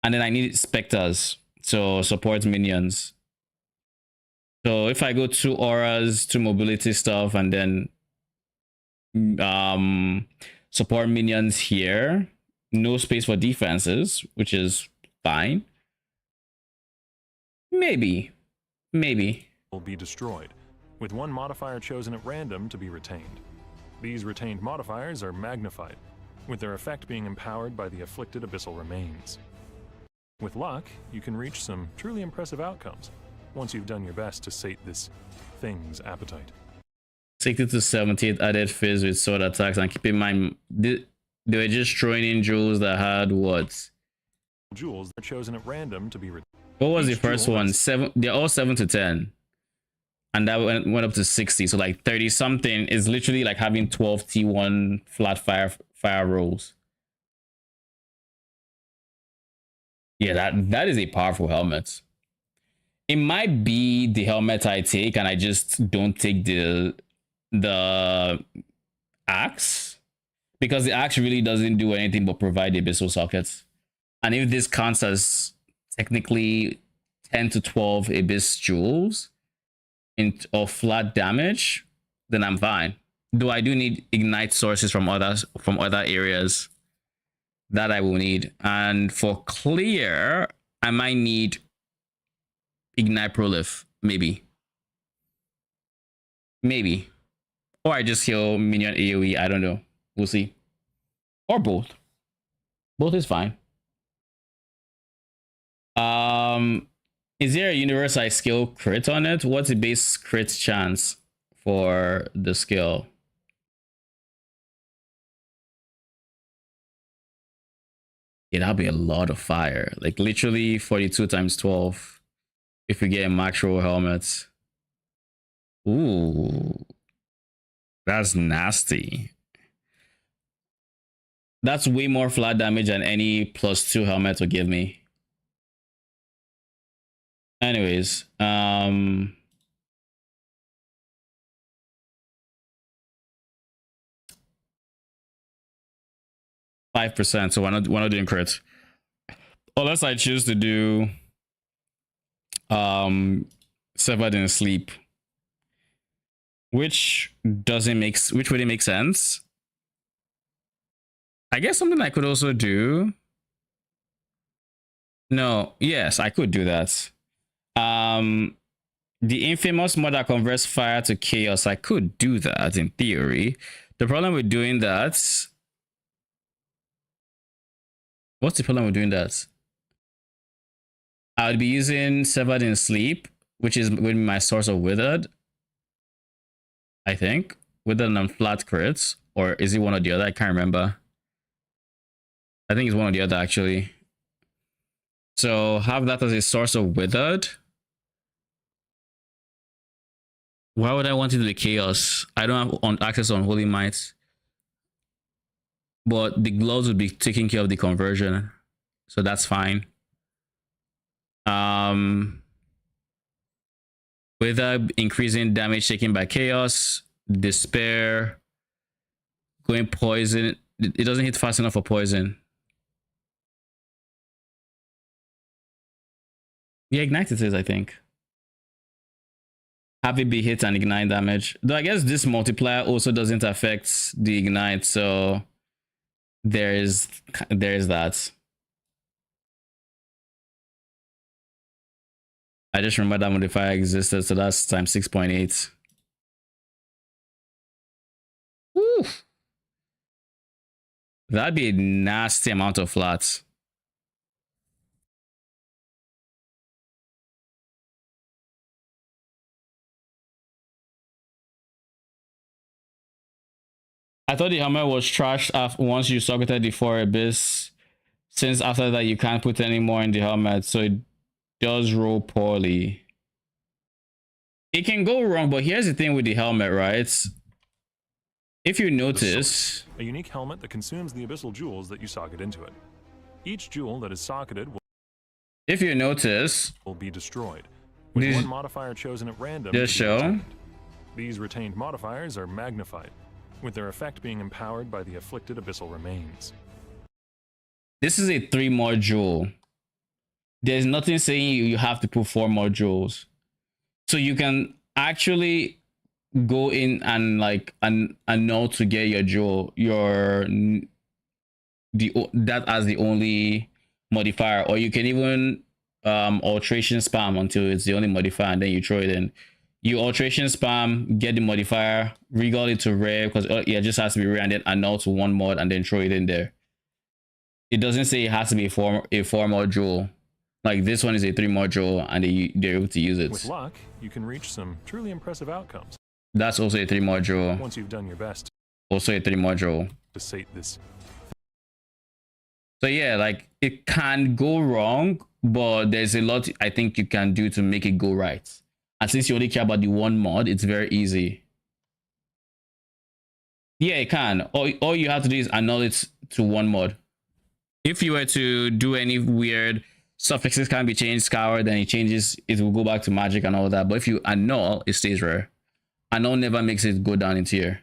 And then I need specters, so support minions. So if I go 2 auras, 2 mobility stuff, and then support minions here, no space for defenses, which is fine. Maybe Will be destroyed, with one modifier chosen at random to be retained. These retained modifiers are magnified, with their effect being empowered by the afflicted abyssal remains. With luck, you can reach some truly impressive outcomes once you've done your best to sate this thing's appetite. 60 to 78 added phase with sword attacks, and keep in mind they were just throwing in jewels that had what? Jewels are chosen at random to be retained. What was the first one? 7. They're all 7 to 10. And that went up to 60. So like 30 something is literally like having 12 T1 flat fire rolls. Yeah, that is a powerful helmet. It might be the helmet I take, and I just don't take the axe, because the axe really doesn't do anything but provide the abyssal sockets. And if this counts as technically 10 to 12 abyss jewels of flat damage, then I'm fine. Though I do need ignite sources from other areas that I will need. And for clear, I might need ignite prolif, maybe. Or I just heal minion AoE, I don't know. We'll see. Or both. Both is fine. Is there a universal skill crit on it? What's the base crit chance for the skill? Yeah, that'll be a lot of fire. Like literally 42 times 12 if we get a macro helmet. Ooh, that's nasty. That's way more flat damage than any +2 helmet will give me. Anyways, 5%, so we're not doing crit. Unless I choose to do severed in sleep. Which wouldn't make sense. I guess something I could also do. No, yes, I could do that. The infamous mod that converts fire to chaos, I could do that in theory. The problem with doing that, what's the problem with doing that? I would be using severed in sleep, which is going to be my source of withered, I think. Withered and flat crits, or is it one or the other? I can't remember. I think it's one or the other actually. So have that as a source of withered. Why would I want to do the chaos? I don't have access on Holy Might. But the gloves would be taking care of the conversion. So that's fine. Wither increasing damage taken by chaos. Despair. Going poison. It doesn't hit fast enough for poison. Yeah, ignite it is, I think. Have it be hit and ignite damage. Though I guess this multiplier also doesn't affect the ignite, so there is that. I just remember that modifier existed, so that's times 6.8. Woo! That'd be a nasty amount of flats. I thought the helmet was trashed after once you socketed the 4 abyss, since after that you can't put any more in the helmet, so it does roll poorly. It can go wrong, but here's the thing with the helmet, right? If you notice, a unique helmet that consumes the abyssal jewels that you socket into it. Each jewel that is socketed if you notice, will be destroyed, with These- one modifier chosen at random. Just to be show. retained. These retained modifiers are magnified, with their effect being empowered by the afflicted abyssal remains. this is a 3 more jewel. There's nothing saying you have to put 4 more jewels. So you can actually go in and like annul to get your jewel, that as the only modifier, or you can even alteration spam until it's the only modifier and then you throw it in. You alteration spam, get the modifier, regal it to rare because it just has to be rare, and then annul to 1 mod and then throw it in there. It doesn't say it has to be a 4 mod jewel. Like this one is a 3 mod jewel and they're able to use it. With luck, you can reach some truly impressive outcomes. That's also a 3 mod jewel. Once you've done your best Also a 3 mod jewel. to sate this. So yeah, like it can go wrong, but there's a lot I think you can do to make it go right. And since you only care about the 1 mod, it's very easy. Yeah, it can. All you have to do is annul it to 1 mod. If you were to do any weird suffixes can be changed, scour, then it changes, it will go back to magic and all that. But if you annul, it stays rare. Annul never makes it go down in tier.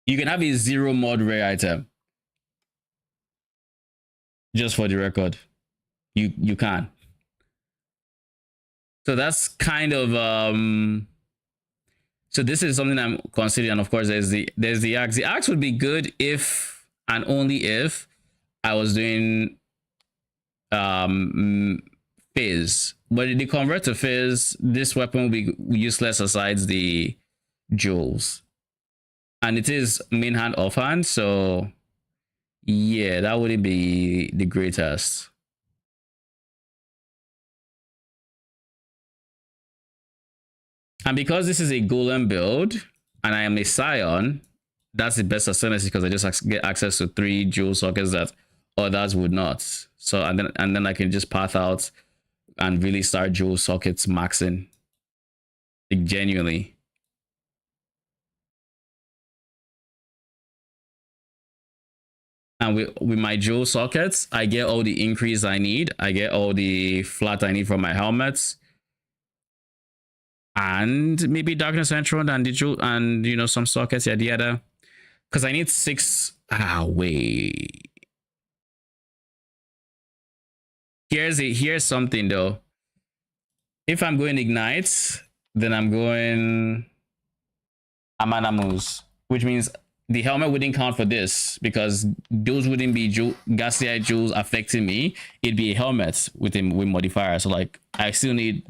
You can have a 0 mod rare item. Just for the record. You can. So that's kind of so this is something I'm considering. And of course there's the axe. The axe would be good if and only if I was doing Fizz. But if they convert to Fizz, this weapon will be useless aside the jewels. And it is main hand offhand, so yeah, that wouldn't be the greatest. And because this is a golem build and I am a scion, that's the best ascendancy because I just get access to 3 jewel sockets that others would not. So and then I can just path out and really start jewel sockets maxing. Like, genuinely. And with my jewel sockets, I get all the increase I need. I get all the flat I need from my helmets. And maybe darkness entrant and the jewel and some sockets, yada yada. Because I need 6. Wait. Here's something though. If I'm going ignite, then I'm going Amanamus, which means the helmet wouldn't count for this because those wouldn't be Ghastly jewels affecting me. It'd be a helmet with modifier. So like I still need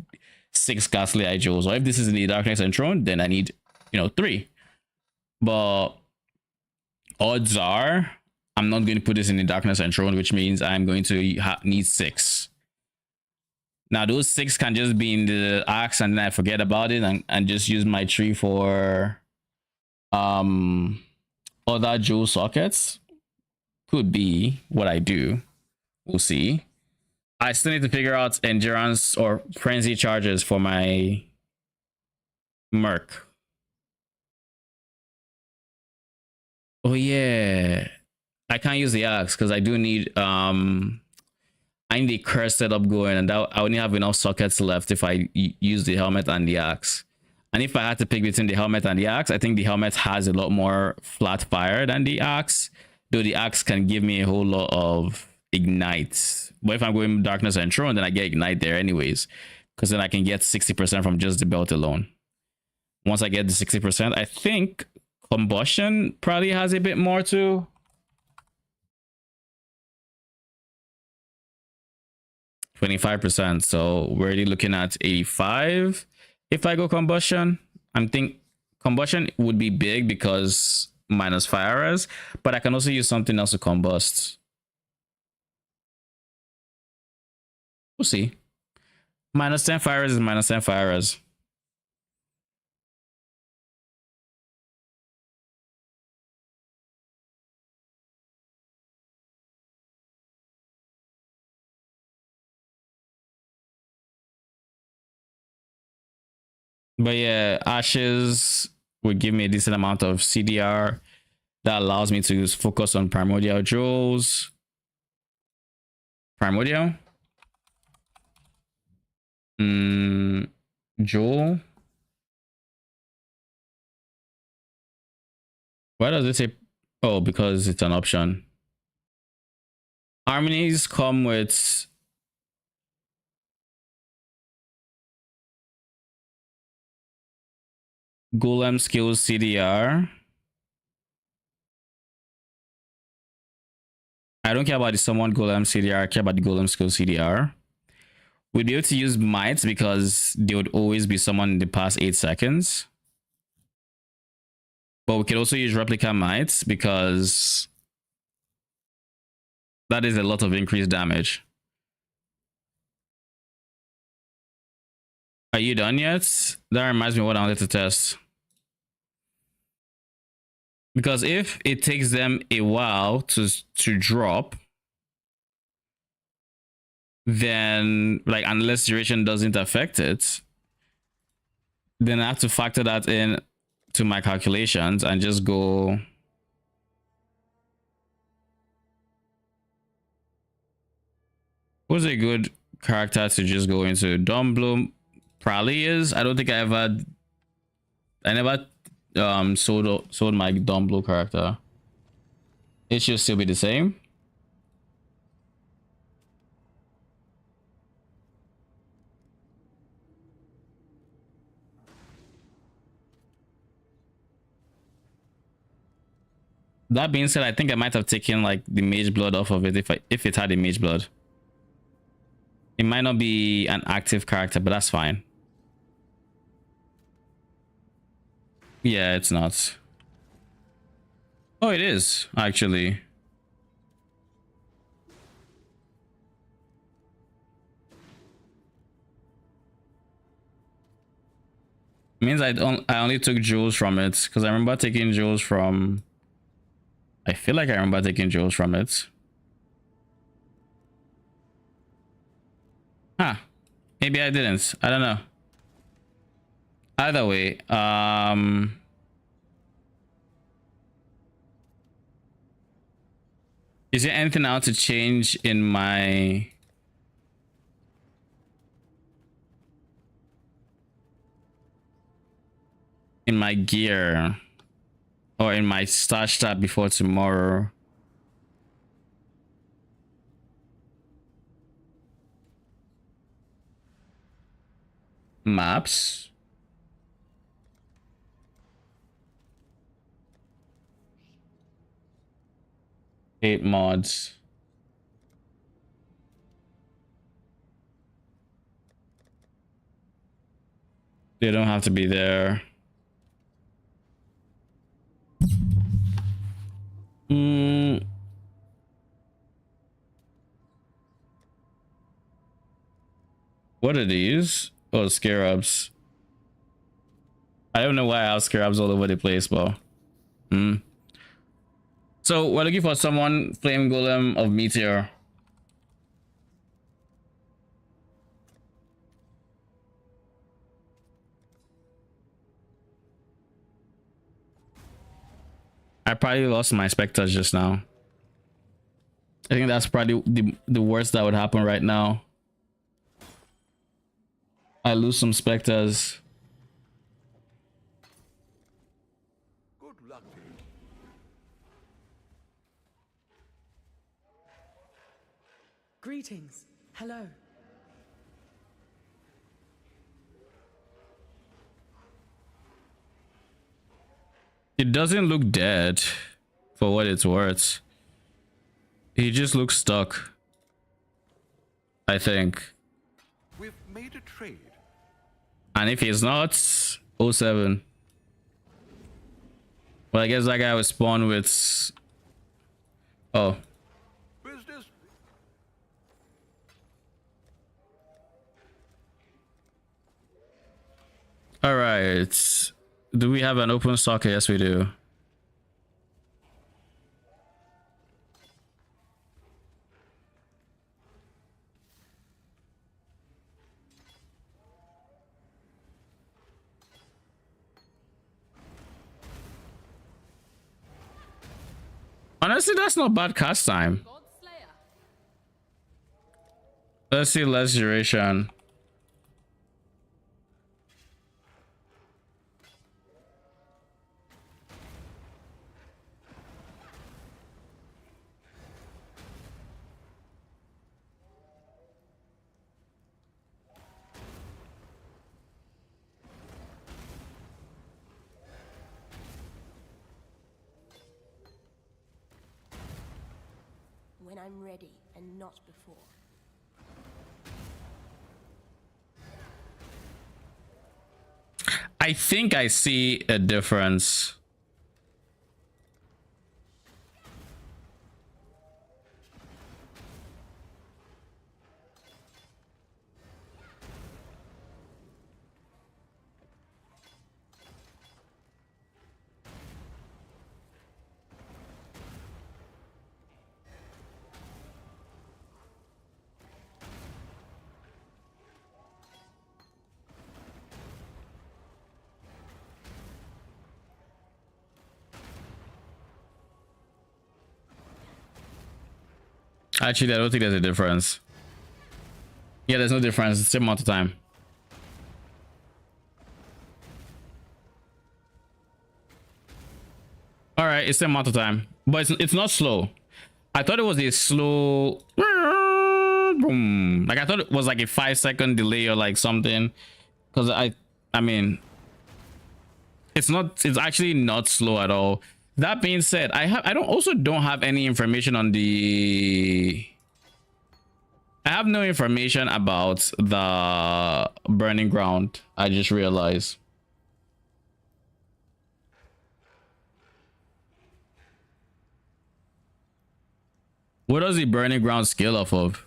6 Ghastly jewels. Or if this is in the Darkness Enthroned, then I need 3. But odds are I'm not going to put this in the Darkness Enthroned, which means I'm going to need 6. Now those 6 can just be in the axe and then I forget about it and just use my tree for other jewel sockets. Could be what I do. We'll see. I still need to figure out endurance or frenzy charges for my Merc. Oh yeah, I can't use the axe because I do need I need the curse setup going, and I only have enough sockets left if I use the helmet and the axe. And if I had to pick between the helmet and the axe, I think the helmet has a lot more flat fire than the axe, though the axe can give me a whole lot of ignite. But if I'm going Darkness Enthroned, then I get ignite there anyways, because then I can get 60% from just the belt alone. Once I get the 60%, I think combustion probably has a bit more too. 25%. So we're already looking at 85. If I go combustion, I'm think combustion would be big because minus fire res, but I can also use something else to combust. We'll see. Minus 10 fire res is minus 10 fire res. But yeah, ashes would give me a decent amount of CDR that allows me to focus on primordial jewels. Primordial? Jewel? Why does it say? Oh, because it's an option. Harmonies come with Golem skills CDR. I don't care about the summon Golem CDR, I care about the Golem skills CDR. We'd be able to use mites because they would always be summoned in the past 8 seconds. But we could also use replica mites because that is a lot of increased damage. Are you done yet? That reminds me of what I wanted to test. Because if it takes them a while to drop, then like unless duration doesn't affect it, then I have to factor that in to my calculations and just go what's a good character to just go into? Dumbloom probably is. I don't think I never sold my Dumbloom character. It should still be the same. That being said, I think I might have taken like the mage blood off of it if it had a mage blood. It might not be an active character, but that's fine. Yeah, it's not. Oh, it is actually. Means I only took jewels from it because I remember taking jewels from. I feel like I remember taking jewels from it. Huh. Maybe I didn't. I don't know. Either way, is there anything else to change in my gear or in my stash tab before tomorrow? Maps. Eight mods. They don't have to be there. What are these? Oh, scarabs. I don't know why I have scarabs all over the place, but so we're looking for someone flame golem of meteor. I probably lost my specters just now. I think that's probably the worst that would happen right now. I lose some specters. Good luck to you. Greetings. Hello. It doesn't look dead for what it's worth. He just looks stuck. I think. We've made a trade. And if he's not, oh 07. Well, I guess that guy was spawned with. Oh. Business. All right. Do we have an open stock? Yes, we do. Honestly, that's not bad cast time. Let's see less duration. When I'm ready and not before. I think I see a difference. Actually, I don't think there's a difference. Yeah, there's no difference. It's the same amount of time. All right, it's the same amount of time, but it's not slow. I thought it was a slow. Boom. Like I thought it was like a 5-second delay or like something. Because I mean, it's not. It's actually not slow at all. That being said, I don't have any information on the. I have no information about the burning ground. I just realized. What does the burning ground scale off of?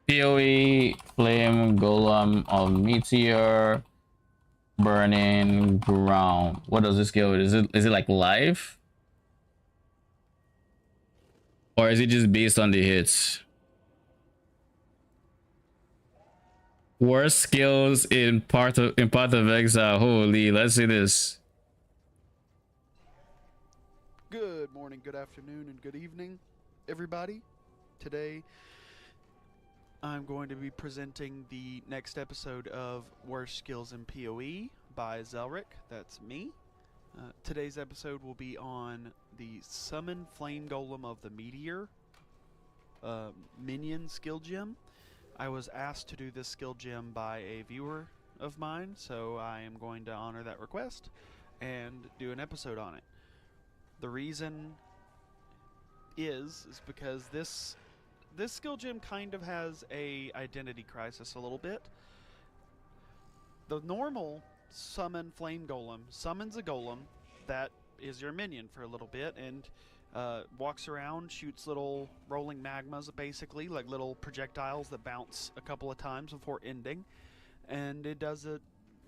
PoE flame golem of meteor burning ground. What does this scale? Is it like live? Or is it just based on the hits? Worst skills in Path of Exile. Holy, let's see this. Good morning, good afternoon, and good evening, everybody. Today, I'm going to be presenting the next episode of Worst Skills in PoE by Zelric. That's me. Today's episode will be on the Summon Flame Golem of the Meteor minion skill gem. I was asked to do this skill gem by a viewer of mine, so I am going to honor that request and do an episode on it. The reason is because this skill gem kind of has a identity crisis a little bit. The normal summon flame golem summons a golem that is your minion for a little bit and walks around, shoots little rolling magmas, basically like little projectiles that bounce a couple of times before ending, and it does a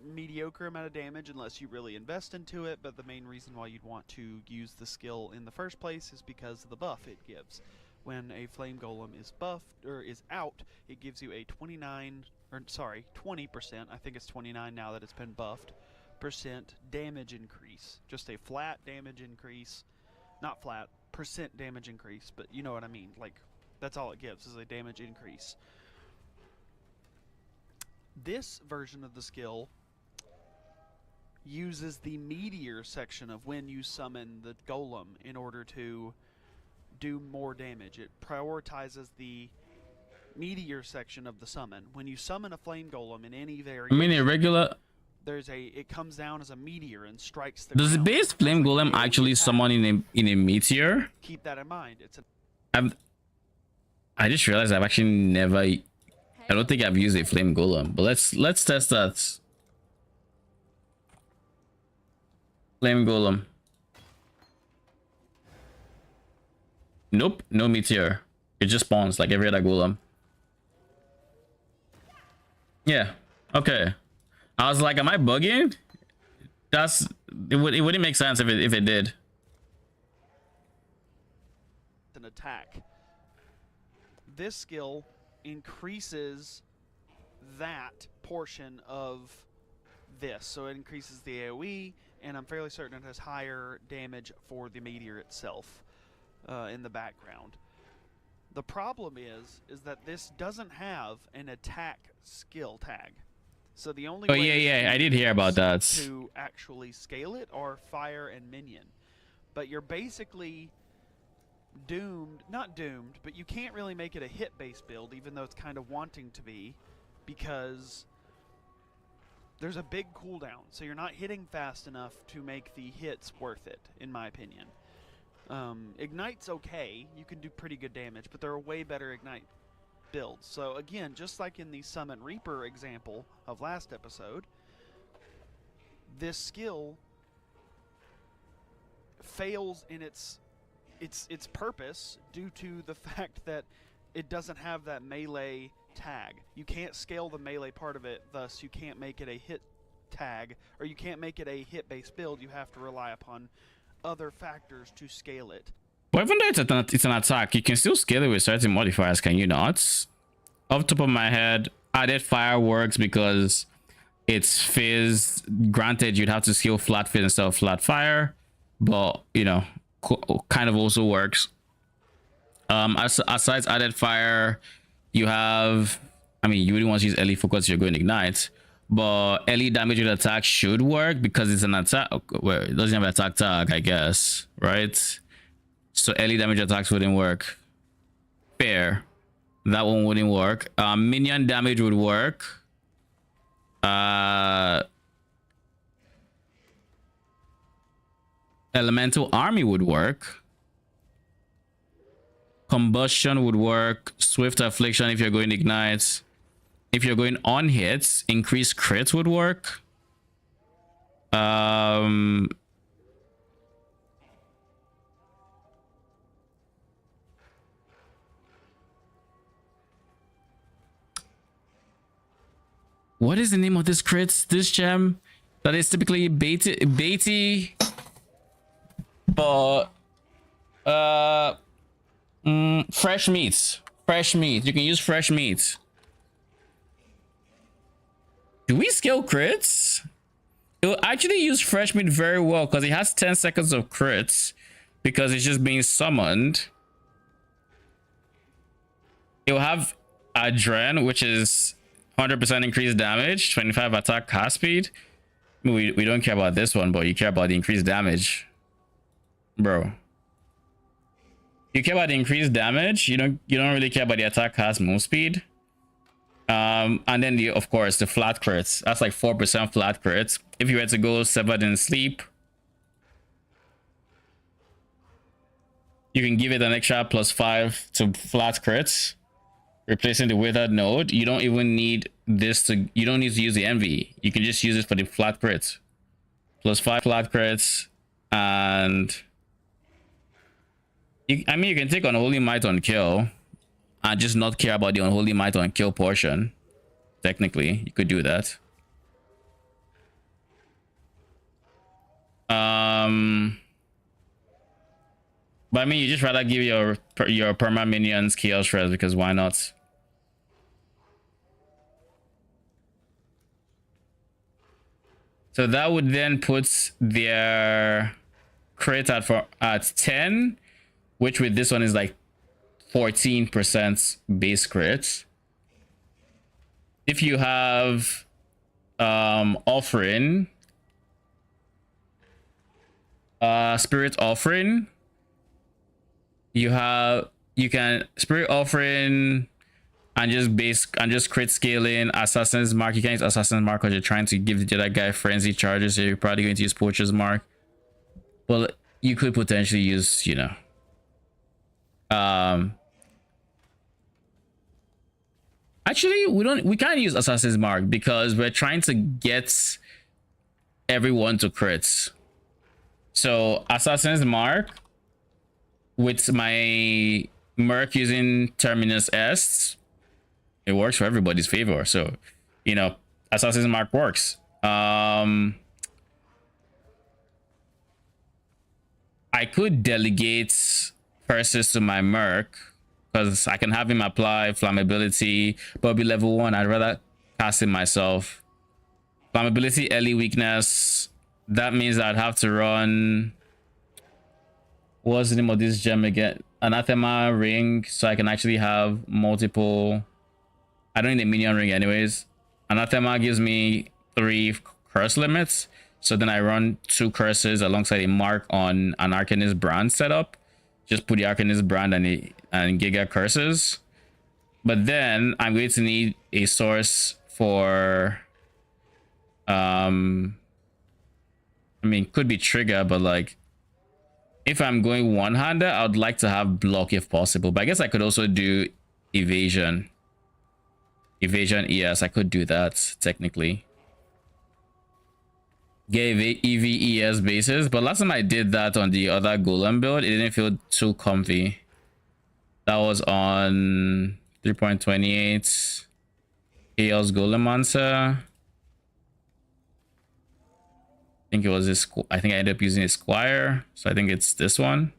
mediocre amount of damage unless you really invest into it. But the main reason why you'd want to use the skill in the first place is because of the buff it gives. When a flame golem is buffed or is out, it gives you a 20%, I think it's 29 now that it's been buffed, percent damage increase. Just a flat damage increase. Not flat, percent damage increase, but you know what I mean. Like, that's all it gives is a damage increase. This version of the skill uses the meteor section of when you summon the golem in order to do more damage. It prioritizes the meteor section of the summon. When you summon a flame golem in any I variation, mean, a regular. it comes down as a meteor and strikes the Does the ground. base flame It's like golem an AoE actually attack. summon in a meteor? Keep that in mind. I just realized I've actually never. I don't think I've used a flame golem, but let's test that. Flame golem. Nope, no meteor. It just spawns like every other golem. Yeah. Okay. I was like, am I bugging? It wouldn't make sense if it did. An attack. This skill increases that portion of this, so it increases the AoE, and I'm fairly certain it has higher damage for the meteor itself in the background. The problem is that this doesn't have an attack skill tag. So the only way yeah, I did hear about that. to actually scale it are fire and minion. But you're basically doomed, not doomed, but you can't really make it a hit-based build, even though it's kind of wanting to be, because there's a big cooldown. So you're not hitting fast enough to make the hits worth it, in my opinion. Ignite's okay. You can do pretty good damage, but there are way better Ignite builds. So again, just like in the Summon Reaper example of last episode, this skill fails in its purpose due to the fact that it doesn't have that melee tag. You can't scale the melee part of it, thus you can't make it a hit tag, or you can't make it a hit-based build. You have to rely upon other factors to scale it. But even though it's an attack, you can still scale it with certain modifiers, can you not? Off the top of my head, added fire works because it's fizz. Granted, you'd have to scale flat fizz instead of flat fire, but you know, kind of also works. Aside added fire, you have, I mean, you wouldn't want to use early focus if you're going to ignite, but early damage with attack should work because it's an attack. Well, it doesn't have an attack tag, I guess, right? So early damage attacks wouldn't work. Fair. That one wouldn't work. Minion damage would work. Elemental army would work. Combustion would work. Swift affliction if you're going to ignite. If you're going on hits, increased crit would work. What is the name of this crit? This gem that is typically baity, but fresh meats. Fresh meat. You can use fresh meat. Do we scale crits? It will actually use fresh meat very well because it has 10 seconds of crits because it's just being summoned. It will have Adren, which is 100% increased damage, 25 attack cast speed. We don't care about this one, but you care about the increased damage, bro. You care about the increased damage. You don't really care about the attack cast move speed. And then of course the flat crits. That's like 4% flat crits. If you were to go Severed in Sleep, you can give it an extra +5 to flat crits, replacing the withered node. You don't even need this to. You don't need to use the envy. You can just use it for the flat crits. +5 flat crits, and I mean, you can take Unholy Might on kill and just not care about the Unholy Might on kill portion. Technically, you could do that. But I mean, you just rather give your perma minions chaos shreds because why not? So that would then put their crit at 10, which with this one is like 14% base crit. If you have offering, spirit offering, you can spirit offering and just crit scaling Assassin's Mark. You can't use Assassin's Mark because you're trying to give the other guy frenzy charges, so you're probably going to use Poacher's Mark. Well, you could potentially use, you know, actually we can't use Assassin's Mark because we're trying to get everyone to crits. So Assassin's Mark with my Merc using Terminus S, it works for everybody's favor. So, you know, Assassin's Mark works. I could delegate curses to my Merc because I can have him apply flammability, but be level 1. I'd rather cast it myself. Flammability, early weakness. That means I'd have to run, what's the name of this gem again? Anathema ring, so I can actually have multiple. I don't need a minion ring anyways. Anathema gives me 3 curse limits, so then I run 2 curses alongside a mark on an Arcanist brand setup. Just put the Arcanist brand and Giga curses. But then I'm going to need a source for I mean, could be trigger, but like if I'm going one-hander, I would like to have block if possible. But I guess I could also do evasion. Evasion, yes, I could do that technically. Get EVES bases, but last time I did that on the other golem build, it didn't feel too comfy. That was on 3.28 Chaos Golem Monster. I think it was this. I think I ended up using a Squire, so I think it's this one.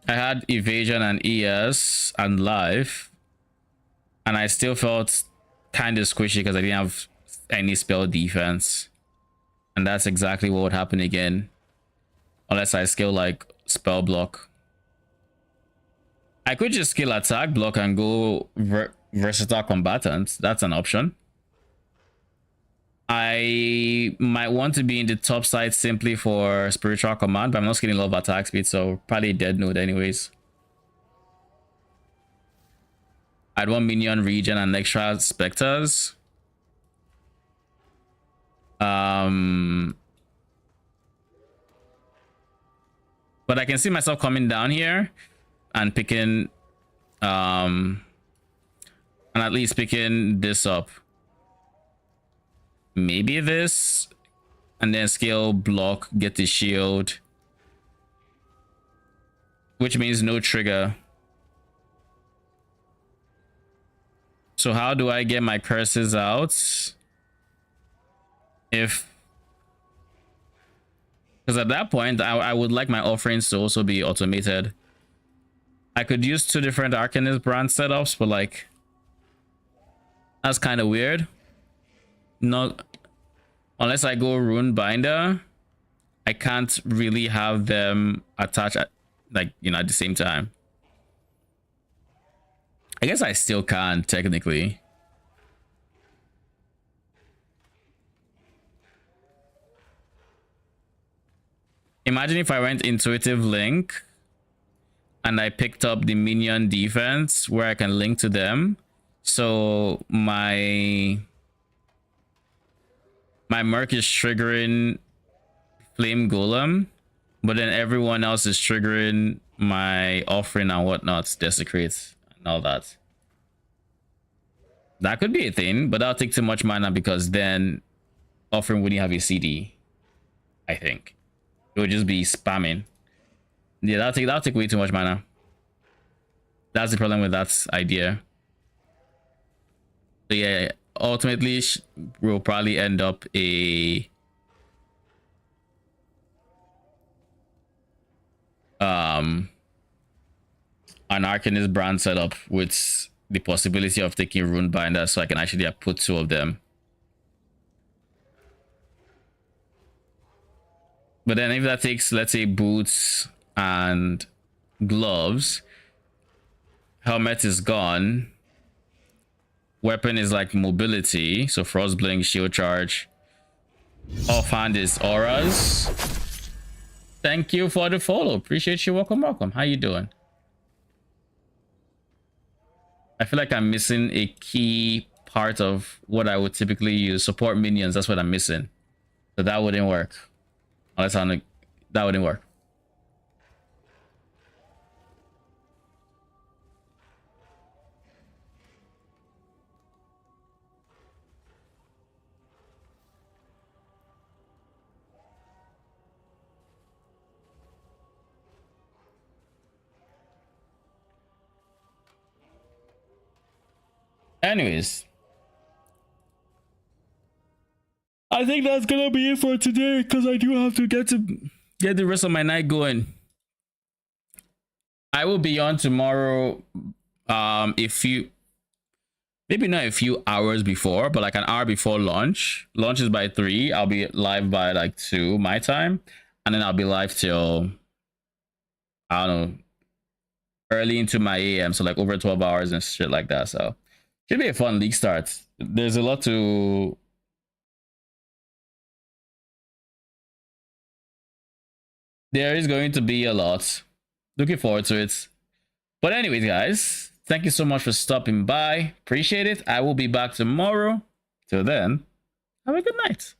I had evasion and ES and life, and I still felt kind of squishy because I didn't have any spell defense, and that's exactly what would happen again unless I skill like spell block. I could just skill attack block and go versatile combatant. That's an option. I might want to be in the top side simply for spiritual command, but I'm not scaling a lot of attack speed, so probably dead node anyways. I'd want minion regen and extra specters. But I can see myself coming down here and picking and at least picking this up. Maybe this, and then scale block, get the shield, which means no trigger. So how do I get my curses out? Because at that point I would like my offerings to also be automated. I could use 2 different Arcanist brand setups, but like that's kind of weird. Not unless I go Rune Binder, I can't really have them attached at, like, you know, at the same time. I guess I still can technically. Imagine if I went Intuitive Link and I picked up the minion defense where I can link to them. So my Merc is triggering Flame Golem, but then everyone else is triggering my offering and whatnot, Desecrate and all that. That could be a thing, but that'll take too much mana because then offering wouldn't have a CD, I think. It would just be spamming. Yeah, that'll take way too much mana. That's the problem with that idea. So yeah, ultimately we'll probably end up an Arcanist brand setup with the possibility of taking Rune Binder, so I can actually put 2 of them. But then if that takes, let's say, boots and gloves, helmet is gone, weapon is like mobility, so Frostblink, shield charge, offhand is auras. Thank you for the follow, appreciate you. Welcome. How you doing? I feel like I'm missing a key part of what I would typically use. Support minions, that's what I'm missing. So that wouldn't work. Unless I'm that wouldn't work. Anyways, I think that's gonna be it for today because I do have to get the rest of my night going. I will be on tomorrow. Maybe not a few hours before, but like an hour before lunch. Lunch is by 3. I'll be live by like 2 my time, and then I'll be live till I don't know, early into my AM, so like over 12 hours and shit like that. So should be a fun league start. There's a lot to there is going to be a lot. Looking forward to it. But anyways, guys, thank you so much for stopping by. Appreciate it. I will be back tomorrow. Till then, have a good night.